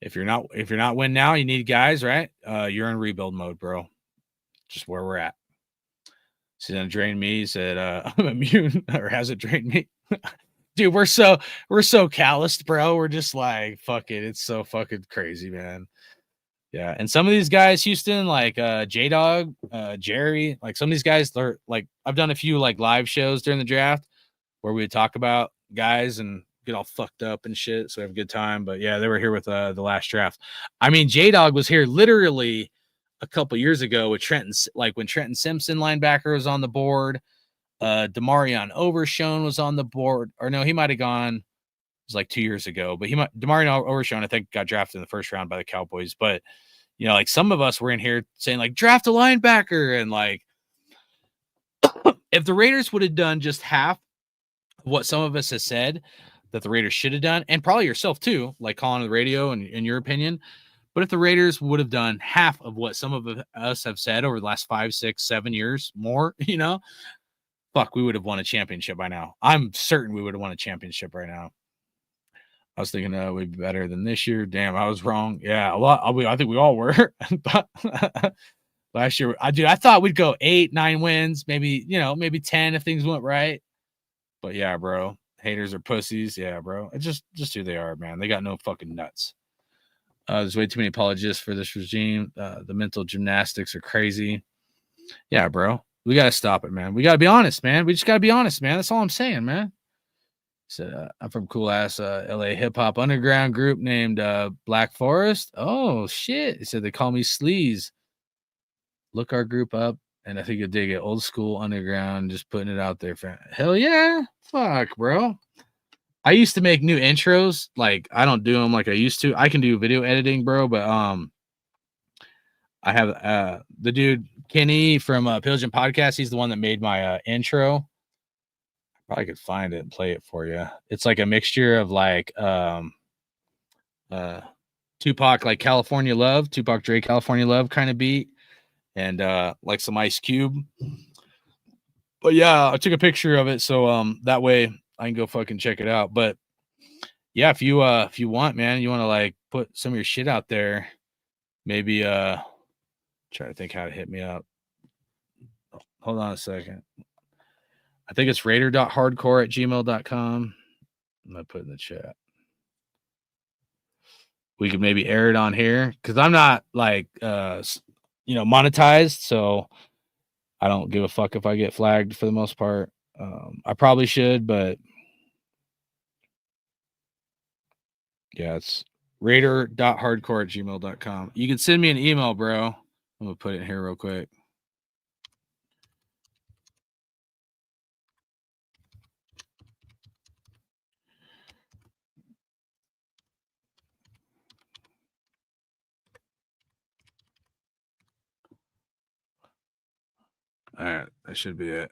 if you're not winning now, you need guys, right? You're in rebuild mode, bro. Just where we're at. She's gonna drain me. He said, I'm immune, or has it drained me? Dude, we're so calloused, bro. We're just like, fuck it. It's so fucking crazy, man. Yeah. And some of these guys, Houston, like J-Dog, Jerry, like some of these guys, they're like, I've done a few like live shows during the draft where we would talk about guys and get all fucked up and shit. So we have a good time. But yeah, they were here with the last draft. I mean, J-Dog was here literally a couple years ago with Trenton, like when Trenton Simpson linebacker was on the board. Demarion Overshone was on the board, or no, he might have gone. It was like 2 years ago, but Demarion Overshone, I think, got drafted in the first round by the Cowboys. But you know, like some of us were in here saying like draft a linebacker, and like if the Raiders would have done just half of what some of us have said that the Raiders should have done, and probably yourself too, like calling the radio and in your opinion. But if the Raiders would have done half of what some of us have said over the last 5, 6, 7 years more, you know, fuck, we would have won a championship by now. I'm certain we would have won a championship right now. I was thinking we'd be better than this year. Damn, I was wrong. Yeah, a lot. I think we all were. Last year, I thought we'd go 8, 9 wins, maybe 10 if things went right. But yeah, bro, haters are pussies. Yeah, bro, it's just who they are, man. They got no fucking nuts. There's way too many apologists for this regime. The mental gymnastics are crazy. Yeah, bro. We got to stop it, man. We got to be honest, man. We just got to be honest, man. That's all I'm saying, man. So I'm from cool-ass LA hip-hop underground group named Black Forest. Oh, shit. He said they call me Sleaze. Look our group up, and I think you'll dig it. Old school underground, just putting it out there. Hell yeah. Fuck, bro. I used to make new intros. Like, I don't do them like I used to. I can do video editing, bro, but I have the dude Kenny from Pigeon Podcast. He's the one that made my intro. I probably could find it and play it for you. It's like a mixture of like Tupac, like California Love, Tupac Dre California Love kind of beat, and like some Ice Cube. But yeah, I took a picture of it so that way I can go fucking check it out. But yeah, if you want, man, you want to like put some of your shit out there, maybe try to think how to hit me up. Hold on a second. I think it's raider.hardcore@gmail.com. I'm gonna put in the chat. We could maybe air it on here because I'm not like monetized, so I don't give a fuck if I get flagged for the most part. I probably should, but yeah, it's raider.hardcore@gmail.com. You can send me an email, bro. I'm gonna put it in here real quick. That should be it.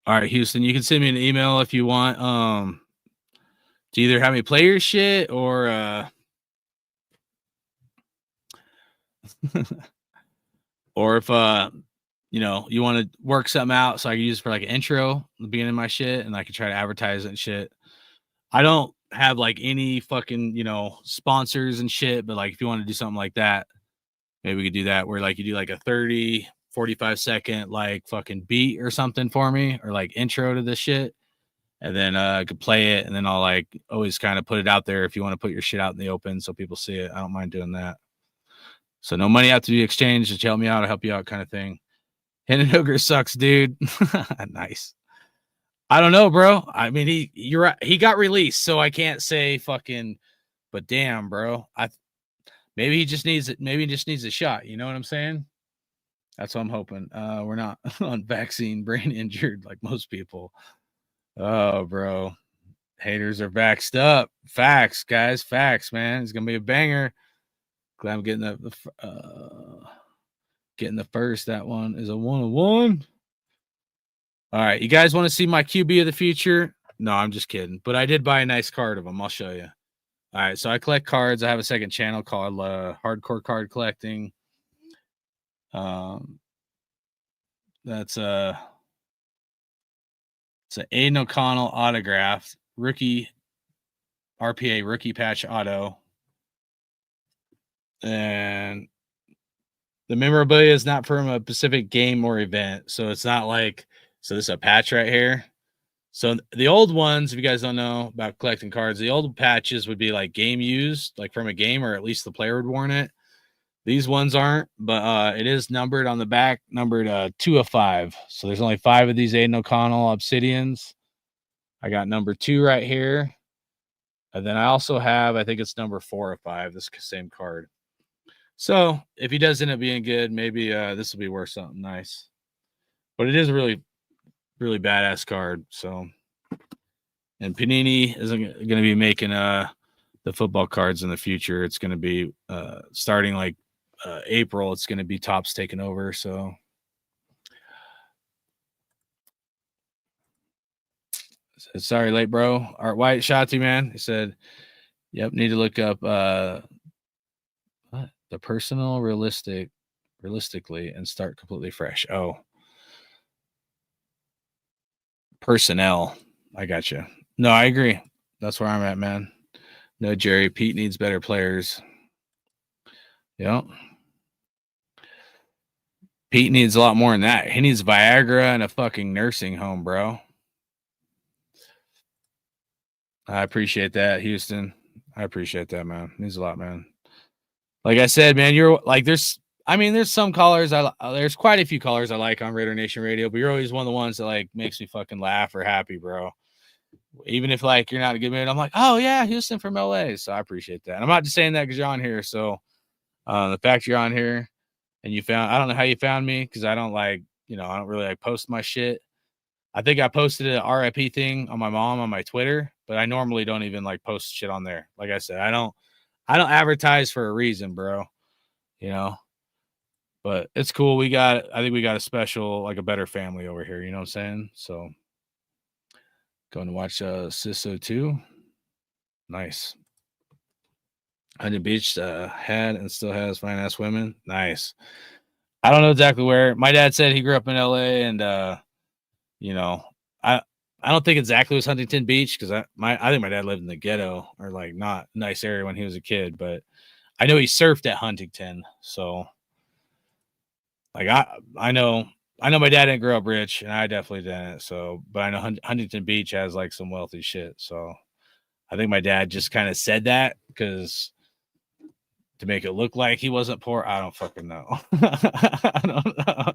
All right, Houston, you can send me an email if you want. To either have me play your shit or or if you know, you want to work something out so I can use it for like an intro at the beginning of my shit and I can try to advertise it and shit. I don't have like any fucking, you know, sponsors and shit, but like if you want to do something like that, maybe we could do that where like you do like a 30, 45 second like fucking beat or something for me or like intro to this shit. And then I could play it and then I'll like always kind of put it out there if you want to put your shit out in the open so people see it. I don't mind doing that. So no money have to be exchanged. Just help me out, I'll help you out kind of thing. Hendon Hooker sucks, dude. Nice. I don't know, bro. I mean, you're right. He got released, so I can't say fucking, but damn, bro. Maybe he just needs it. Maybe he just needs a shot. You know what I'm saying? That's what I'm hoping. We're not on vaccine brain injured like most people. Oh, bro. Haters are vaxxed up. Facts, guys. Facts, man. It's gonna be a banger. Glad I'm getting the first. That one is a 1-on-1. All right, you guys want to see my QB of the future? No, I'm just kidding. But I did buy a nice card of them. I'll show you. All right, so I collect cards. I have a second channel called Hardcore Card Collecting. That's it's an Aiden O'Connell autographed rookie RPA rookie patch auto. And the memorabilia is not from a specific game or event. So it's not like, so this is a patch right here. So the old ones, if you guys don't know about collecting cards, the old patches would be like game used, like from a game, or at least the player would worn it. These ones aren't, but it is numbered on the back, numbered 2 of 5. So there's only 5 of these Aiden O'Connell Obsidians. I got number 2 right here. And then I also have, I think it's number 4 of 5, this same card. So if he does end up being good, maybe this will be worth something nice. But it is a really, really badass card. So, and Panini isn't going to be making the football cards in the future. It's going to be starting like April. It's going to be Topps taking over. So, sorry, late bro. Art White Shotzi, man. He said, "Yep, need to look up what the personal realistically and start completely fresh." Oh, personnel. I got you. No, I agree. That's where I'm at, man. No, Jerry. Pete needs better players. Yep. Pete needs a lot more than that. He needs Viagra and a fucking nursing home, bro. I appreciate that, Houston. I appreciate that, man. It means a lot, man. Like I said, man, you're like, there's some callers. There's quite a few callers I like on Raider Nation Radio, but you're always one of the ones that like makes me fucking laugh or happy, bro. Even if like you're not a good man, I'm like, oh yeah, Houston from LA. So I appreciate that. And I'm not just saying that because you're on here. So the fact you're on here and I don't know how you found me because I don't like, I don't really like post my shit. I think I posted an RIP thing on my mom on my Twitter, but I normally don't even like post shit on there. Like I said, I don't advertise for a reason, bro. But it's cool. I think we got a special, like a better family over here. You know what I'm saying? So going to watch Sisso 2. Nice. Huntington Beach had and still has fine ass women. Nice. I don't know exactly where. My dad said he grew up in LA and I don't think exactly it was Huntington Beach because I think my dad lived in the ghetto or like not nice area when he was a kid, but I know he surfed at Huntington. So like I know my dad didn't grow up rich and I definitely didn't. So, but I know Huntington Beach has like some wealthy shit. So I think my dad just kind of said that because to make it look like he wasn't poor. I don't fucking know. I don't know.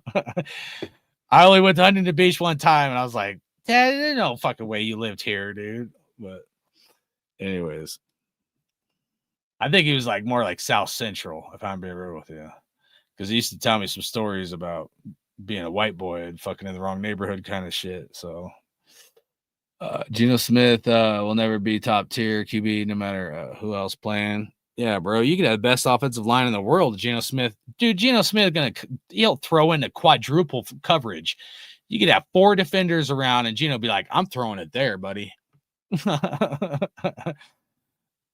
I only went to Huntington Beach one time and I was like, Dad, there's no fucking way you lived here, dude. But anyways, I think he was like more like South Central, if I'm being real with you. Because he used to tell me some stories about being a white boy and fucking in the wrong neighborhood kind of shit. So Geno Smith will never be top tier QB no matter who else playing. Yeah, bro, you could have the best offensive line in the world, Geno Smith. Dude, Geno Smith he'll throw into quadruple coverage. You could have 4 defenders around, and Geno be like, "I'm throwing it there, buddy." I'm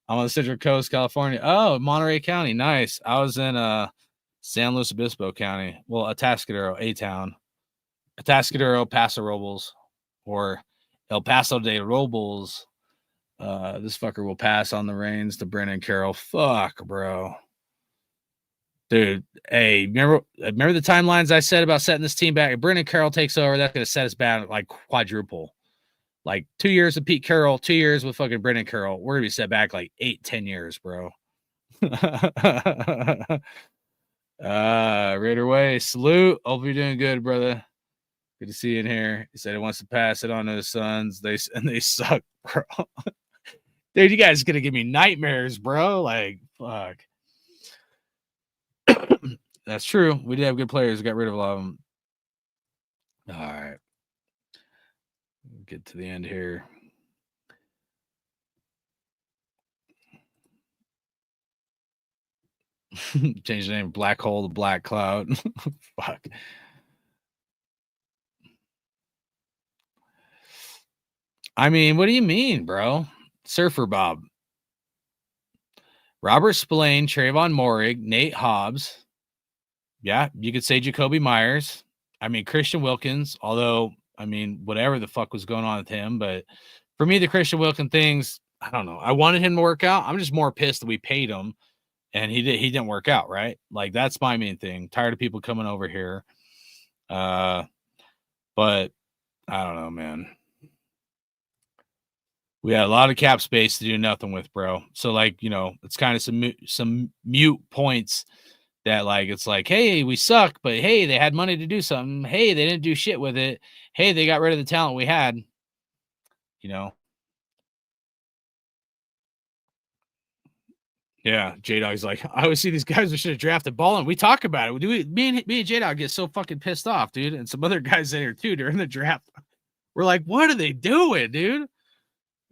on the Central Coast, California. Oh, Monterey County, nice. I was in San Luis Obispo County. Well, Atascadero, A-town. Atascadero, Paso Robles, or El Paso de Robles. This fucker will pass on the reins to Brennan Carroll. Fuck, bro. Dude, hey, remember the timelines I said about setting this team back? If Brennan Carroll takes over, that's going to set us back like quadruple. Like 2 years with Pete Carroll, 2 years with fucking Brennan Carroll. We're going to be set back like 8-10 years, bro. Raider Way, salute. Hope you're doing good, brother. Good to see you in here. He said he wants to pass it on to his sons. They suck, bro. Dude, you guys are gonna give me nightmares, bro. Like, fuck. That's true. We did have good players. We got rid of a lot of them. All right. Get to the end here. Change the name Black Hole to Black Cloud. Fuck. I mean, what do you mean, bro? Surfer Bob. Robert Spillane, Trayvon Moehrig, Nate Hobbs. Yeah, you could say Jacoby Myers. I mean, Christian Wilkins, although, I mean, whatever the fuck was going on with him. But for me, the Christian Wilkins things, I don't know. I wanted him to work out. I'm just more pissed that we paid him and he didn't work out, right? Like, that's my main thing. Tired of people coming over here. But I don't know, man. We had a lot of cap space to do nothing with, bro. So, like, you know, it's kind of some mute points that, like, it's like, hey, we suck, but hey, they had money to do something. Hey, they didn't do shit with it. Hey, they got rid of the talent we had. You know. Yeah, J-Dog's like, I always see these guys we should have drafted Ball, and we talk about it. Me and J-Dog get so fucking pissed off, dude, and some other guys in here too during the draft. We're like, what are they doing, dude?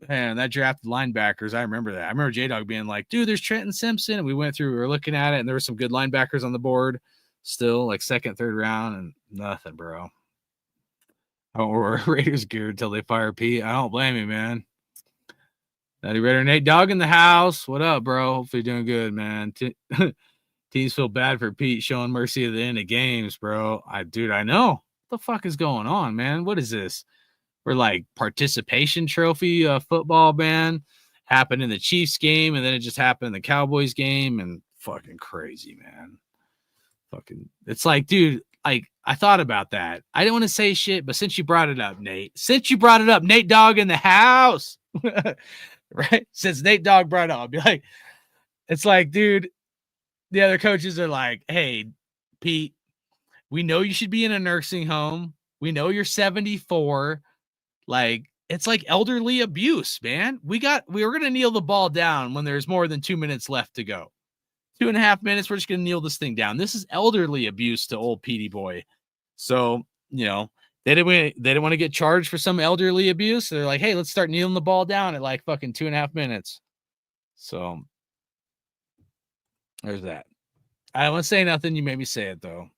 Man, that drafted linebackers, I remember that. I remember J-Dog being like, dude, there's Trenton Simpson. And we were looking at it, and there were some good linebackers on the board still, like second, third round, and nothing, bro. I don't wear Raiders gear until they fire Pete. I don't blame you, man. Natty Raider Nate Dogg in the house. What up, bro? Hopefully you're doing good, man. Teams feel bad for Pete showing mercy at the end of games, bro. I know. What the fuck is going on, man? What is this? We're like participation trophy football, man. Happened in the Chiefs game, and then it just happened in the Cowboys game, and fucking crazy, man. Fucking, it's like, dude, like, I thought about that. I didn't want to say shit, but since you brought it up, Nate, Nate Dogg in the house, right? Since Nate Dogg brought it up, I'll be like, it's like, dude, the other coaches are like, hey, Pete, we know you should be in a nursing home. We know you're 74. Like, it's like elderly abuse, man. We were going to kneel the ball down when there's more than 2 minutes left to go. 2.5 minutes, we're just going to kneel this thing down. This is elderly abuse to old Petey boy. So, you know, they didn't want to get charged for some elderly abuse. So they're like, hey, let's start kneeling the ball down at like fucking 2.5 minutes. So there's that. I don't want to say nothing. You made me say it, though.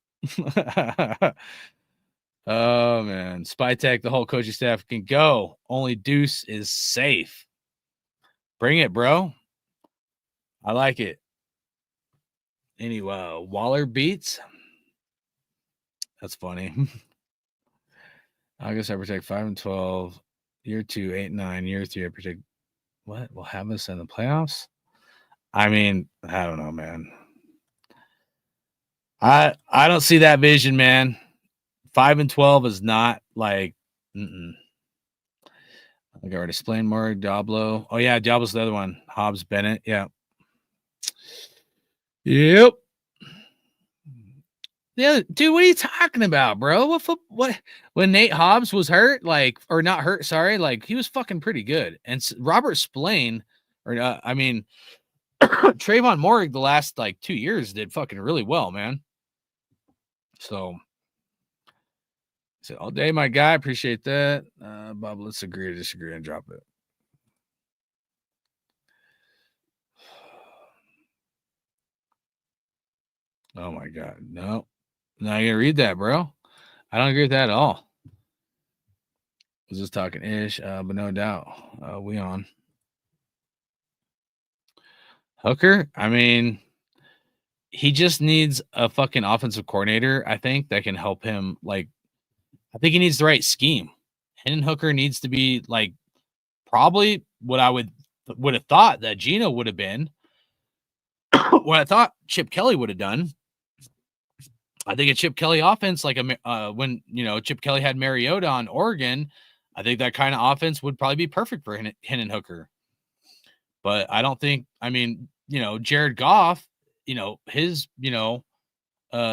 Oh, man. Spy Tech, the whole coaching staff can go. Only Deuce is safe. Bring it, bro. I like it. Anyway, Waller beats. That's funny. August, I protect 5 and 12. Year 2, 8 and 9. Year 3, I protect. What? Will have us in the playoffs? I mean, I don't know, man. I don't see that vision, man. 5 and 12 is not like, I think I already explained more. Diablo. Oh, yeah, Diablo's the other one. Hobbs Bennett. Yeah. Yep. Yeah, dude, what are you talking about, bro? What? When Nate Hobbs was hurt, like, or not hurt, sorry, like, he was fucking pretty good. And Robert Spillane, Trayvon Moehrig the last, like, 2 years did fucking really well, man. So, all day, my guy. Appreciate that. Bob, let's agree to disagree and drop it. Oh my God. No. Not gonna read that, bro. I don't agree with that at all. Was just talking ish, but no doubt. We on. Hooker, I mean, he just needs a fucking offensive coordinator, I think, that can help him. Like, I think he needs the right scheme. Hendon Hooker needs to be like probably what I would have thought that Gino would have been. What I thought Chip Kelly would have done. I think a Chip Kelly offense, like when Chip Kelly had Mariota on Oregon, I think that kind of offense would probably be perfect for Hendon Hooker. But I don't think. I mean, Jared Goff, his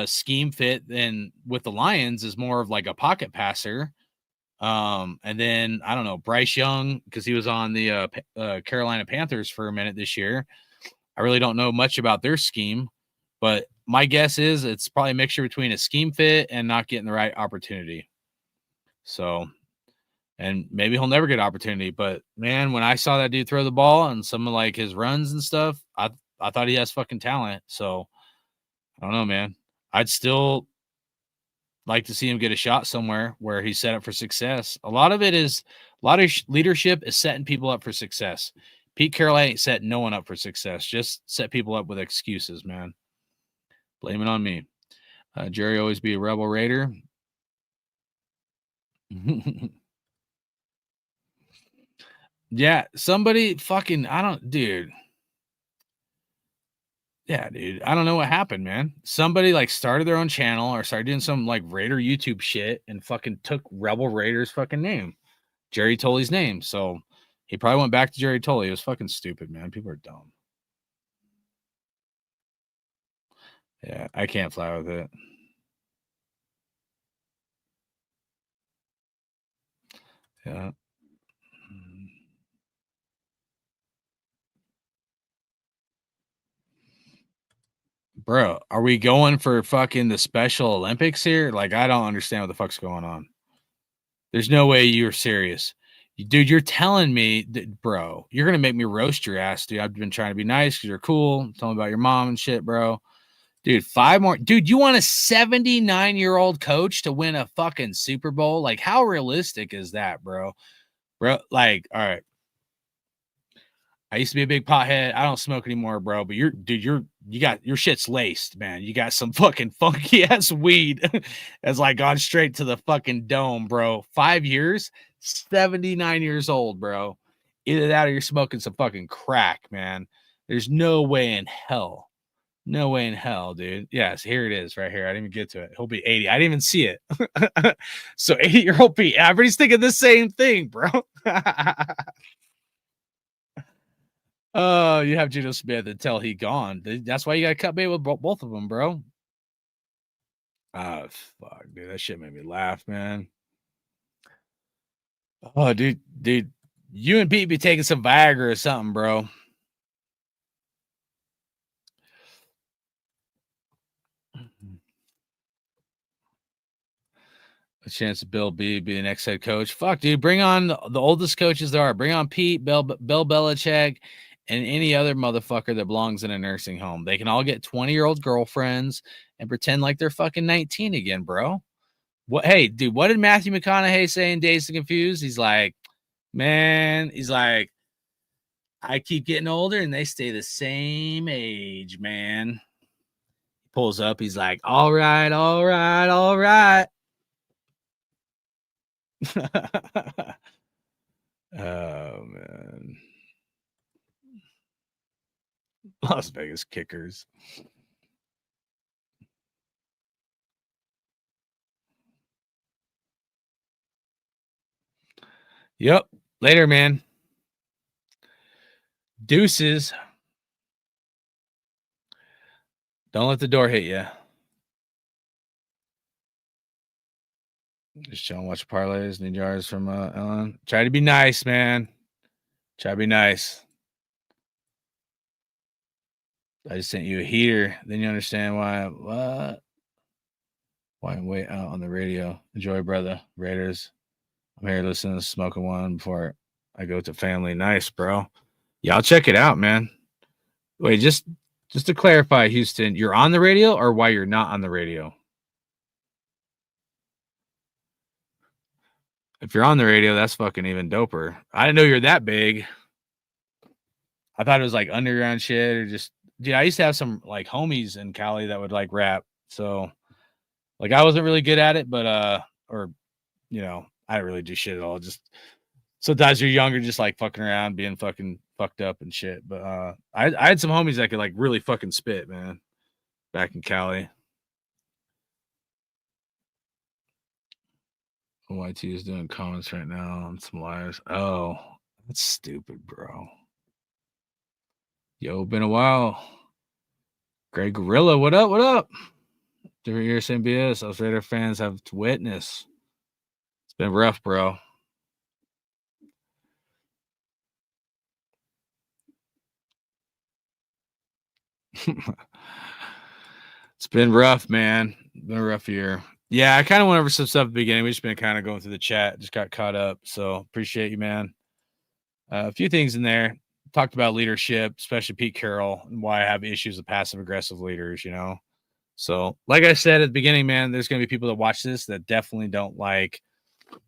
scheme fit and with the Lions is more of like a pocket passer. And then I don't know, Bryce Young, because he was on the Carolina Panthers for a minute this year. I really don't know much about their scheme, but my guess is it's probably a mixture between a scheme fit and not getting the right opportunity. So, and maybe he'll never get opportunity, but man, when I saw that dude throw the ball and some of like his runs and stuff, I thought he has fucking talent. So I don't know, man. I'd still like to see him get a shot somewhere where he's set up for success. A lot of leadership is setting people up for success. Pete Carroll ain't set no one up for success. Just set people up with excuses, man. Blame it on me. Jerry always be a Rebel Raider. Yeah, somebody fucking, dude. Yeah, dude. I don't know what happened, man. Somebody like started their own channel or started doing some like Raider YouTube shit and fucking took Rebel Raiders fucking name. Jerry Tully's name. So he probably went back to Jerry Tully. It was fucking stupid, man. People are dumb. Yeah, I can't fly with it. Yeah. Bro, are we going for fucking the Special Olympics here? Like, I don't understand what the fuck's going on. There's no way you're serious. Dude, you're telling me that, bro, you're going to make me roast your ass, dude. I've been trying to be nice because you're cool. Tell me about your mom and shit, bro. Dude, 5 more. Dude, you want a 79-year-old coach to win a fucking Super Bowl? Like, how realistic is that, bro? Bro, like, all right. I used to be a big pothead. I don't smoke anymore, bro. But you got your shit's laced, man. You got some fucking funky ass weed that's like gone straight to the fucking dome, bro. 5 years, 79 years old, bro. Either that or you're smoking some fucking crack, man. There's no way in hell. No way in hell, dude. Yes, here it is right here. I didn't even get to it. He'll be 80. I didn't even see it. So 80-year-old Pete. Everybody's thinking the same thing, bro. Oh, you have Geno Smith until he gone. That's why you got to cut bait with both of them, bro. Oh, fuck, dude. That shit made me laugh, man. Oh, dude. You and Pete be taking some Viagra or something, bro. A chance of Bill B be the next head coach. Fuck, dude. Bring on the oldest coaches there are. Bring on Pete, Bill Belichick, and any other motherfucker that belongs in a nursing home. They can all get 20-year-old girlfriends and pretend like they're fucking 19 again, bro. What? Hey, dude, what did Matthew McConaughey say in Dazed and Confused? He's like, I keep getting older and they stay the same age, man. He pulls up. He's like, all right. Oh, man. Las Vegas Kickers. Yep. Later, man. Deuces. Don't let the door hit you. Just chilling, watch parlays, need jars from Ellen. Try to be nice, man. Try to be nice. I just sent you a heater. Then you understand why. What? Why I'm way out on the radio. Enjoy, brother. Raiders. I'm here listening to Smoking One before I go to family. Nice, bro. Yeah, I'll check it out, man. Wait, just Just to clarify, Houston, you're on the radio or why you're not on the radio? If you're on the radio, that's fucking even doper. I didn't know you're that big. I thought it was like underground shit or just, dude, I used to have some like homies in Cali that would like rap. So like I wasn't really good at it, but or you know, I didn't really do shit at all. Just sometimes you're younger, just like fucking around, being fucking fucked up and shit. But I had some homies that could like really fucking spit, man, back in Cali. YT is doing comments right now on some lives. Oh, that's stupid, bro. Yo, been a while. Greg Gorilla, what up? What up? Different years MBS. Us Raider fans have to witness. It's been rough, bro. It's been rough, man. Been a rough year. Yeah, I kind of went over some stuff at the beginning. We just been kind of going through the chat, just got caught up. So appreciate you, man. A few things in there. Talked about leadership, especially Pete Carroll, and why I have issues with passive aggressive leaders, you know. So, like I said at the beginning, man, there's going to be people that watch this that definitely don't like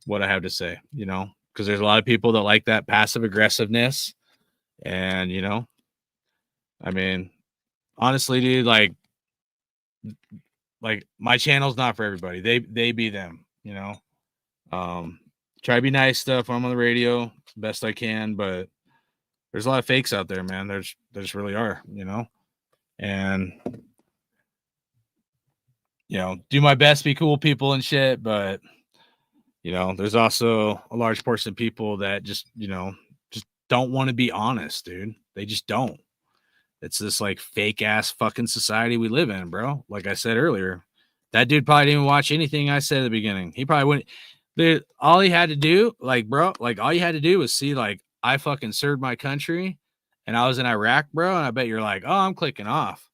what I have to say, you know, because there's a lot of people that like that passive aggressiveness. And, you know, I mean, honestly, dude, like my channel's not for everybody. They be them, you know. Try to be nice stuff. I'm on the radio best I can, but there's a lot of fakes out there, man. There just really are, you know. And you know, do my best, be cool people and shit, but you know, there's also a large portion of people that just, you know, just don't want to be honest, dude. They just don't. It's this like fake ass fucking society we live in, bro. Like I said earlier, that dude probably didn't watch anything I said at the beginning. He probably wouldn't. Dude, all he had to do, like, bro, like all you had to do was see, like, I fucking served my country and I was in Iraq, bro. And I bet you're like, oh, I'm clicking off.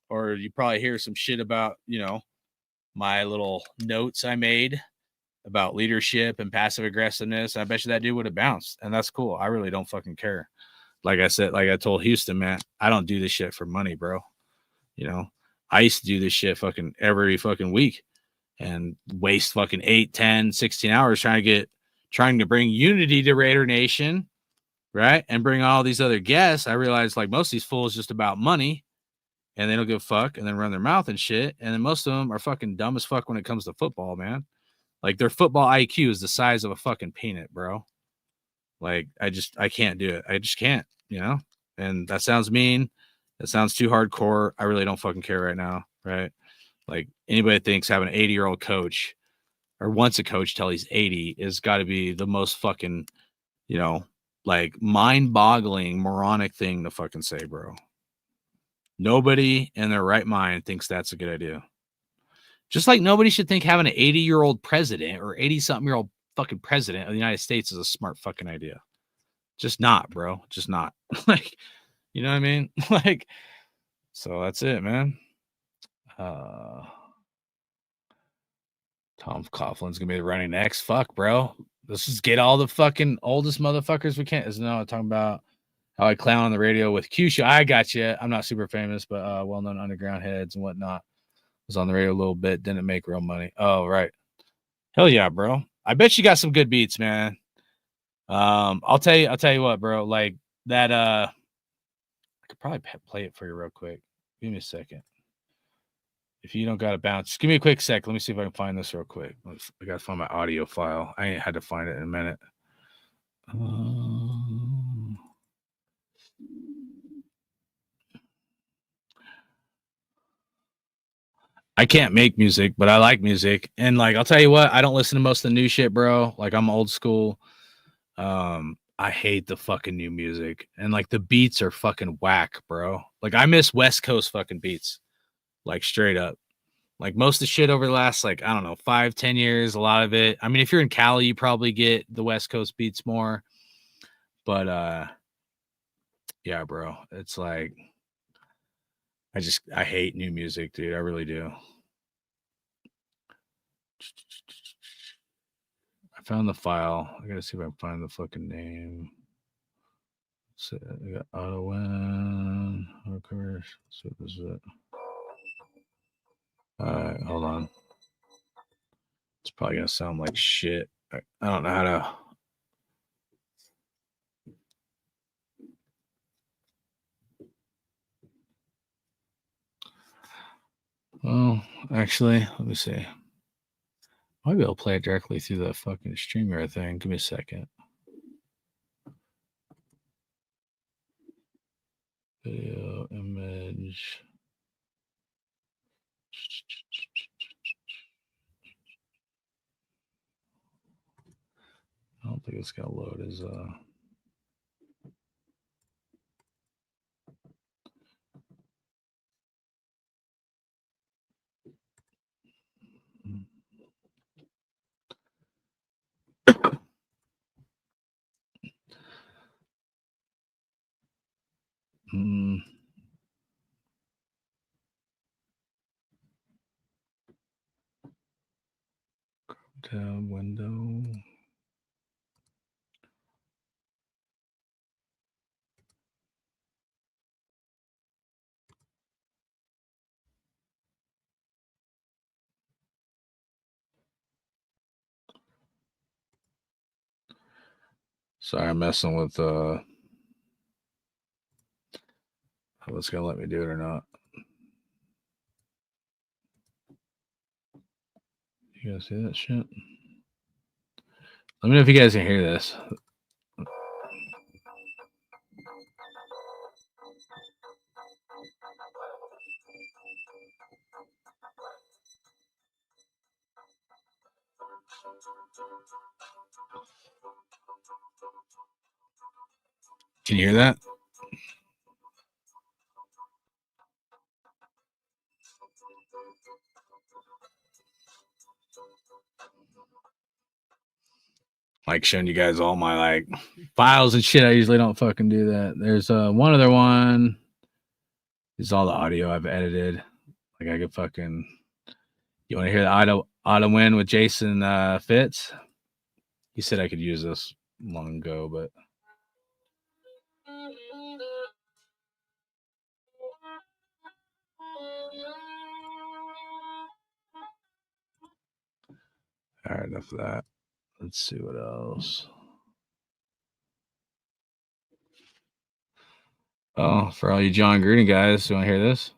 Or you probably hear some shit about, you know, my little notes I made about leadership and passive aggressiveness. I bet you that dude would have bounced. And that's cool. I really don't fucking care. Like I said, like I told Houston, man, I don't do this shit for money, bro. You know, I used to do this shit fucking every fucking week and waste fucking 8, 10, 16 hours trying to bring unity to Raider Nation, right? And bring all these other guests. I realized like most of these fools just about money and they don't give a fuck and then run their mouth and shit. And then most of them are fucking dumb as fuck when it comes to football, man. Like their football IQ is the size of a fucking peanut, bro. Like I can't do it. I just can't, you know? And that sounds mean. That sounds too hardcore. I really don't fucking care right now, right? Like anybody thinks having an 80-year-old coach or wants a coach till he's 80 is got to be the most fucking, you know, like mind-boggling, moronic thing to fucking say, bro. Nobody in their right mind thinks that's a good idea. Just like nobody should think having an 80-year-old president or 80-something-year-old fucking president of the United States is a smart fucking idea. Just not, bro. Just not. Like, you know what I mean? Like, so that's it, man. Tom Coughlin's gonna be the running next. Fuck, bro. Let's just get all the fucking oldest motherfuckers we can. Isn't no talking about how I clown on the radio with Q Show. I got you. I'm not super famous, but well-known underground heads and whatnot. Was on the radio a little bit, didn't make real money. Oh, right. Hell yeah, bro. I bet you got some good beats, man. I'll tell you what, bro. Like that, I could probably play it for you real quick. Give me a second. If you don't got to bounce, just give me a quick sec. Let me see if I can find this real quick. I got to find my audio file. I ain't had to find it in a minute. I can't make music, but I like music. And like, I'll tell you what, I don't listen to most of the new shit, bro. Like I'm old school. I hate the fucking new music. And like the beats are fucking whack, bro. Like I miss West Coast fucking beats. Like straight up. Like most of the shit over the last, like, I don't know, 5-10 years, a lot of it. I mean, if you're in Cali, you probably get the West Coast beats more. But yeah, bro. It's like I hate new music, dude. I really do. I found the file. I gotta see if I can find the fucking name. So we got auto win, hardcore. So this is it. All right, hold on. It's probably gonna sound like shit. I don't know how to. Well, actually, let me see. I might be able to play it directly through the fucking streamer thing. Give me a second. Video, image. I don't think it's gonna load as tab window. Sorry, I'm messing with if it's gonna let me do it or not. You guys see that shit? Let me know if you guys can hear this. Can you hear that? Like showing you guys all my like files and shit. I usually don't fucking do that. There's one other one. This is all the audio I've edited. Like I could fucking. You want to hear the auto win with Jason Fitz? He said I could use this long ago, but. All right, enough of that. Let's see what else. Oh, for all you John Gruden guys, you want to hear this?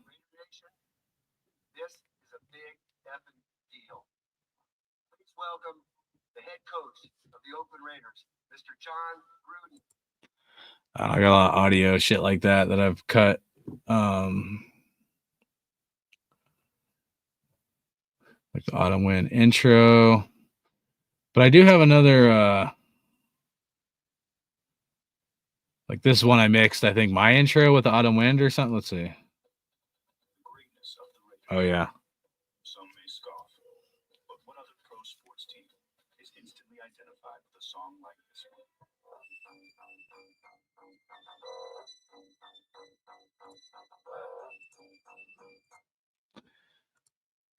This is a big effing deal. Please welcome the head coach of the Oakland Raiders, Mr. John Gruden. I got a lot of audio shit like that I've cut. Like the auto win intro. But I do have another like this one I mixed, I think my intro with the autumn wind or something. Let's see. Oh yeah. Some may scoff, but what other pro sports team is instantly identified with a song like this one?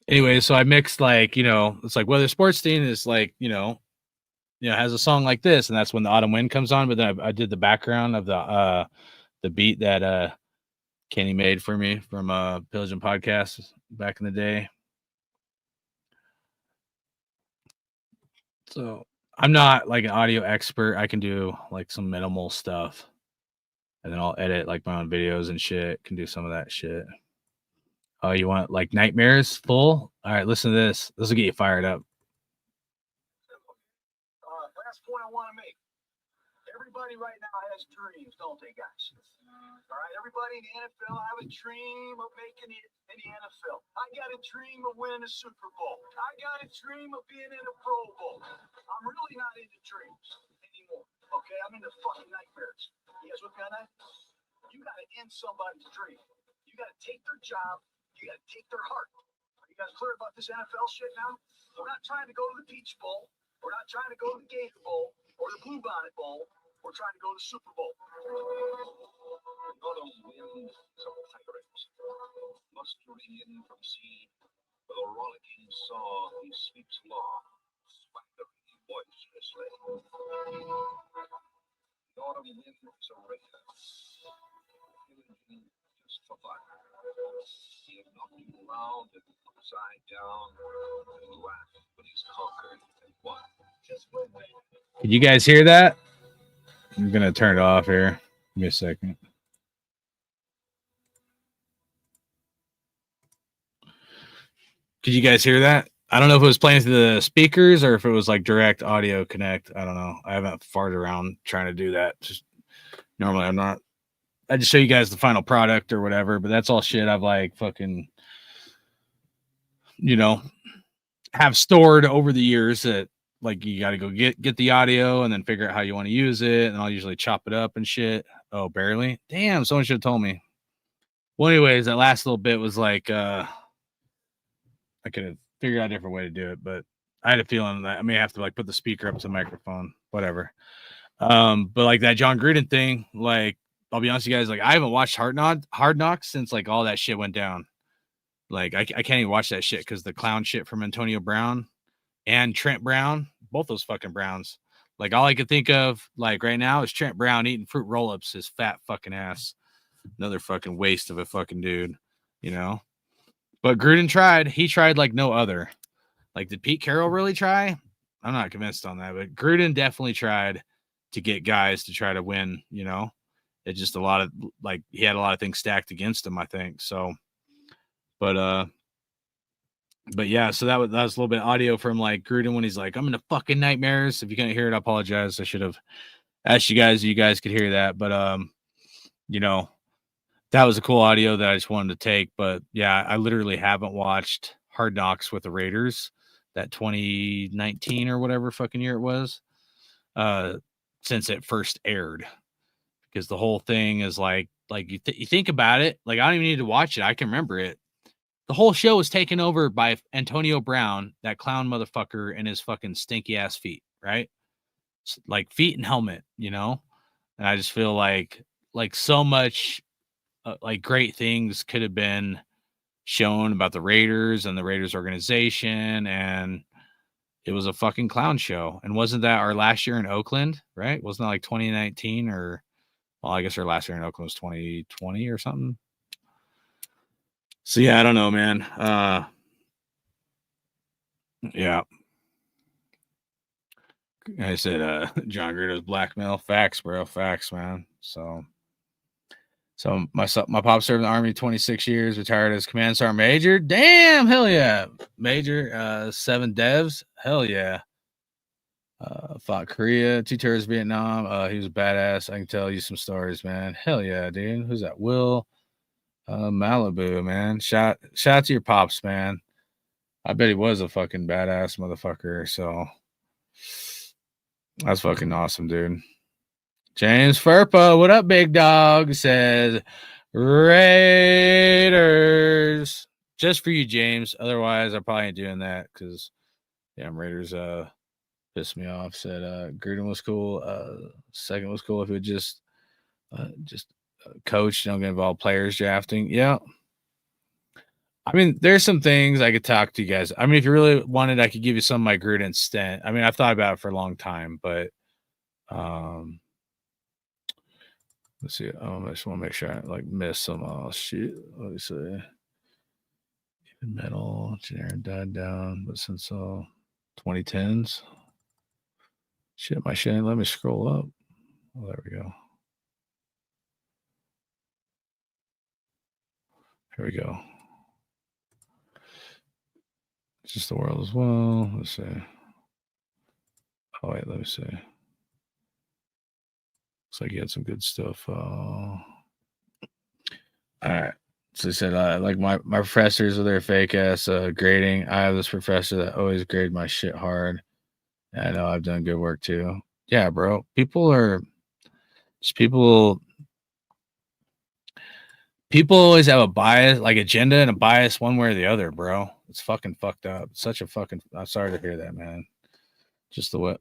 Anyway, so I mixed like, it's like whether sports team is like, has a song like this, and that's when the autumn wind comes on. But then I did the background of the beat that Kenny made for me from Pillage and Podcast back in the day. So I'm not like an audio expert. I can do like some minimal stuff, and then I'll edit like my own videos and shit. Can do some of that shit. Oh, you want like nightmares full? All right, listen to this. This will get you fired up. Last point I want to make. Everybody right now has dreams, don't they, guys? All right, everybody in the NFL have a dream of making it in the NFL. I got a dream of winning a Super Bowl. I got a dream of being in a Pro Bowl. I'm really not into dreams anymore, okay? I'm into fucking nightmares. You guys with me on that? You got to end somebody's dream. You got to take their job. You got to take their heart. Are you guys clear about this NFL shit now? We're not trying to go to the Peach Bowl. We're not trying to go to the Gator Bowl or the Bluebonnet Bowl. We're trying to go to the Super Bowl. Autumn winds of pirates, mustering in from sea, with a rollicking song he sweeps along, swaggering boisterously. The autumn probably live here, so right now. Just for fun. He had knocked him around and upside down and laughed, but he's conquered and won. Just win. Can you guys hear that? I'm gonna turn it off here. Give me a second. Could you guys hear that? I don't know if it was playing through the speakers or if it was like direct audio connect. I don't know. I haven't farted around trying to do that. Just normally I'm not. I just show you guys the final product or whatever, but that's all shit I've like fucking, you know, have stored over the years that like you got to go get the audio and then figure out how you want to use it. And I'll usually chop it up and shit. Oh, barely. Damn. Someone should have told me. Well, anyways, that last little bit was like, I could have figured out a different way to do it, but I had a feeling that I may have to like put the speaker up to the microphone, whatever. But like that John Gruden thing, like, I'll be honest with you guys, like I haven't watched Hard Knocks since like all that shit went down. Like I can't even watch that shit because the clown shit from Antonio Brown and Trent Brown, both those fucking Browns. Like all I could think of like right now is Trent Brown eating fruit roll-ups, his fat fucking ass. Another fucking waste of a fucking dude, you know? But Gruden tried. He tried like no other. Like, did Pete Carroll really try? I'm not convinced on that, but Gruden definitely tried to get guys to try to win, you know? It's just a lot of, like, he had a lot of things stacked against him, I think. So, but yeah, so that was a little bit of audio from, like, Gruden when he's like, I'm in the fucking nightmares. If you can't hear it, I apologize. I should have asked you guys if you guys could hear that. But, you know, that was a cool audio that I just wanted to take. But yeah, I literally haven't watched Hard Knocks with the Raiders, that 2019 or whatever fucking year it was, since it first aired. Because the whole thing is like you think about it, like I don't even need to watch it. I can remember it. The whole show was taken over by Antonio Brown, that clown motherfucker, and his fucking stinky ass feet, right? Like feet and helmet, you know? And I just feel like so much like great things could have been shown about the Raiders and the Raiders organization, and it was a fucking clown show. And wasn't that our last year in Oakland, right? Wasn't that like 2019 or, well, I guess our last year in Oakland was 2020 or something. So yeah, I don't know, man. Yeah. I said John Gruden's blackmail. Facts, bro. Facts, man. So my pop served in the Army 26 years, retired as Command Sergeant Major. Damn, hell yeah. Major, 7 devs. Hell yeah. Fought Korea, 2 tours Vietnam. He was a badass. I can tell you some stories, man. Hell yeah, dude. Who's that? Will Malibu, man. Shout out to your pops, man. I bet he was a fucking badass motherfucker. So that's fucking awesome, dude. James Furpa, what up, big dog? Says Raiders. Just for you, James. Otherwise, I probably ain't doing that because damn Raiders pissed me off. Said Gruden was cool. Second was cool if it would just coach, don't get involved players drafting. Yeah. I mean, there's some things I could talk to you guys. I mean, if you really wanted, I could give you some of my Gruden stint. I mean, I've thought about it for a long time, but let's see. I just want to make sure I like miss some shit. Let me see. Even metal, generic died down, but since 2010s. Shit, my shit. Let me scroll up. Oh, there we go. Here we go. It's just the world as well. Let's see. Oh, wait, let me see. Looks like you had some good stuff. All right. So they said, like my professors with their fake ass grading. I have this professor that always grade my shit hard. And I know I've done good work too. Yeah, bro. People always have a bias, like agenda and a bias one way or the other, bro. It's fucking fucked up. It's such a fucking, I'm sorry to hear that, man. Just the way,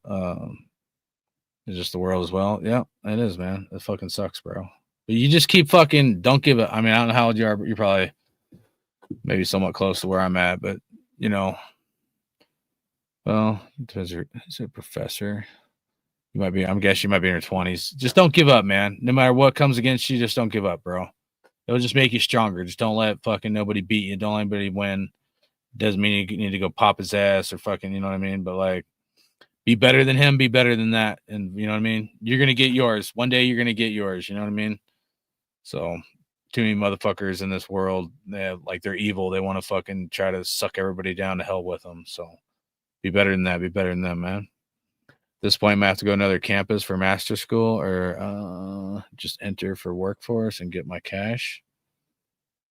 it's just the world as well. Yeah, it is, man. It fucking sucks, bro. But you just keep fucking, don't give it. I mean, I don't know how old you are, but you're probably maybe somewhat close to where I'm at, but you know, well, is it a professor? I'm guessing you might be in your 20s. Just don't give up, man. No matter what comes against you, just don't give up, bro. It'll just make you stronger. Just don't let fucking nobody beat you. Don't let anybody win. Doesn't mean you need to go pop his ass or fucking, you know what I mean? But like, be better than him, be better than that. And you know what I mean? You're going to get yours. One day you're going to get yours. You know what I mean? So, too many motherfuckers in this world, they're evil. They want to fucking try to suck everybody down to hell with them. So, be better than that. Be better than them, man. At this point, I might have to go to another campus for master school or just enter for workforce and get my cash.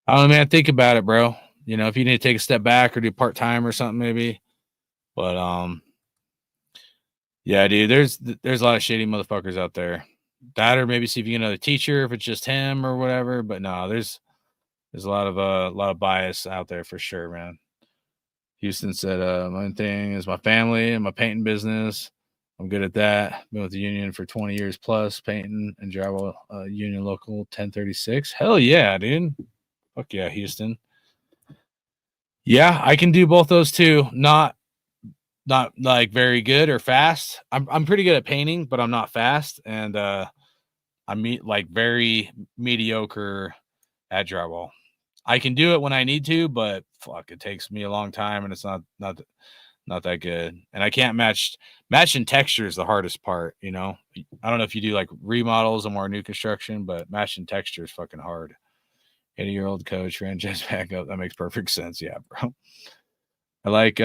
I don't know, man. Think about it, bro. You know, if you need to take a step back or do part-time or something, maybe. But, yeah, dude, there's a lot of shady motherfuckers out there. That or maybe see if you get another teacher if it's just him or whatever. But no, there's a lot of bias out there for sure, man. Houston said, my thing is my family and my painting business. I'm good at that. Been with the union for 20 years plus, painting and drywall, union local 1036. Hell yeah, dude. Fuck yeah, Houston. Yeah, I can do both those too. Not like very good or fast. I'm pretty good at painting, but I'm not fast. And I'm like very mediocre at drywall. I can do it when I need to, but fuck, it takes me a long time and it's not that good. And I can't matching texture is the hardest part, you know. I don't know if you do like remodels or more new construction, but matching texture is fucking hard. 80-year-old coach ran jazz back up. That makes perfect sense. Yeah, bro. I like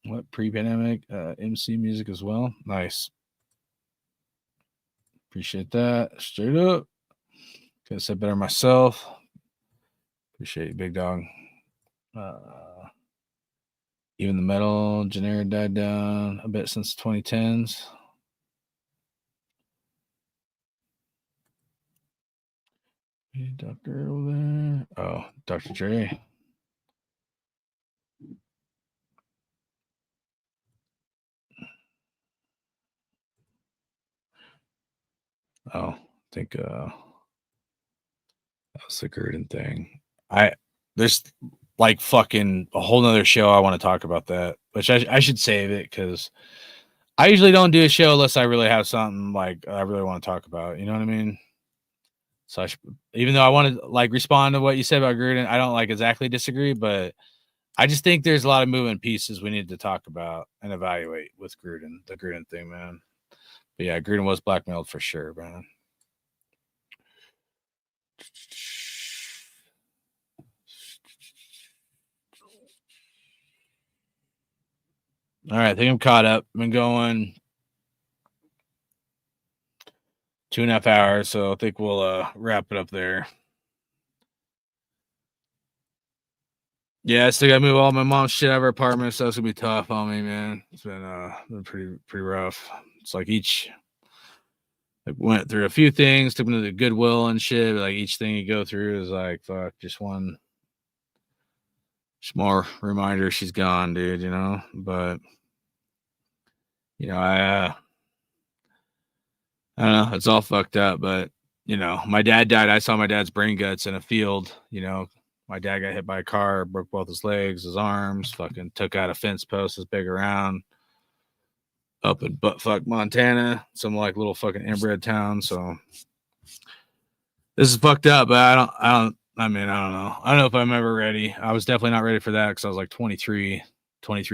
what pre-pandemic MC music as well. Nice. Appreciate that. Straight up. Could have said better myself. Appreciate you, big dog. Even the metal genre died down a bit since 2010s. Hey, Dr. over there. Oh, Dr. Dre. Oh, I think that was the Gruden thing. There's like fucking a whole nother show I want to talk about that, which I should save it because I usually don't do a show unless I really have something like I really want to talk about. You know what I mean? So even though I want to like respond to what you said about Gruden, I don't like exactly disagree, but I just think there's a lot of moving pieces we need to talk about and evaluate with Gruden, the Gruden thing, man. But yeah, Gruden was blackmailed for sure, man. All right, I think I'm caught up. I've been going 2.5 hours, so I think we'll wrap it up there. Yeah, I still gotta move all my mom's shit out of her apartment, so it's gonna be tough on me, man. It's been pretty rough. It's like I went through a few things, took me to the Goodwill and shit. But like each thing you go through is like fuck, just more reminder she's gone, dude. You know, but you know, I don't know. It's all fucked up, but you know, my dad died. I saw my dad's brain guts in a field. You know, my dad got hit by a car, broke both his legs, his arms, fucking took out a fence post as big around up in buttfuck Montana, some like little fucking inbred town. So this is fucked up, but I don't know. I don't know if I'm ever ready. I was definitely not ready for that because I was like 23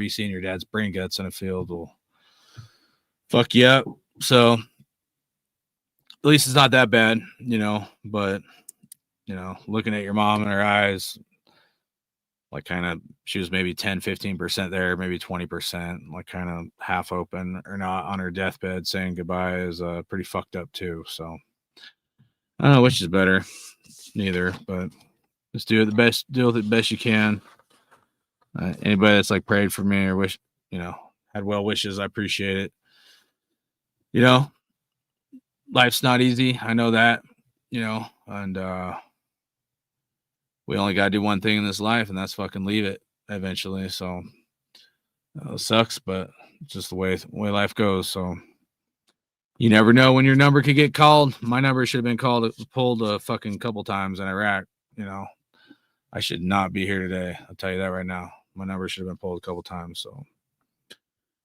seeing your dad's brain guts in a field will fuck you up. So at least it's not that bad, you know, but you know, looking at your mom in her eyes, like kind of she was maybe 10-15% there, maybe 20%, like kind of half open or not on her deathbed saying goodbye is pretty fucked up too. So I don't know which is better, neither, but just deal with it the best you can. Anybody that's like prayed for me or wish, you know, had well wishes, I appreciate it. You know, life's not easy. I know that, you know, and we only got to do one thing in this life, and that's fucking leave it eventually. So it sucks, but it's just the way life goes. So you never know when your number could get called. My number should have been pulled a fucking couple times in Iraq. You know, I should not be here today. I'll tell you that right now. My number should have been pulled a couple times. So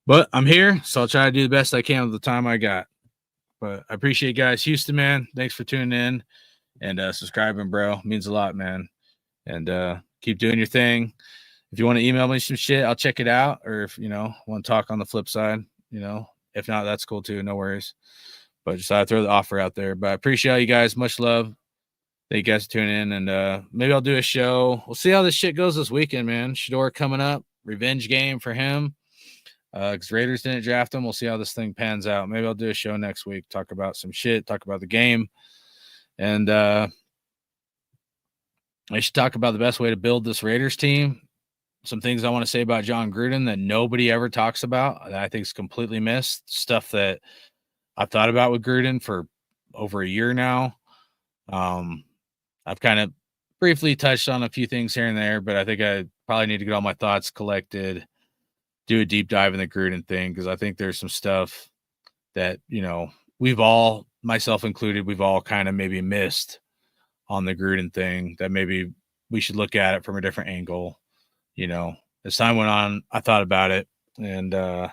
But I'm here, so I'll try to do the best I can with the time I got. But I appreciate you guys. Houston, man, thanks for tuning in and subscribing, bro. It means a lot, man. And keep doing your thing. If you want to email me some shit, I'll check it out. Or if, want to talk on the flip side, if not, that's cool too. No worries. But just throw the offer out there. But I appreciate all you guys. Much love. Thank you guys for tuning in. And maybe I'll do a show. We'll see how this shit goes this weekend, man. Shedeur coming up. Revenge game for him. Because Raiders didn't draft him. We'll see how this thing pans out. Maybe I'll do a show next week. Talk about some shit. Talk about the game. And I should talk about the best way to build this Raiders team. Some things I want to say about Jon Gruden that nobody ever talks about that I think is completely missed. Stuff that I've thought about with Gruden for over a year now. I've kind of briefly touched on a few things here and there, but I think I probably need to get all my thoughts collected, do a deep dive in the Gruden thing, because I think there's some stuff that, we've all, myself included, we've all kind of maybe missed on the Gruden thing, that maybe we should look at it from a different angle. As time went on, I thought about it, and I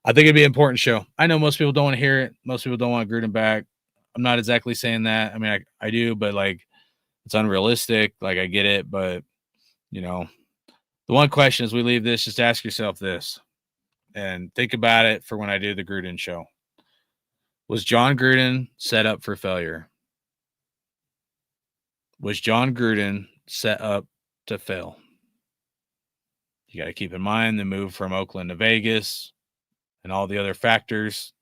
think it'd be an important show. I know most people don't want to hear it. Most people don't want Gruden back. I'm not exactly saying that. I mean, I do, but it's unrealistic. I get it, but the one question as we leave this, just ask yourself this and think about it for when I do the Gruden show. Was Jon Gruden set up for failure? Was Jon Gruden set up to fail? You got to keep in mind the move from Oakland to Vegas and all the other factors,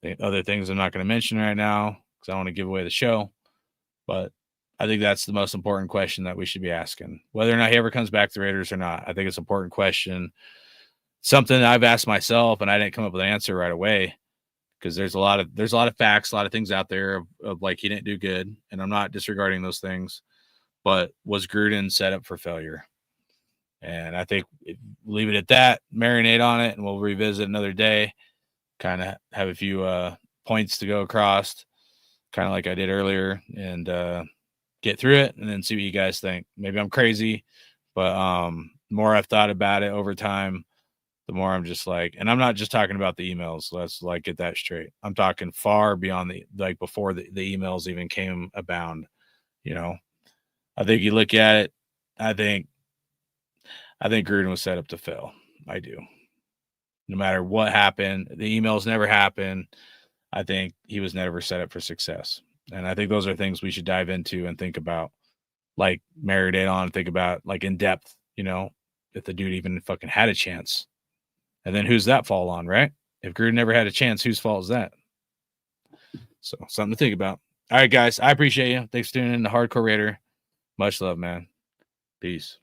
the other things I'm not going to mention right now because I don't want to give away the show. But I think that's the most important question that we should be asking. Whether or not he ever comes back to the Raiders or not, I think it's an important question. Something that I've asked myself, and I didn't come up with an answer right away because there's a lot of facts, a lot of things out there of he didn't do good, and I'm not disregarding those things. But was Gruden set up for failure? And I think leave it at that, marinate on it, and we'll revisit another day, kind of have a few points to go across, kind of like I did earlier, and get through it and then see what you guys think. Maybe I'm crazy, but the more I've thought about it over time, the more I'm just and I'm not just talking about the emails. Let's get that straight. I'm talking far beyond before the emails even came abound. I think you look at it, I think Gruden was set up to fail. I do. No matter what happened, the emails never happened. I think he was never set up for success. And I think those are things we should dive into and think about, marinate on, think about in depth, if the dude even fucking had a chance. And then who's that fall on, right? If Gruden never had a chance, whose fault is that? So something to think about. All right, guys, I appreciate you. Thanks for tuning in to Hardcore Raider. Much love, man. Peace.